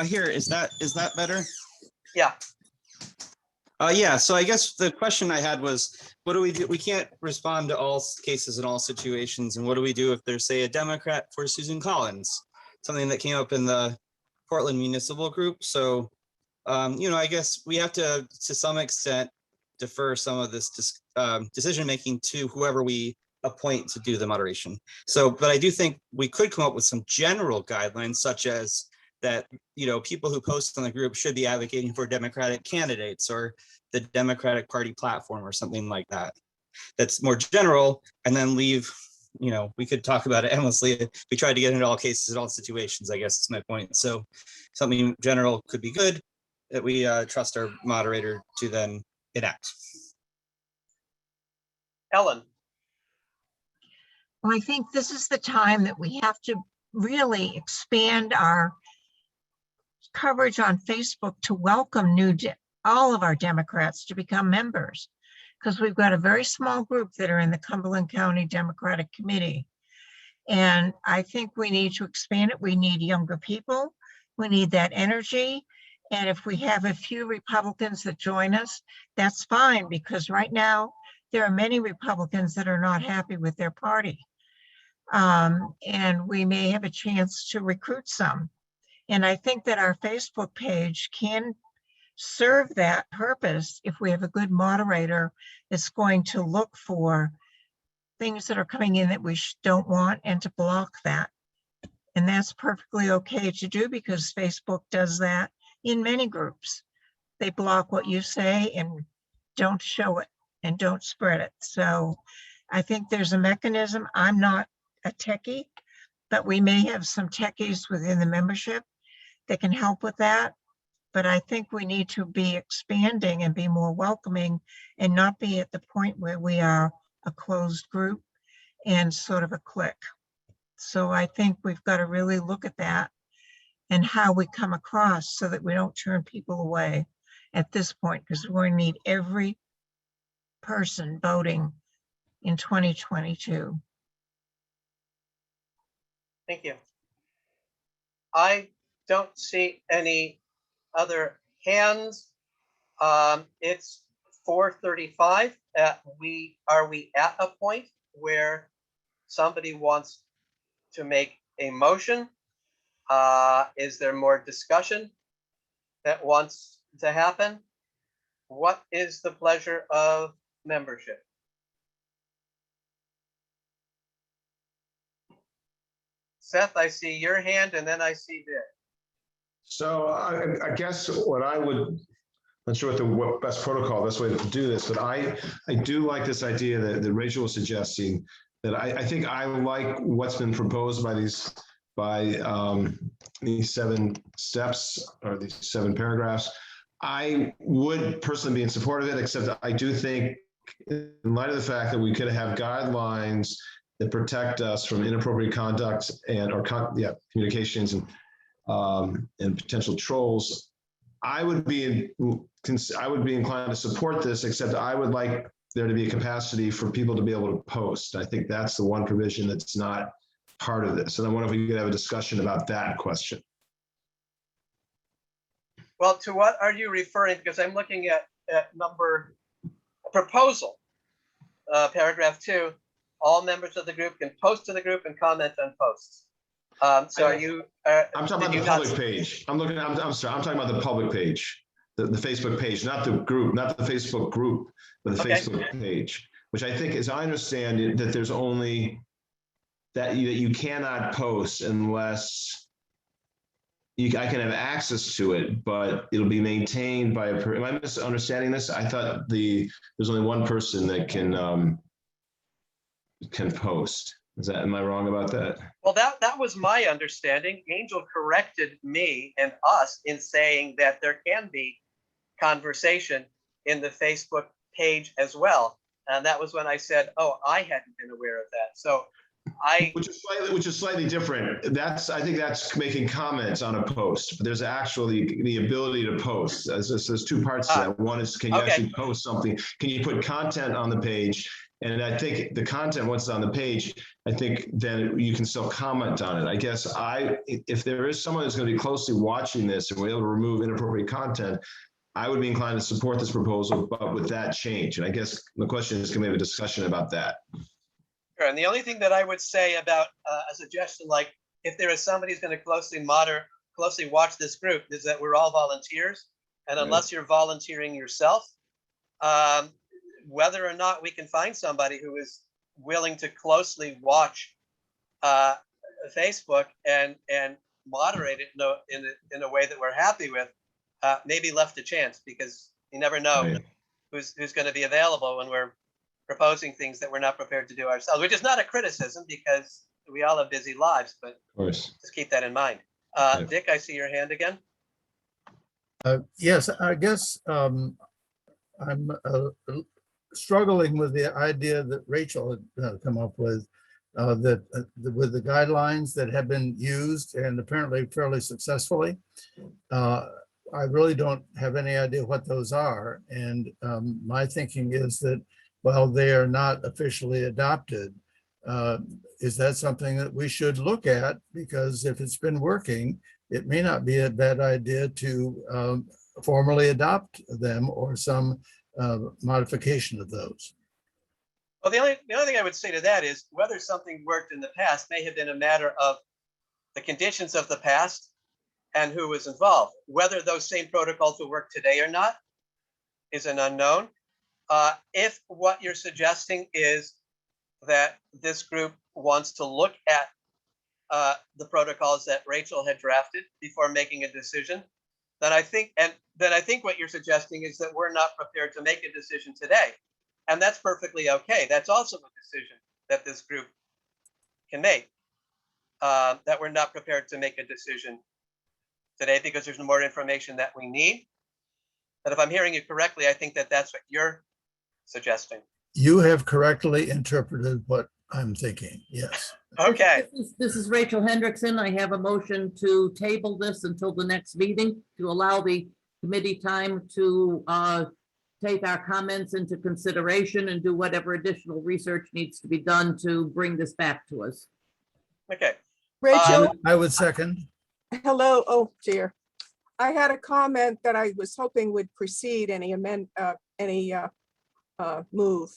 Here, is that better? Yeah. Yeah, so I guess the question I had was, what do we do? We can't respond to all cases in all situations. And what do we do if there's, say, a Democrat for Susan Collins? Something that came up in the Portland Municipal Group. So, I guess we have to some extent, defer some of this decision-making to whoever we appoint to do the moderation. So, but I do think we could come up with some general guidelines, such as that, people who post on the group should be advocating for Democratic candidates or the Democratic Party platform or something like that. That's more general, and then leave, we could talk about it endlessly. We tried to get into all cases and all situations, I guess is my point. So something general could be good that we trust our moderator to then enact. Ellen. Well, I think this is the time that we have to really expand our coverage on Facebook to welcome all of our Democrats to become members, because we've got a very small group that are in the Cumberland County Democratic Committee. And I think we need to expand it. We need younger people. We need that energy. And if we have a few Republicans that join us, that's fine, because right now there are many Republicans that are not happy with their party. And we may have a chance to recruit some. And I think that our Facebook page can serve that purpose if we have a good moderator that's going to look for things that are coming in that we don't want and to block that. And that's perfectly okay to do, because Facebook does that in many groups. They block what you say and don't show it and don't spread it. So I think there's a mechanism. I'm not a techie, but we may have some techies within the membership that can help with that. But I think we need to be expanding and be more welcoming and not be at the point where we are a closed group and sort of a clique. So I think we've got to really look at that and how we come across so that we don't turn people away at this point, because we're going to need every person voting in 2022. Thank you. I don't see any other hands. It's 4:35. Are we at a point where somebody wants to make a motion? Is there more discussion that wants to happen? What is the pleasure of membership? Seth, I see your hand, and then I see Dick. So I guess what I would, not sure what best protocol, best way to do this, but I do like this idea that Rachel was suggesting, that I think I like what's been proposed by these 7 steps or these 7 paragraphs. I would personally be in support of it, except I do think, in light of the fact that we could have guidelines that protect us from inappropriate conduct and communications and potential trolls, I would be inclined to support this, except I would like there to be a capacity for people to be able to post. I think that's the one provision that's not part of this. And I wonder if we could have a discussion about that question. Well, to what are you referring? Because I'm looking at number proposal, paragraph 2. All members of the group can post to the group and comment on posts. So are you? I'm talking about the public page. I'm sorry. I'm talking about the public page, the Facebook page, not the group, not the Facebook group, but the Facebook page, which I think, as I understand it, that there's only that you cannot post unless I can have access to it, but it'll be maintained by a. Am I misunderstanding this? I thought there's only one person that can post. Am I wrong about that? Well, that was my understanding. Angel corrected me and us in saying that there can be conversation in the Facebook page as well. And that was when I said, oh, I hadn't been aware of that. So which is slightly different. I think that's making comments on a post, but there's actually the ability to post. There's two parts to that. One is, can you actually post something? Can you put content on the page? And I think the content, once it's on the page, I think then you can still comment on it. I guess if there is someone who's going to be closely watching this and we're able to remove inappropriate content, I would be inclined to support this proposal, but with that change. And I guess the question is, can we have a discussion about that? Sure. And the only thing that I would say about a suggestion, like if there is somebody who's going to closely watch this group, is that we're all volunteers. And unless you're volunteering yourself, whether or not we can find somebody who is willing to closely watch Facebook and moderate it in a way that we're happy with, maybe left a chance, because you never know who's going to be available when we're proposing things that we're not prepared to do ourselves, which is not a criticism because we all have busy lives, but of course, just keep that in mind. Dick, I see your hand again. Yes, I guess I'm struggling with the idea that Rachel had come up with, that with the guidelines that have been used and apparently fairly successfully. I really don't have any idea what those are. And my thinking is that while they are not officially adopted, is that something that we should look at? Because if it's been working, it may not be a bad idea to formally adopt them or some modification of those. Well, the only thing I would say to that is whether something worked in the past may have been a matter of the conditions of the past and who was involved. Whether those same protocols will work today or not is an unknown. If what you're suggesting is that this group wants to look at the protocols that Rachel had drafted before making a decision, then I think what you're suggesting is that we're not prepared to make a decision today. And that's perfectly okay. That's also a decision that this group can make, that we're not prepared to make a decision today because there's more information that we need. But if I'm hearing you correctly, I think that that's what you're suggesting. You have correctly interpreted what I'm thinking, yes. Okay. This is Rachel Hendrickson. I have a motion to table this until the next meeting to allow the committee time to take our comments into consideration and do whatever additional research needs to be done to bring this back to us. Okay. Rachel, I would second. Hello, oh dear. I had a comment that I was hoping would precede any move.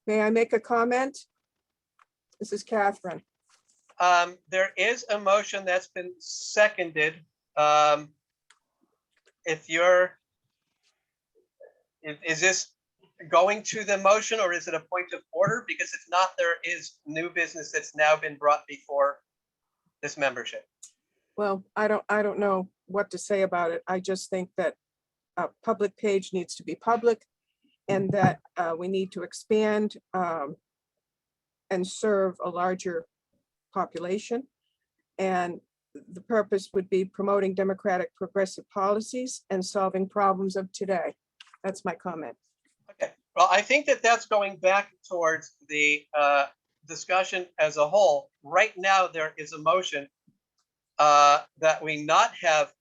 May I make a comment? This is Catherine. There is a motion that's been seconded. Is this going to the motion or is it a point of order? Because if not, there is new business that's now been brought before this membership. Well, I don't know what to say about it. I just think that a public page needs to be public and that we need to expand and serve a larger population. And the purpose would be promoting democratic progressive policies and solving problems of today. That's my comment. Okay, well, I think that that's going back towards the discussion as a whole. Right now, there is a motion that we not have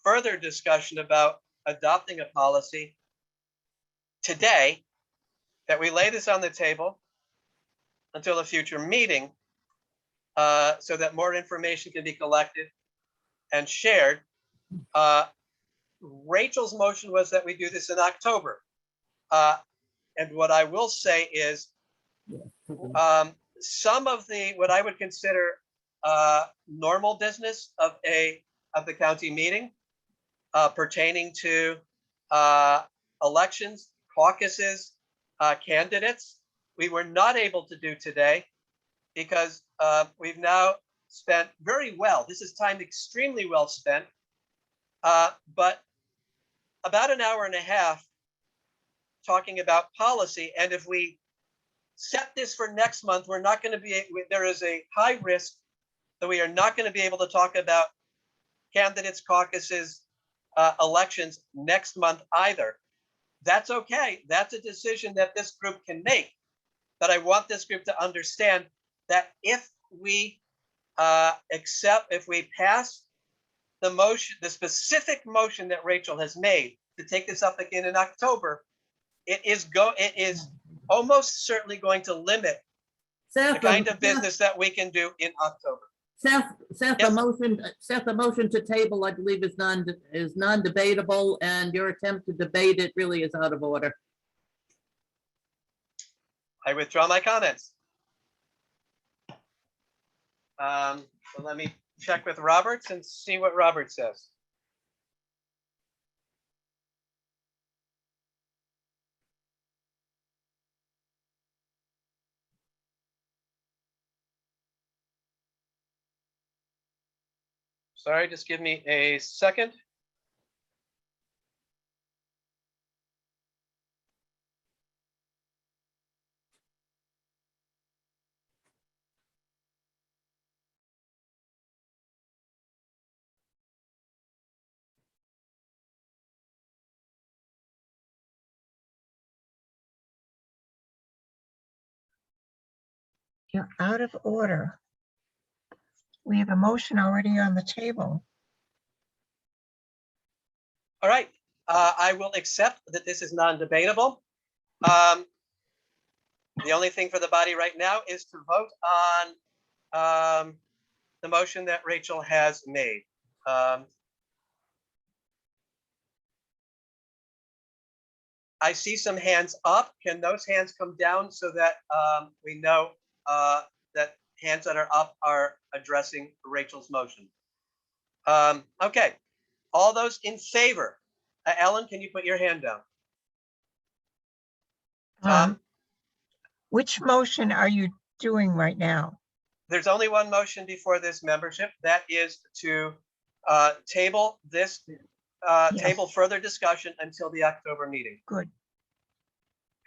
further discussion about adopting a policy today, that we lay this on the table until a future meeting so that more information can be collected and shared. Rachel's motion was that we do this in October. And what I will say is some of what I would consider normal business of the county meeting pertaining to elections, caucuses, candidates, we were not able to do today because we've now spent very well. This is time extremely well spent, but about an hour and a half talking about policy. And if we set this for next month, we're not going to be, there is a high risk that we are not going to be able to talk about candidates, caucuses, elections next month either. That's okay. That's a decision that this group can make. But I want this group to understand that if we if we pass the motion, the specific motion that Rachel has made to take this up again in October, it is almost certainly going to limit the kind of business that we can do in October. Seth, Yes. a motion to table, I believe, is non-debatable, and your attempt to debate it really is out of order. I withdraw my comments. So let me check with Roberts and see what Robert says. Sorry, just give me a second. You're out of order. We have a motion already on the table. All right, I will accept that this is non-debatable. The only thing for the body right now is to vote on the motion that Rachel has made. I see some hands up. Can those hands come down so that we know that hands that are up are addressing Rachel's motion? Okay, all those in favor. Ellen, can you put your hand down? Tom? Which motion are you doing right now? There's only one motion before this membership. That is to table this, table further discussion until the October meeting. Good.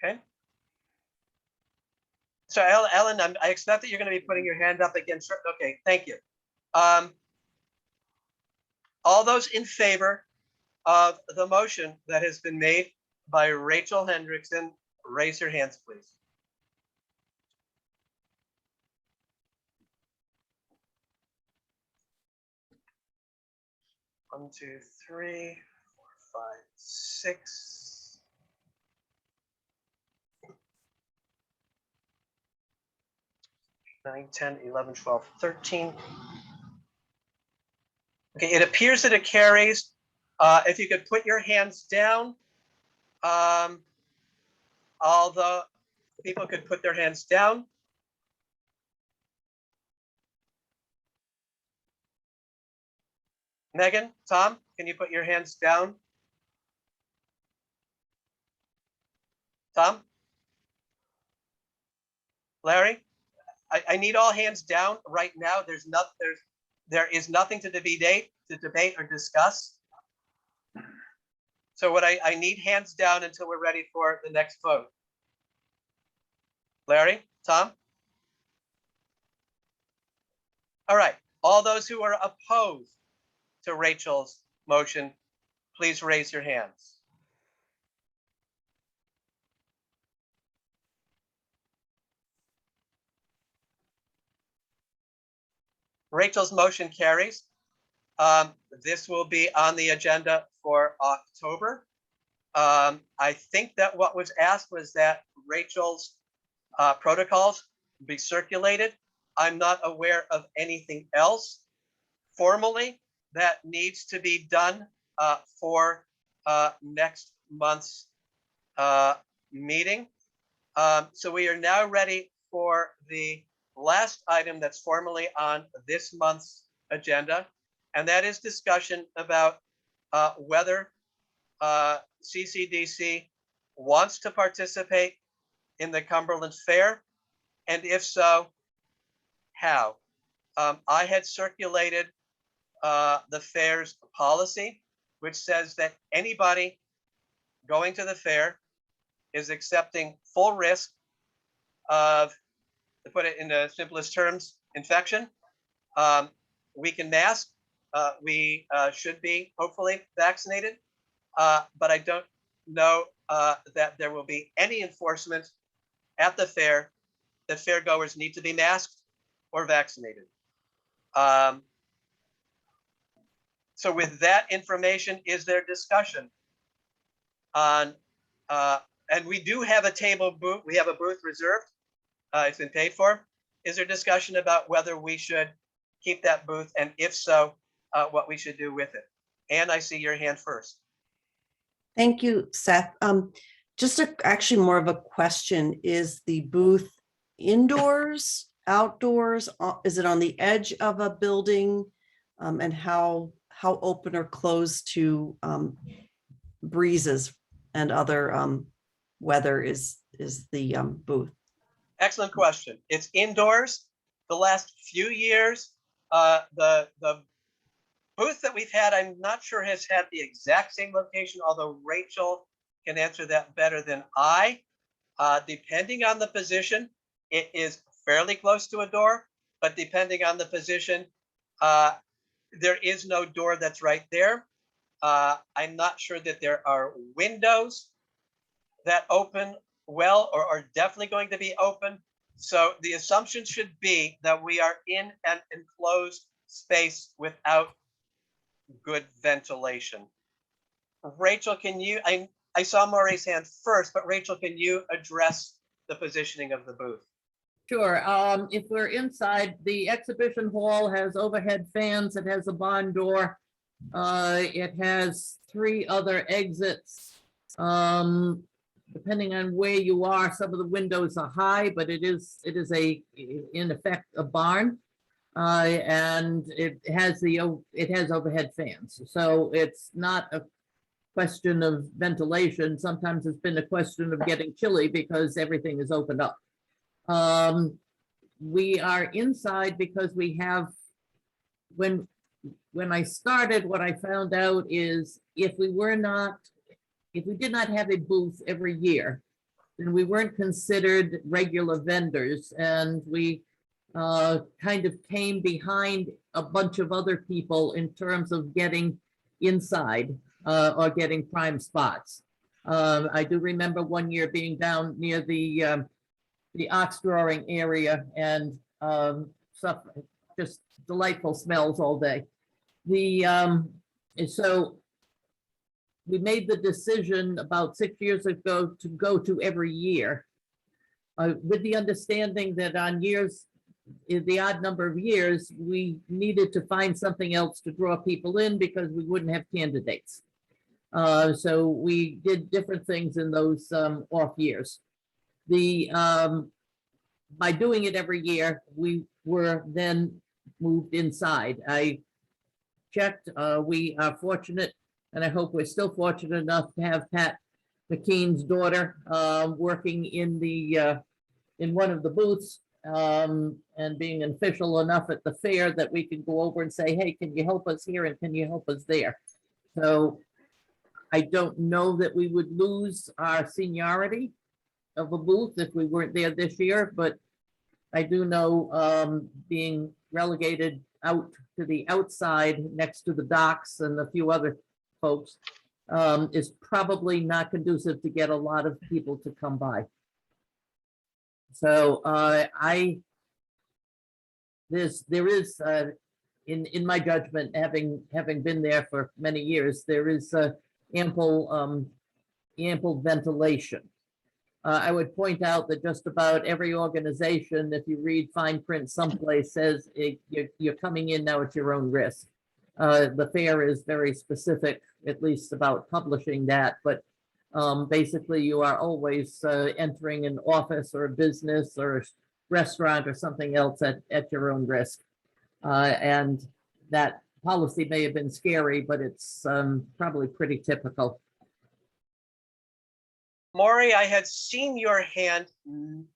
Okay. So Ellen, I expect that you're going to be putting your hand up again. Okay, thank you. All those in favor of the motion that has been made by Rachel Hendrickson, raise your hands, please. One, two, three, four, five, 6. 9, 10, 11, 12, 13. Okay, it appears that it carries. If you could put your hands down, all the people could put their hands down. Megan, Tom, can you put your hands down? Tom? Larry? I need all hands down right now. There is nothing to debate or discuss. So what I need hands down until we're ready for the next vote. Larry, Tom? All right, all those who are opposed to Rachel's motion, please raise your hands. Rachel's motion carries. This will be on the agenda for October. I think that what was asked was that Rachel's protocols be circulated. I'm not aware of anything else formally that needs to be done for next month's meeting. So we are now ready for the last item that's formally on this month's agenda, and that is discussion about whether CCDC wants to participate in the Cumberland Fair, and if so, how. I had circulated the fair's policy, which says that anybody going to the fair is accepting full risk of, to put it in the simplest terms, infection. We can mask, we should be hopefully vaccinated. But I don't know that there will be any enforcement at the fair that fairgoers need to be masked or vaccinated. So with that information, is there discussion on, and we do have a table booth, we have a booth reserved, it's been paid for. Is there discussion about whether we should keep that booth, and if so, what we should do with it? Anne, I see your hand first. Thank you, Seth. Just actually more of a question. Is the booth indoors, outdoors? Is it on the edge of a building? And how open or closed to breezes and other weather is the booth? Excellent question. It's indoors. The last few years, the booth that we've had, I'm not sure has had the exact same location, although Rachel can answer that better than I. Depending on the position, it is fairly close to a door, but depending on the position, there is no door that's right there. I'm not sure that there are windows that open well or are definitely going to be open. So the assumption should be that we are in an enclosed space without good ventilation. Rachel, can you, I saw Maureen's hand first, but Rachel, can you address the positioning of the booth? Sure. If we're inside, the exhibition hall has overhead fans. It has a barn door. It has 3 other exits. Depending on where you are, some of the windows are high, but it is in effect a barn. And it has overhead fans. So it's not a question of ventilation. Sometimes it's been a question of getting chilly because everything is opened up. We are inside because we have, when I started, what I found out is if we did not have a booth every year, then we weren't considered regular vendors, and we kind of came behind a bunch of other people in terms of getting inside or getting prime spots. I do remember one year being down near the ox drawing area and stuff, just delightful smells all day. So we made the decision about 6 years ago to go to every year, with the understanding that on years, in the odd number of years, we needed to find something else to draw people in because we wouldn't have candidates. So we did different things in those off years. By doing it every year, we were then moved inside. I checked, we are fortunate, and I hope we're still fortunate enough to have Pat McKean's daughter working in one of the booths, and being official enough at the fair that we can go over and say, hey, can you help us here and can you help us there? So I don't know that we would lose our seniority of a booth if we weren't there this year, but I do know being relegated out to the outside next to the docks and a few other folks is probably not conducive to get a lot of people to come by. So there is in my judgment, having been there for many years, there is ample ventilation. I would point out that just about every organization, if you read fine print someplace, says you're coming in now at your own risk. The fair is very specific, at least about publishing that, but basically you are always entering an office or a business or a restaurant or something else at your own risk. And that policy may have been scary, but it's probably pretty typical. Maury, I had seen your hand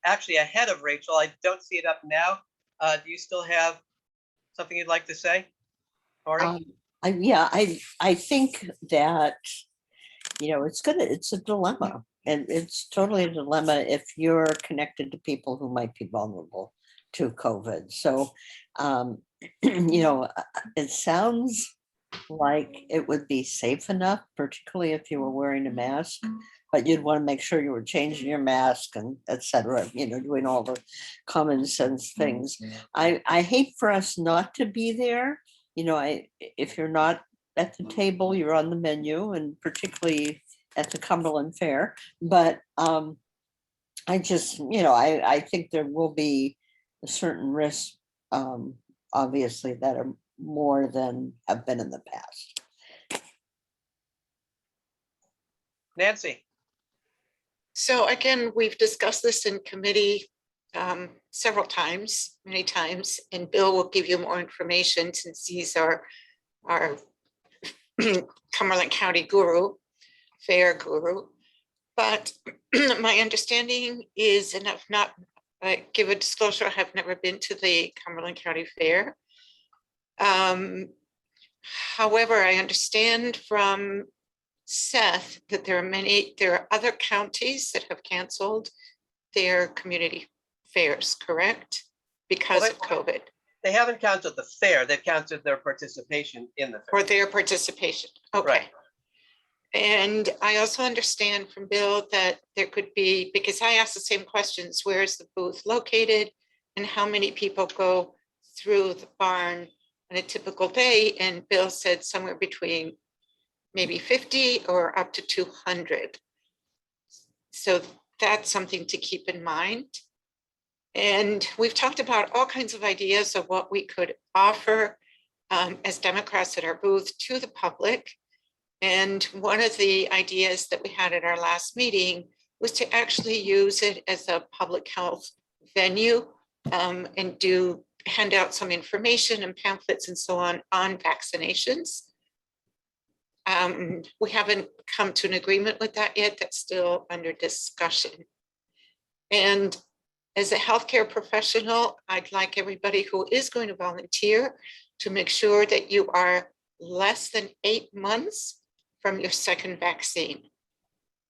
actually ahead of Rachel. I don't see it up now. Do you still have something you'd like to say, Maury? Yeah, I think that, it's a dilemma, and it's totally a dilemma if you're connected to people who might be vulnerable to COVID. So you know, it sounds like it would be safe enough, particularly if you were wearing a mask, but you'd want to make sure you were changing your mask and et cetera, you know, doing all the common sense things. I hate for us not to be there. You know, if you're not at the table, you're on the menu, and particularly at the Cumberland Fair. But I just, you know, I think there will be a certain risk, obviously, that are more than have been in the past. Nancy. So again, we've discussed this in committee several times, many times, and Bill will give you more information since he's our Cumberland County guru, fair guru. But my understanding is, and I've not, give a disclosure, I have never been to the Cumberland County Fair. However, I understand from Seth that there are other counties that have canceled their community fairs, correct? Because of COVID. They haven't counted the fair, they've counted their participation in the fair. Or their participation, okay. Right. And I also understand from Bill that there could be, because I asked the same questions, where is the booth located and how many people go through the barn on a typical day? And Bill said somewhere between maybe 50 or up to 200. So that's something to keep in mind. And we've talked about all kinds of ideas of what we could offer as Democrats at our booth to the public. And one of the ideas that we had at our last meeting was to actually use it as a public health venue and hand out some information and pamphlets and so on vaccinations. We haven't come to an agreement with that yet. That's still under discussion. And as a healthcare professional, I'd like everybody who is going to volunteer to make sure that you are less than 8 months from your second vaccine.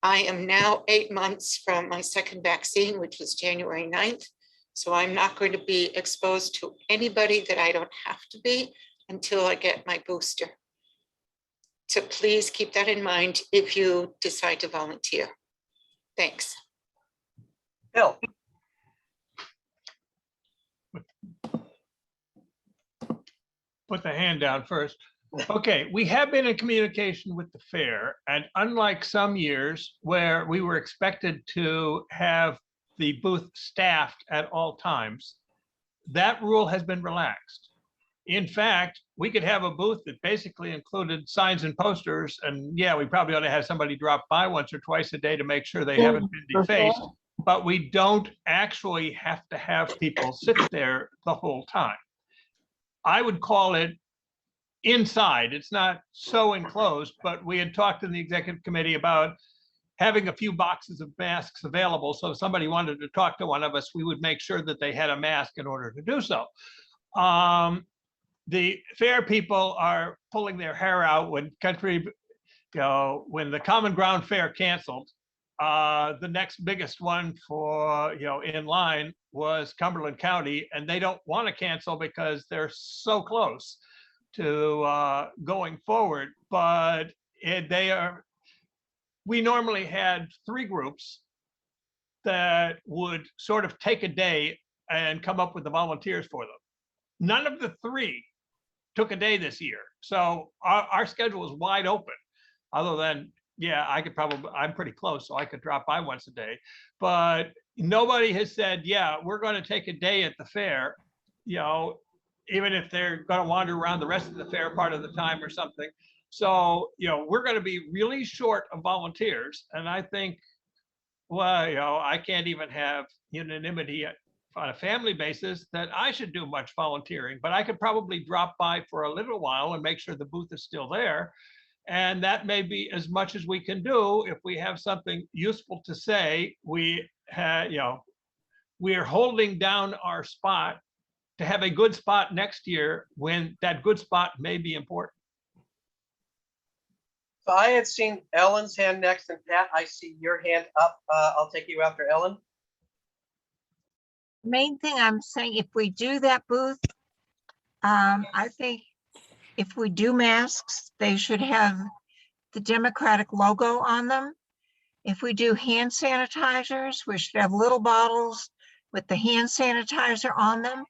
I am now 8 months from my second vaccine, which was January 9th. So I'm not going to be exposed to anybody that I don't have to be until I get my booster. So please keep that in mind if you decide to volunteer. Thanks. Bill. Put the hand down first. Okay, we have been in communication with the fair, and unlike some years where we were expected to have the booth staffed at all times, that rule has been relaxed. In fact, we could have a booth that basically included signs and posters, and yeah, we probably ought to have somebody drop by once or twice a day to make sure they haven't been defaced, but we don't actually have to have people sit there the whole time. I would call it inside. It's not so enclosed, but we had talked in the executive committee about having a few boxes of masks available. So if somebody wanted to talk to one of us, we would make sure that they had a mask in order to do so. The fair people are pulling their hair out when when the Common Ground Fair canceled. The next biggest one for, in line was Cumberland County, and they don't want to cancel because they're so close to going forward. But we normally had 3 groups that would sort of take a day and come up with the volunteers for them. None of the 3 took a day this year. So our schedule is wide open, other than, yeah, I'm pretty close, so I could drop by once a day. But nobody has said, yeah, we're going to take a day at the fair, even if they're going to wander around the rest of the fair part of the time or something. So, we're going to be really short of volunteers. And I think, well, I can't even have unanimity on a family basis that I should do much volunteering, but I could probably drop by for a little while and make sure the booth is still there. And that may be as much as we can do. If we have something useful to say, we are holding down our spot to have a good spot next year when that good spot may be important. So I had seen Ellen's hand next, and Pat, I see your hand up. I'll take you after Ellen. Main thing I'm saying, if we do that booth, I think if we do masks, they should have the Democratic logo on them. If we do hand sanitizers, we should have little bottles with the hand sanitizer on them.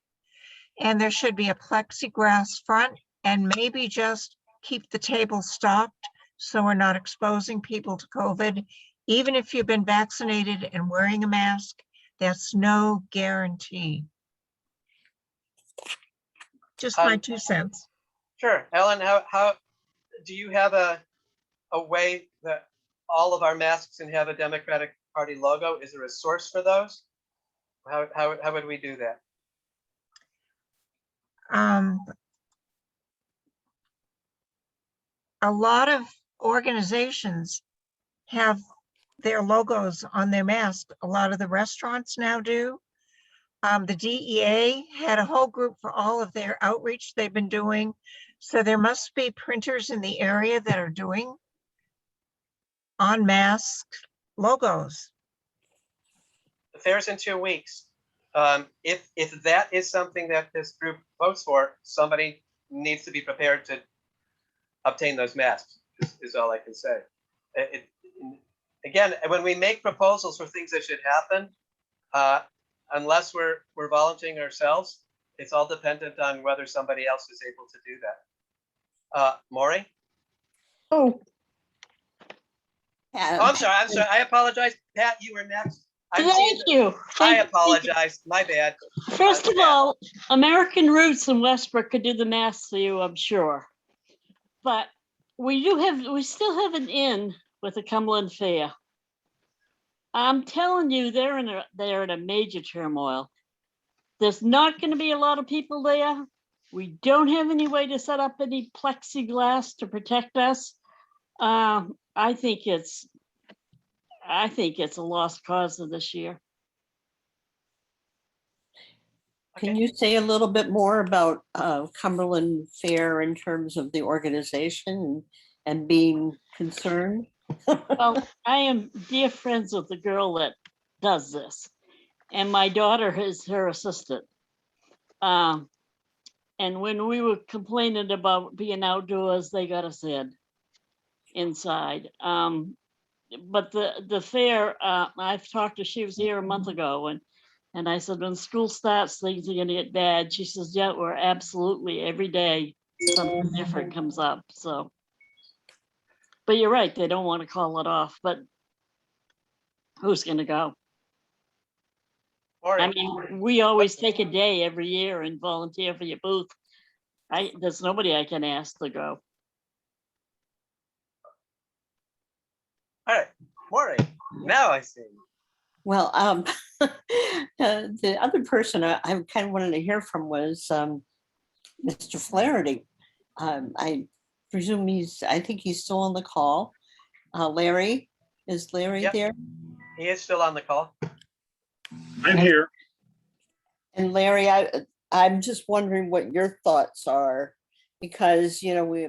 And there should be a plexiglass front, and maybe just keep the table stocked so we're not exposing people to COVID. Even if you've been vaccinated and wearing a mask, that's no guarantee. Just my 2 cents. Sure. Ellen, how do you have a way that all of our masks can have a Democratic Party logo? Is there a source for those? How would we do that? A lot of organizations have their logos on their mask. A lot of the restaurants now do. The DEA had a whole group for all of their outreach they've been doing. So there must be printers in the area that are doing on mask logos. The fair's in 2 weeks. If that is something that this group votes for, somebody needs to be prepared to obtain those masks, is all I can say. Again, when we make proposals for things that should happen, unless we're volunteering ourselves, it's all dependent on whether somebody else is able to do that. Maury? Oh. I'm sorry. I apologize. Pat, you were next. Thank you. I apologize. My bad. First of all, American Roots in Westbrook could do the math for you, I'm sure. But we still have an inn with the Cumberland Fair. I'm telling you, they're in a major turmoil. There's not going to be a lot of people there. We don't have any way to set up any plexiglass to protect us. I think it's a lost cause of this year. Can you say a little bit more about Cumberland Fair in terms of the organization and being concerned? Well, I am dear friends with the girl that does this, and my daughter is her assistant. And when we were complaining about being outdoors, they got us inside. But the fair, I've talked to, she was here a month ago, and I said, when school starts, things are gonna get bad. She says, yeah, we're absolutely, every day something different comes up, so. But you're right, they don't want to call it off, but who's gonna go? I mean, we always take a day every year and volunteer for your booth. There's nobody I can ask to go. All right, Maury, now I see. Well, the other person I kind of wanted to hear from was Mr. Flaherty. I presume I think he's still on the call. Larry, is Larry there? He is still on the call. I'm here. And Larry, I'm just wondering what your thoughts are, because, you know, we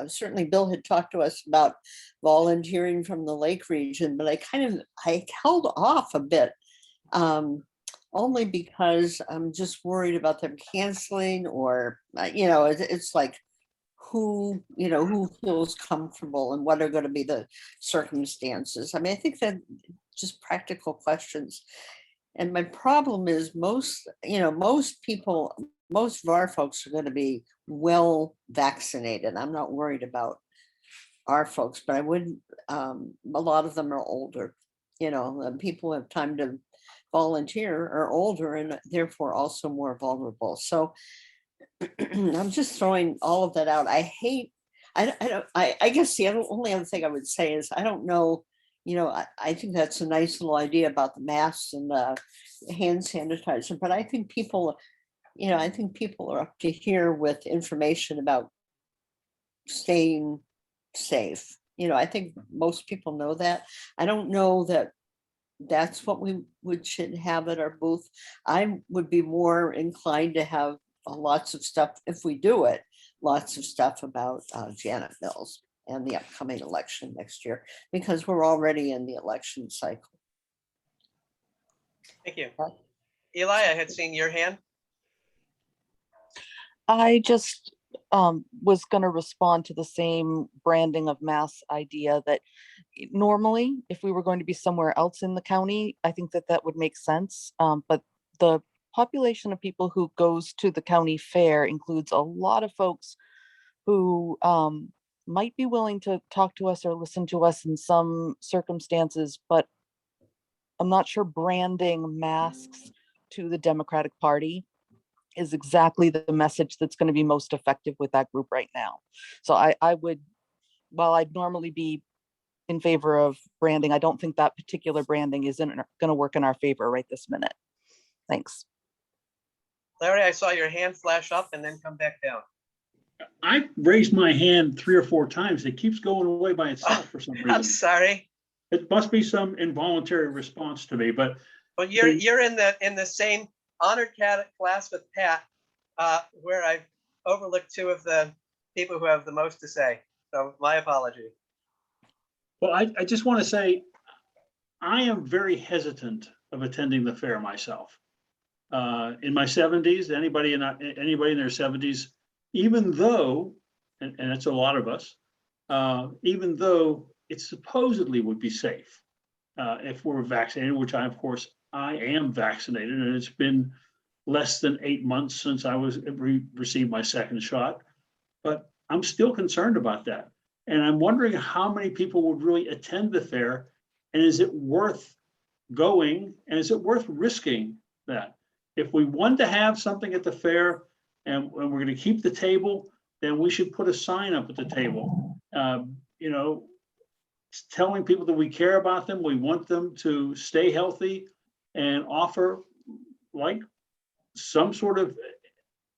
certainly Bill had talked to us about volunteering from the Lake region, but I held off a bit, only because I'm just worried about them canceling, or, you know, it's like, who feels comfortable and what are going to be the circumstances. I mean, I think that just practical questions. And my problem is most of our folks are going to be well vaccinated. I'm not worried about our folks, but I wouldn't, a lot of them are older, you know, and people who have time to volunteer are older and therefore also more vulnerable. So I'm just throwing all of that out. I guess the only other thing I would say is, I don't know, you know, I think that's a nice little idea about the masks and the hand sanitizer, but I think people are up to here with information about staying safe. You know, I think most people know that. I don't know that that's what we should have at our booth. I would be more inclined to have lots of stuff, if we do it, lots of stuff about Janet Mills and the upcoming election next year, because we're already in the election cycle. Thank you. Eli, I had seen your hand. I just was going to respond to the same branding of mass idea that normally, if we were going to be somewhere else in the county, I think that that would make sense. But the population of people who goes to the county fair includes a lot of folks who might be willing to talk to us or listen to us in some circumstances, but I'm not sure branding masks to the Democratic Party is exactly the message that's going to be most effective with that group right now. So I would, while I'd normally be in favor of branding, I don't think that particular branding isn't going to work in our favor right this minute. Thanks. Larry, I saw your hand flash up and then come back down. I raised my hand 3 or 4 times. It keeps going away by itself for some reason. I'm sorry. It must be some involuntary response to me, but Well, you're in the same honored class with Pat, where I've overlooked 2 of the people who have the most to say. So my apology. well, I just want to say I am very hesitant of attending the fair myself. In my 70s, anybody in their 70s, even though, and it's a lot of us, even though it supposedly would be safe if we're vaccinated, which I am vaccinated, and it's been less than 8 months since I received my second shot, but I'm still concerned about that. And I'm wondering how many people would really attend the fair, and is it worth going, and is it worth risking that? If we want to have something at the fair and we're going to keep the table, then we should put a sign up at the table, telling people that we care about them, we want them to stay healthy, and offer like some sort of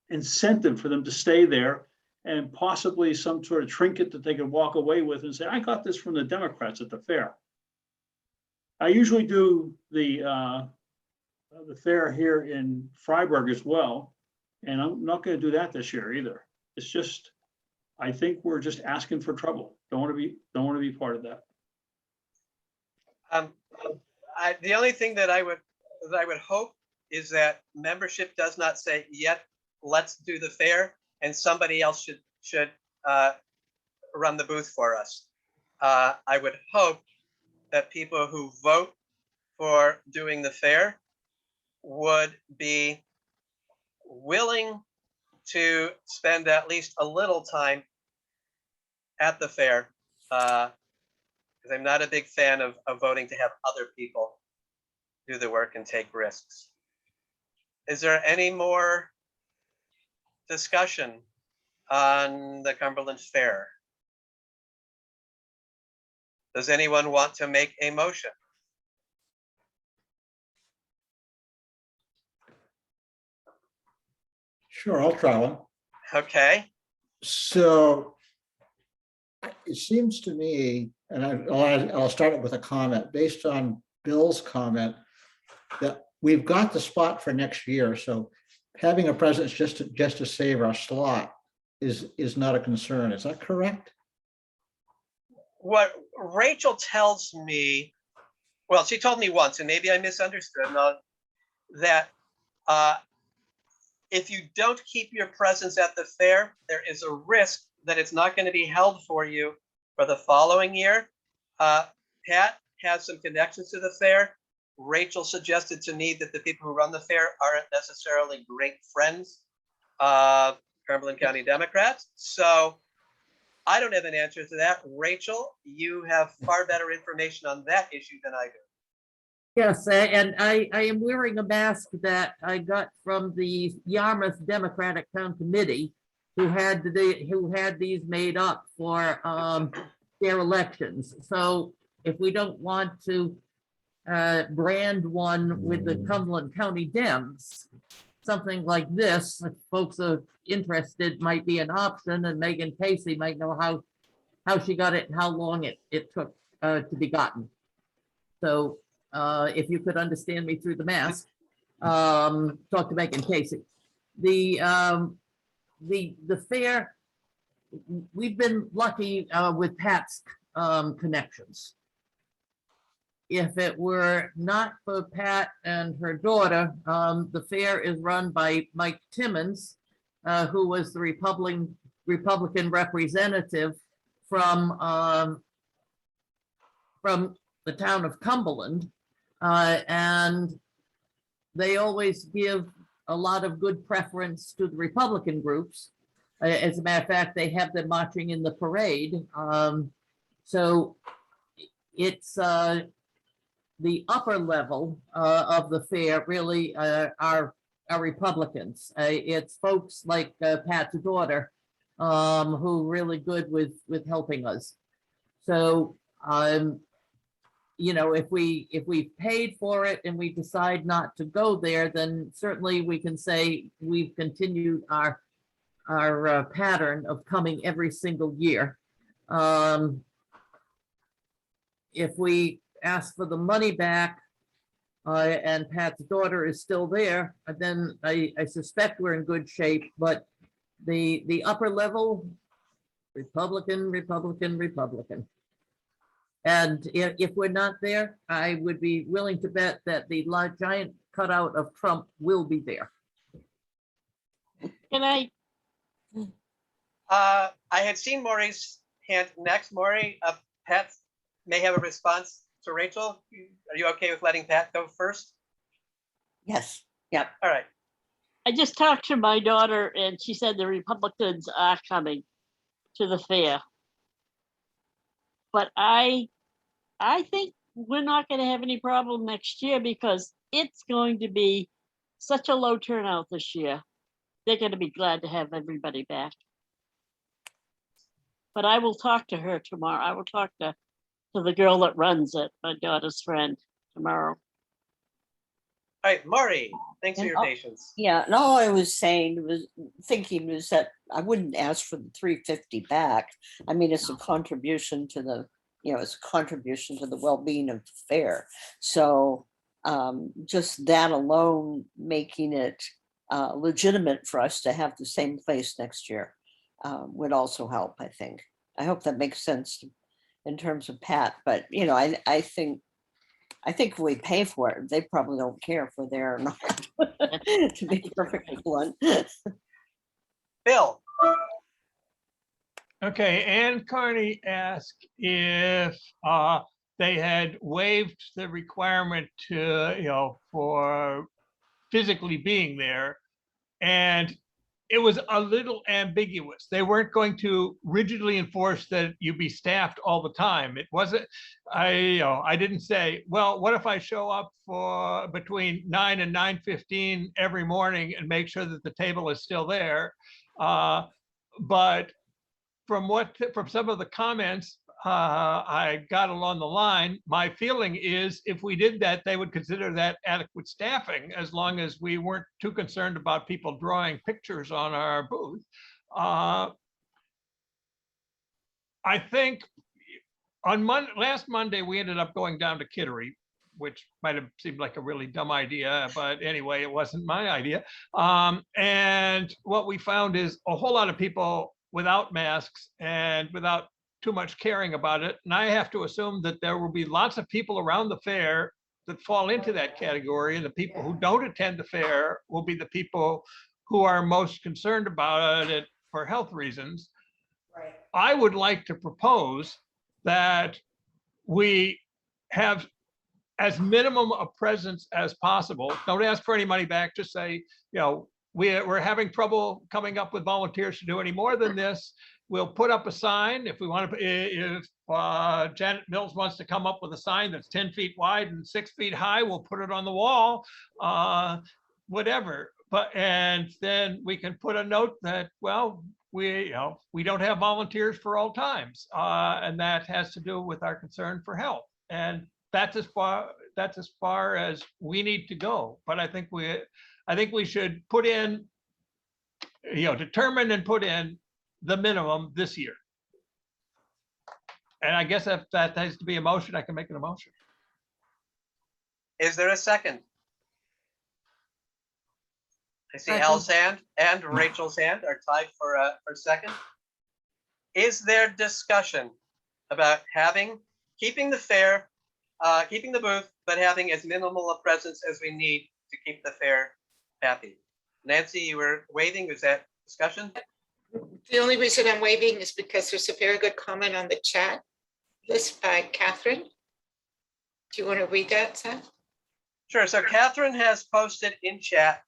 incentive for them to stay there, and possibly some sort of trinket that they could walk away with and say, I got this from the Democrats at the fair. I usually do the fair here in Freiburg as well, and I'm not going to do that this year either. It's just, I think we're just asking for trouble. Don't want to be part of that. The only thing that I would hope is that membership does not say, yet let's do the fair, and somebody else should run the booth for us. I would hope that people who vote for doing the fair would be willing to spend at least a little time at the fair, because I'm not a big fan of voting to have other people do the work and take risks. Is there any more discussion on the Cumberland Fair? Does anyone want to make a motion? Sure, I'll try one. Okay. So it seems to me, and I'll start it with a comment based on Bill's comment, that we've got the spot for next year. So having a presence just to save our slot is not a concern. Is that correct? What Rachel tells me, well, she told me once, and maybe I misunderstood, that if you don't keep your presence at the fair, there is a risk that it's not going to be held for you for the following year. Pat has some connections to the fair. Rachel suggested to me that the people who run the fair aren't necessarily great friends of Cumberland County Democrats. So I don't have an answer to that. Rachel, you have far better information on that issue than I do. Yes, and I am wearing a mask that I got from the Yarmouth Democratic Town Committee, who had these made up for their elections. So if we don't want to brand one with the Cumberland County Dems, something like this, if folks are interested, might be an option, and Megan Casey might know how she got it and how long it took to be gotten. So if you could understand me through the mask, talk to Megan Casey. The fair, we've been lucky with Pat's connections. If it were not for Pat and her daughter, the fair is run by Mike Timmons, who was the Republican representative from the town of Cumberland. And they always give a lot of good preference to the Republican groups. As a matter of fact, they have them marching in the parade. So it's the upper level of the fair really are Republicans. It's folks like Pat's daughter who really good with helping us. So you know, if we paid for it and we decide not to go there, then certainly we can say we've continued our pattern of coming every single year. If we ask for the money back and Pat's daughter is still there, then I suspect we're in good shape. But the upper level, Republican, Republican, Republican. And if we're not there, I would be willing to bet that the giant cutout of Trump will be there. Can I? I had seen Maury's hand next. Maury, Pat may have a response to Rachel. Are you okay with letting Pat go first? Yes. Yep. All right. I just talked to my daughter and she said the Republicans are coming to the fair. But I think we're not going to have any problem next year because it's going to be such a low turnout this year. They're going to be glad to have everybody back. But I will talk to her tomorrow. I will talk to the girl that runs it, my daughter's friend, tomorrow. All right, Maury, thanks for your patience. Yeah, and all I was thinking was that I wouldn't ask for the 350 back. I mean, it's a contribution to the, it's a contribution to the well-being of the fair. So just that alone, making it legitimate for us to have the same place next year would also help, I think. I hope that makes sense in terms of Pat, but I think if we pay for it, they probably don't care if we're there or not, to be perfectly blunt. Bill. Okay, Ann Carney asked if they had waived the requirement to, for physically being there. And it was a little ambiguous. They weren't going to rigidly enforce that you be staffed all the time. It wasn't, I didn't say, well, what if I show up for between 9 and 9:15 every morning and make sure that the table is still there. But from some of the comments I got along the line, my feeling is if we did that, they would consider that adequate staffing as long as we weren't too concerned about people drawing pictures on our booth. I think on last Monday, we ended up going down to Kittery, which might have seemed like a really dumb idea, but anyway, it wasn't my idea. And what we found is a whole lot of people without masks and without too much caring about it. And I have to assume that there will be lots of people around the fair that fall into that category. And the people who don't attend the fair will be the people who are most concerned about it for health reasons. Right. I would like to propose that we have as minimum a presence as possible. Don't ask for any money back. Just say, we're having trouble coming up with volunteers to do any more than this. We'll put up a sign if we want to. If Janet Mills wants to come up with a sign that's 10 feet wide and 6 feet high, we'll put it on the wall. Whatever. And then we can put a note that, well, we don't have volunteers for all times, and that has to do with our concern for health. And that's as far as we need to go. But I think we should put in, determine and put in the minimum this year. And I guess if that has to be a motion, I can make it a motion. Is there a second? I see Al's hand and Rachel's hand are tied for second. Is there discussion about keeping the fair, keeping the booth, but having as minimal a presence as we need to keep the fair happy? Nancy, you were waving. Was that Discussion? The only reason I'm waving is because there's a very good comment on the chat list by Catherine. Do you want to read that, Seth? Sure. So Catherine has posted in chat,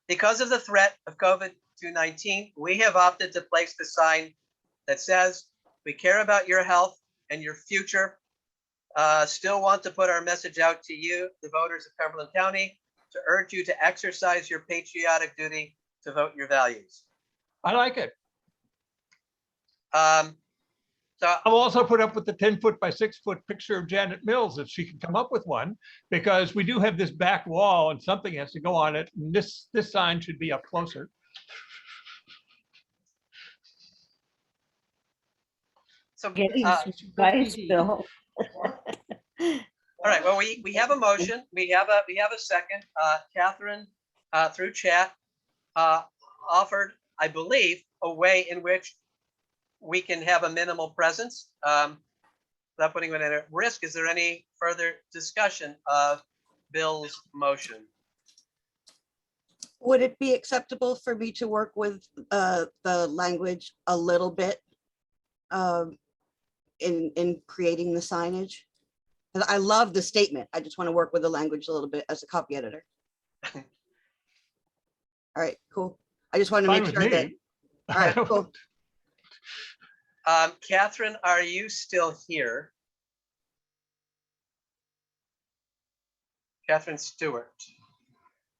because of the threat of COVID-19, we have opted to place the sign that says, "We care about your health and your future. Still want to put our message out to you, the voters of Cumberland County, to urge you to exercise your patriotic duty to vote your values." I like it. So I'll also put up with the 10-foot by 6-foot picture of Janet Mills if she can come up with one, because we do have this back wall and something has to go on it. And this sign should be up closer. So, Vice Bill. all right, well, we have a motion. We have a second. Catherine, through chat, offered, I believe, a way in which we can have a minimal presence without putting it at risk. Is there any further discussion of Bill's motion? Would it be acceptable for me to work with the language a little bit in creating the signage? Because I love the statement. I just want to work with the language a little bit as a copy editor. All right, cool. I just wanted to make sure that. All right, cool. Catherine, are you still here? Catherine Stewart.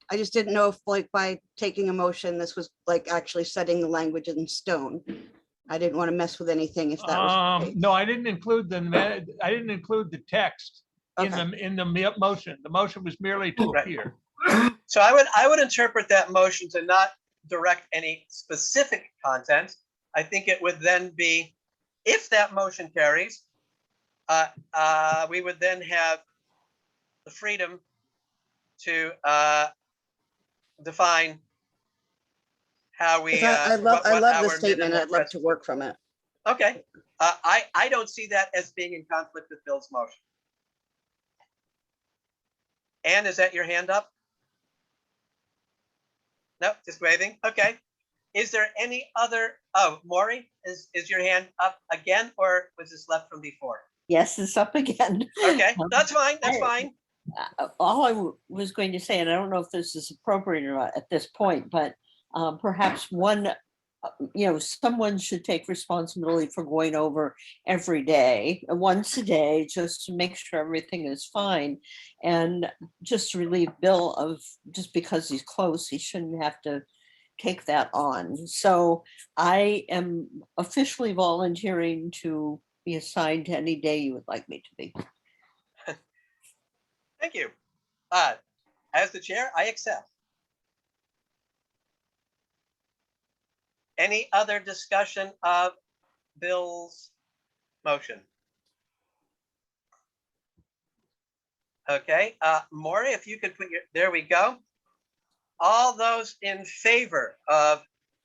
I just didn't know if, like, by taking a motion, this was like actually setting the language in stone. I didn't want to mess with anything if that was the case. No, I didn't include the text in the motion. The motion was merely to appear. So I would interpret that motion to not direct any specific content. I think it would then be, if that motion carries, we would then have the freedom to define how we. I love the statement. I'd love to work from it. Okay, I don't see that as being in conflict with Bill's motion. Anne, is that your hand up? No, just waving. Okay. Is there any other? Oh, Maury, is your hand up again, or was this left from before? Yes, it's up again. Okay, that's fine. That's fine. All I was going to say, and I don't know if this is appropriate or not at this point, but perhaps someone should take responsibility for going over every day, once a day, just to make sure everything is fine. And just to relieve Bill of, just because he's close, he shouldn't have to take that on. So I am officially volunteering to be assigned to any day you would like me to be. Thank you. As the chair, I accept. Any other discussion of Bill's motion? Okay, Maury, if you could put there we go. All those in favor of,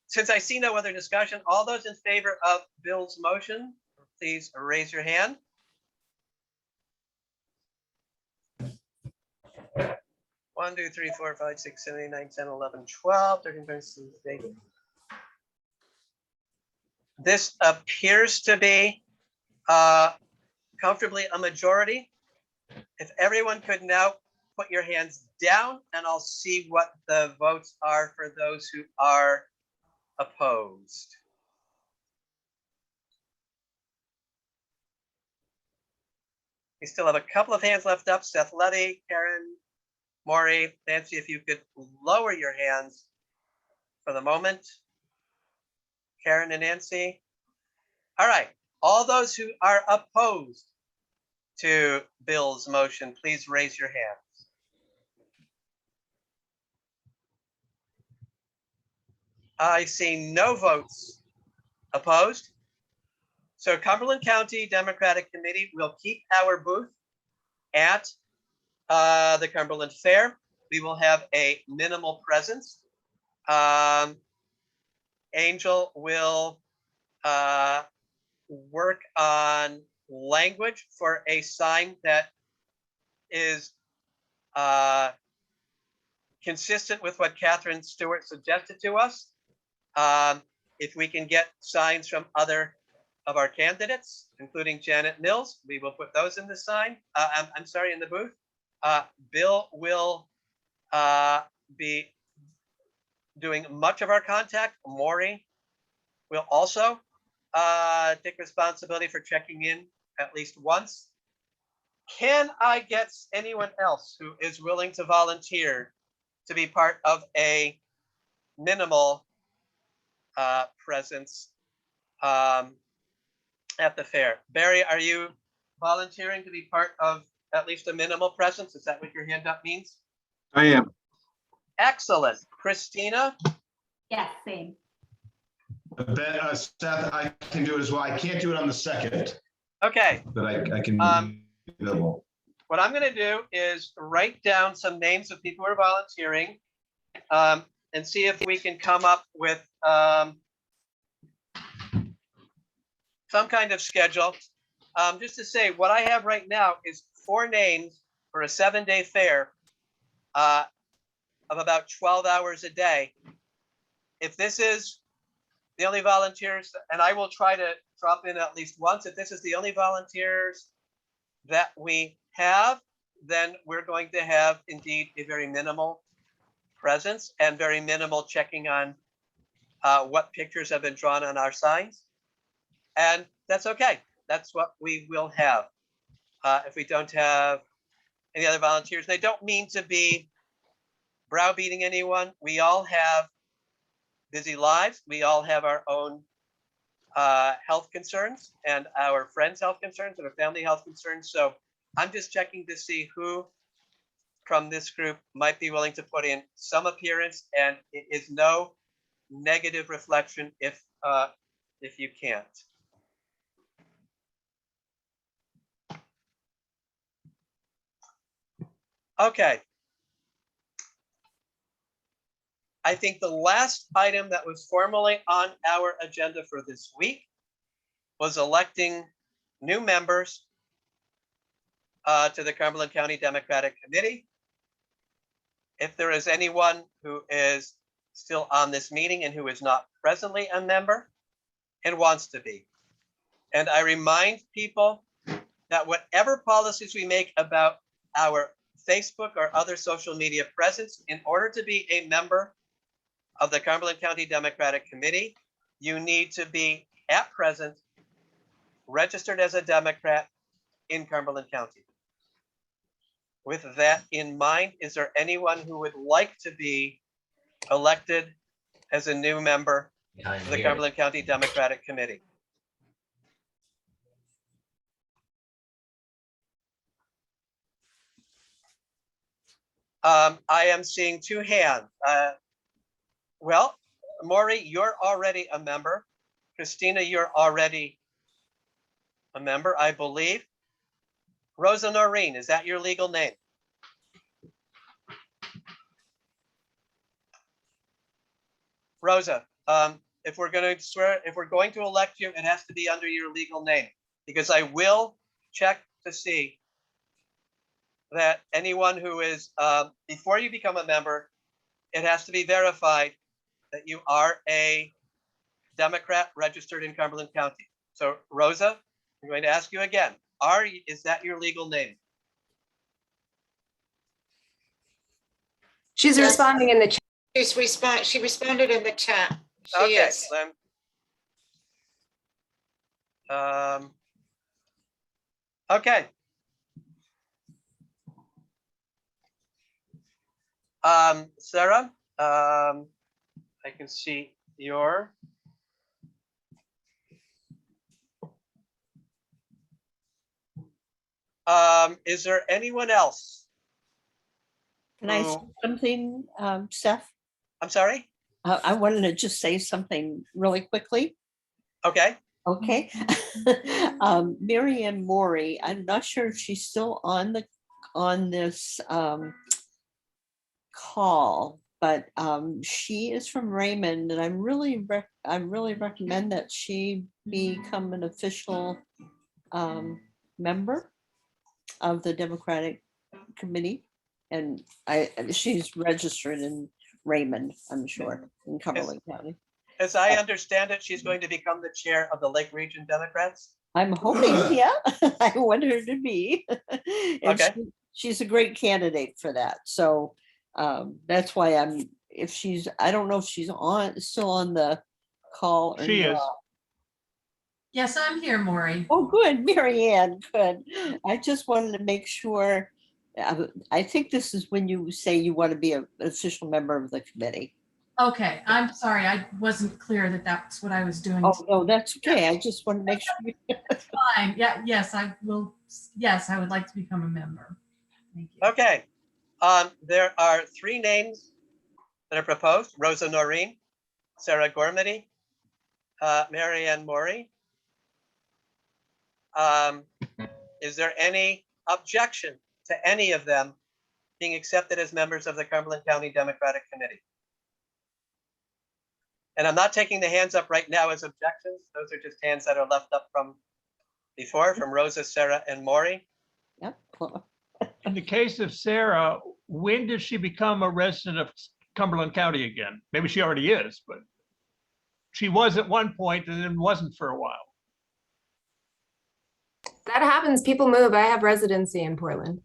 since I see no other discussion, all those in favor of Bill's motion, please raise your hand. 1, 2, 3, 4, 5, 6, 7, 8, 9, 10, 11, 12, 13, 14, 15, 16. This appears to be comfortably a majority. If everyone could now put your hands down, and I'll see what the votes are for those who are opposed. We still have a couple of hands left up. Seth Letty, Karen, Maury, Nancy, if you could lower your hands for the moment. Karen and Nancy. All right, all those who are opposed to Bill's motion, please raise your hands. I see no votes opposed. So Cumberland County Democratic Committee will keep our booth at the Cumberland Fair. We will have a minimal presence. Angel will work on language for a sign that is consistent with what Catherine Stewart suggested to us. If we can get signs from other of our candidates, including Janet Mills, we will put those in the sign. I'm sorry, in the booth. Bill will be doing much of our contact. Maury will also take responsibility for checking in at least once. Can I get anyone else who is willing to volunteer to be part of a minimal presence at the fair? Barry, are you volunteering to be part of at least a minimal presence? Is that what your hand up means? I am. Excellent. Christina? Yes, same. Seth, I can do it as well. I can't do it on the 2nd, Okay. but I can be available. What I'm going to do is write down some names of people who are volunteering and see if we can come up with some kind of schedule. Just to say, what I have right now is 4 names for a 7-day fair of about 12 hours a day. If this is the only volunteers, and I will try to drop in at least once, if this is the only volunteers that we have, then we're going to have indeed a very minimal presence and very minimal checking on what pictures have been drawn on our signs. And that's okay. That's what we will have. If we don't have any other volunteers, they don't mean to be browbeating anyone. We all have busy lives. We all have our own health concerns and our friends' health concerns and our family health concerns. So I'm just checking to see who from this group might be willing to put in some appearance, and it is no negative reflection if you can't. Okay. I think the last item that was formally on our agenda for this week was electing new members to the Cumberland County Democratic Committee. If there is anyone who is still on this meeting and who is not presently a member and wants to be. And I remind people that whatever policies we make about our Facebook or other social media presence, in order to be a member of the Cumberland County Democratic Committee, you need to be at present registered as a Democrat in Cumberland County. With that in mind, is there anyone who would like to be elected as a new member of the Cumberland County Democratic Committee? I am seeing 2 hands. Well, Maury, you're already a member. Christina, you're already a member, I believe. Rosa Noreen, is that your legal name? Rosa, if we're going to elect you, it has to be under your legal name, because I will check to see that anyone who is, before you become a member, it has to be verified that you are a Democrat registered in Cumberland County. So Rosa, I'm going to ask you again, is that your legal name? She's responding in the chat. She responded in the chat. She Okay, is. Okay. Sarah, I can see your. Is there anyone else? Can I say something, Seth? I'm sorry? I wanted to just say something really quickly. Okay. Okay. Mary Ann Morey, I'm not sure if she's still on this call, but she is from Raymond, and I really recommend that she become an official member of the Democratic Committee. And she's registered in Raymond, I'm sure, in Cumberland County. As I understand it, she's going to become the chair of the Lake Region Democrats. I'm hoping, yeah, I want her to be. And Okay. she's a great candidate for that. So that's why I don't know if she's still on the call. Or She is. not. Yes, I'm here, Maury. Oh, good, Mary Ann, good. I just wanted to make sure. I think this is when you say you want to be an official member of the committee. Okay, I'm sorry. I wasn't clear that that's what I was doing. Oh, no, that's okay. I just want to make sure. Fine. Yeah, yes, I will. Yes, I would like to become a member. Thank you. Okay. There are 3 names that are proposed: Rosa Noreen, Sarah Gormady, Mary Ann Maury. Is there any objection to any of them being accepted as members of the Cumberland County Democratic Committee? And I'm not taking the hands up right now as objections. Those are just hands that are left up from before, from Rosa, Sarah, and Maury. Yep. In the case of Sarah, when did she become a resident of Cumberland County again? Maybe she already is, but she was at one point and then wasn't for a while. That happens. People move. I have residency in Portland.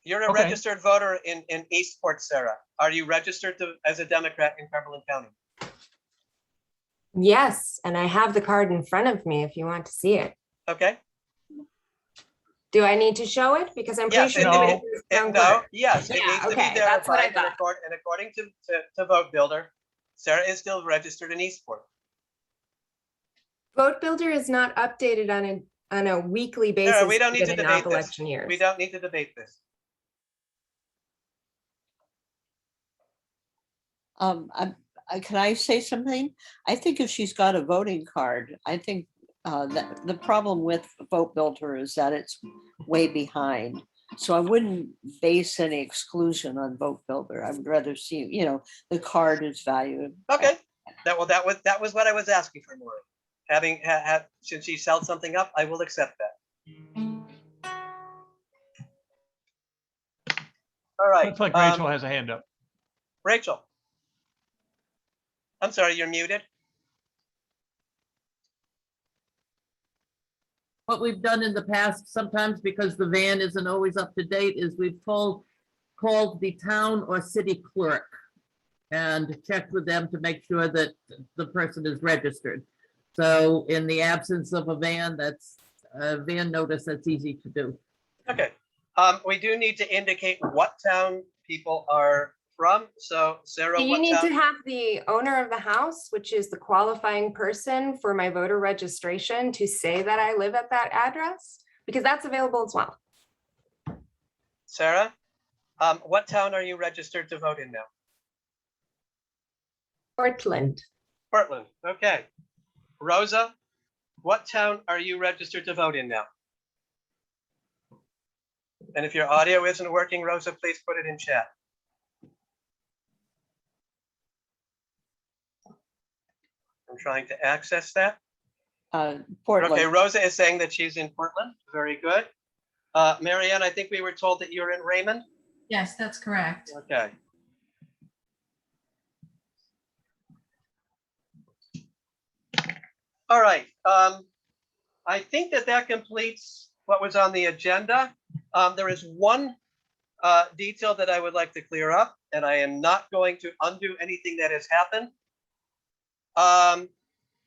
You're a registered voter in Eastport, Sarah. Are you registered as a Democrat in Cumberland County? Yes, and I have the card in front of me if you want to see it. Okay. Do I need to show it? Because I'm pretty Yes, sure no, no. yes, it Yeah, needs to okay, be that's what I verified. And according to Vote Builder, Sarah is still registered in Eastport. Vote Builder is not updated on a weekly basis. Sarah, we don't need to given debate this. election years. We don't need to debate this. Can I say something? I think if she's got a voting card, I think that the problem with Vote Builder is that it's way behind. So I wouldn't base any exclusion on Vote Builder. I would rather see, the card is valued. Okay. That was what I was asking for, Maury. Having since she held something up, I will accept that. All right. Looks like Rachel has a hand up. Rachel. I'm sorry, you're muted. What we've done in the past, sometimes because the van isn't always up to date, is we've called the town or city clerk and checked with them to make sure that the person is registered. So in the absence of a van, that's a van notice that's easy to do. Okay. We do need to indicate what town people are from. So Sarah, You need to have the owner of the house, which is the qualifying person for my voter registration, to say that I live at that address, because that's available as well. Sarah, what town are you registered to vote in now? Portland. Portland. Okay. Rosa, what town are you registered to vote in now? And if your audio isn't working, Rosa, please put it in chat. I'm trying to access that. Portland. Okay, Rosa is saying that she's in Portland. Very good. Mary Ann, I think we were told that you're in Raymond. Yes, that's correct. Okay. All right. I think that completes what was on the agenda. There is one detail that I would like to clear up, and I am not going to undo anything that has happened.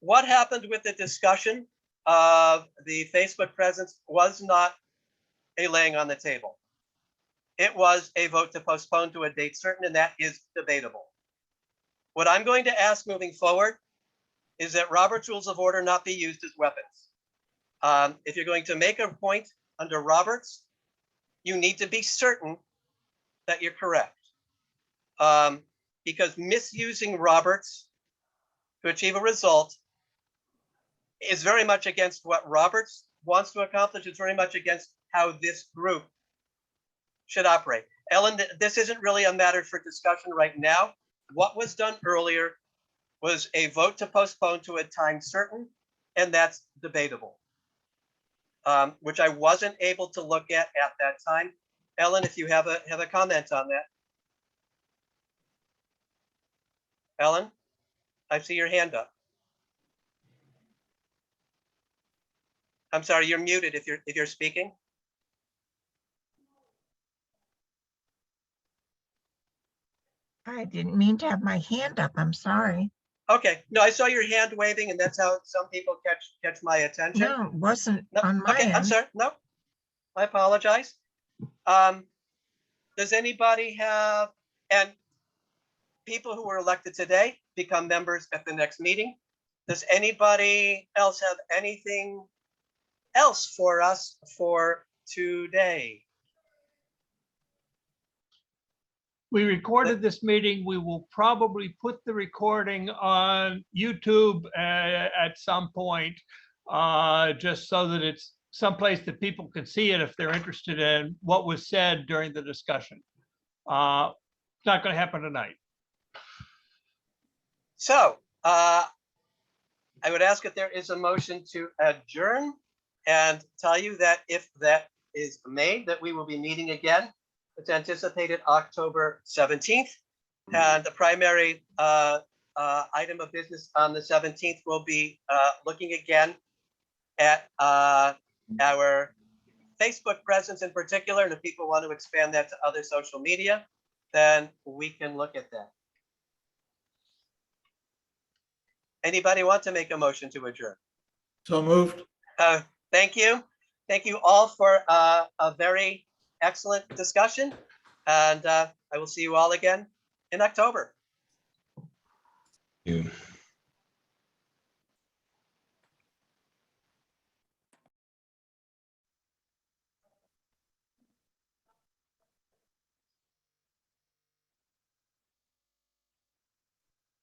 What happened with the discussion of the Facebook presence was not a laying on the table. It was a vote to postpone to a date certain, and that is debatable. What I'm going to ask moving forward is that Robert's Rules of Order not be used as weapons. If you're going to make a point under Roberts, you need to be certain that you're correct. Because misusing Roberts to achieve a result is very much against what Roberts wants to accomplish. It's very much against how this group should operate. Ellen, this isn't really a matter for discussion right now. What was done earlier was a vote to postpone to a time certain, and that's debatable, which I wasn't able to look at that time. Ellen, if you have a comment on that. Ellen? I see your hand up. I'm sorry, you're muted if you're speaking. I didn't mean to have my hand up. I'm sorry. Okay, no, I saw your hand waving, and that's how some people catch my attention. No, it wasn't No, on my okay, I'm end. sorry. No, I apologize. Does anybody have, and people who were elected today become members at the next meeting? Does anybody else have anything else for us for today? We recorded this meeting. We will probably put the recording on YouTube at some point, just so that it's someplace that people can see it if they're interested in what was said during the discussion. It's not going to happen tonight. So I would ask if there is a motion to adjourn, and tell you that if that is made, that we will be meeting again. It's anticipated October 17th. And the primary item of business on the 17th will be looking again at our Facebook presence in particular. And if people want to expand that to other social media, then we can look at that. Anybody want to make a motion to adjourn? So moved. Thank you. Thank you all for a very excellent discussion. And I will see you all again in October. You.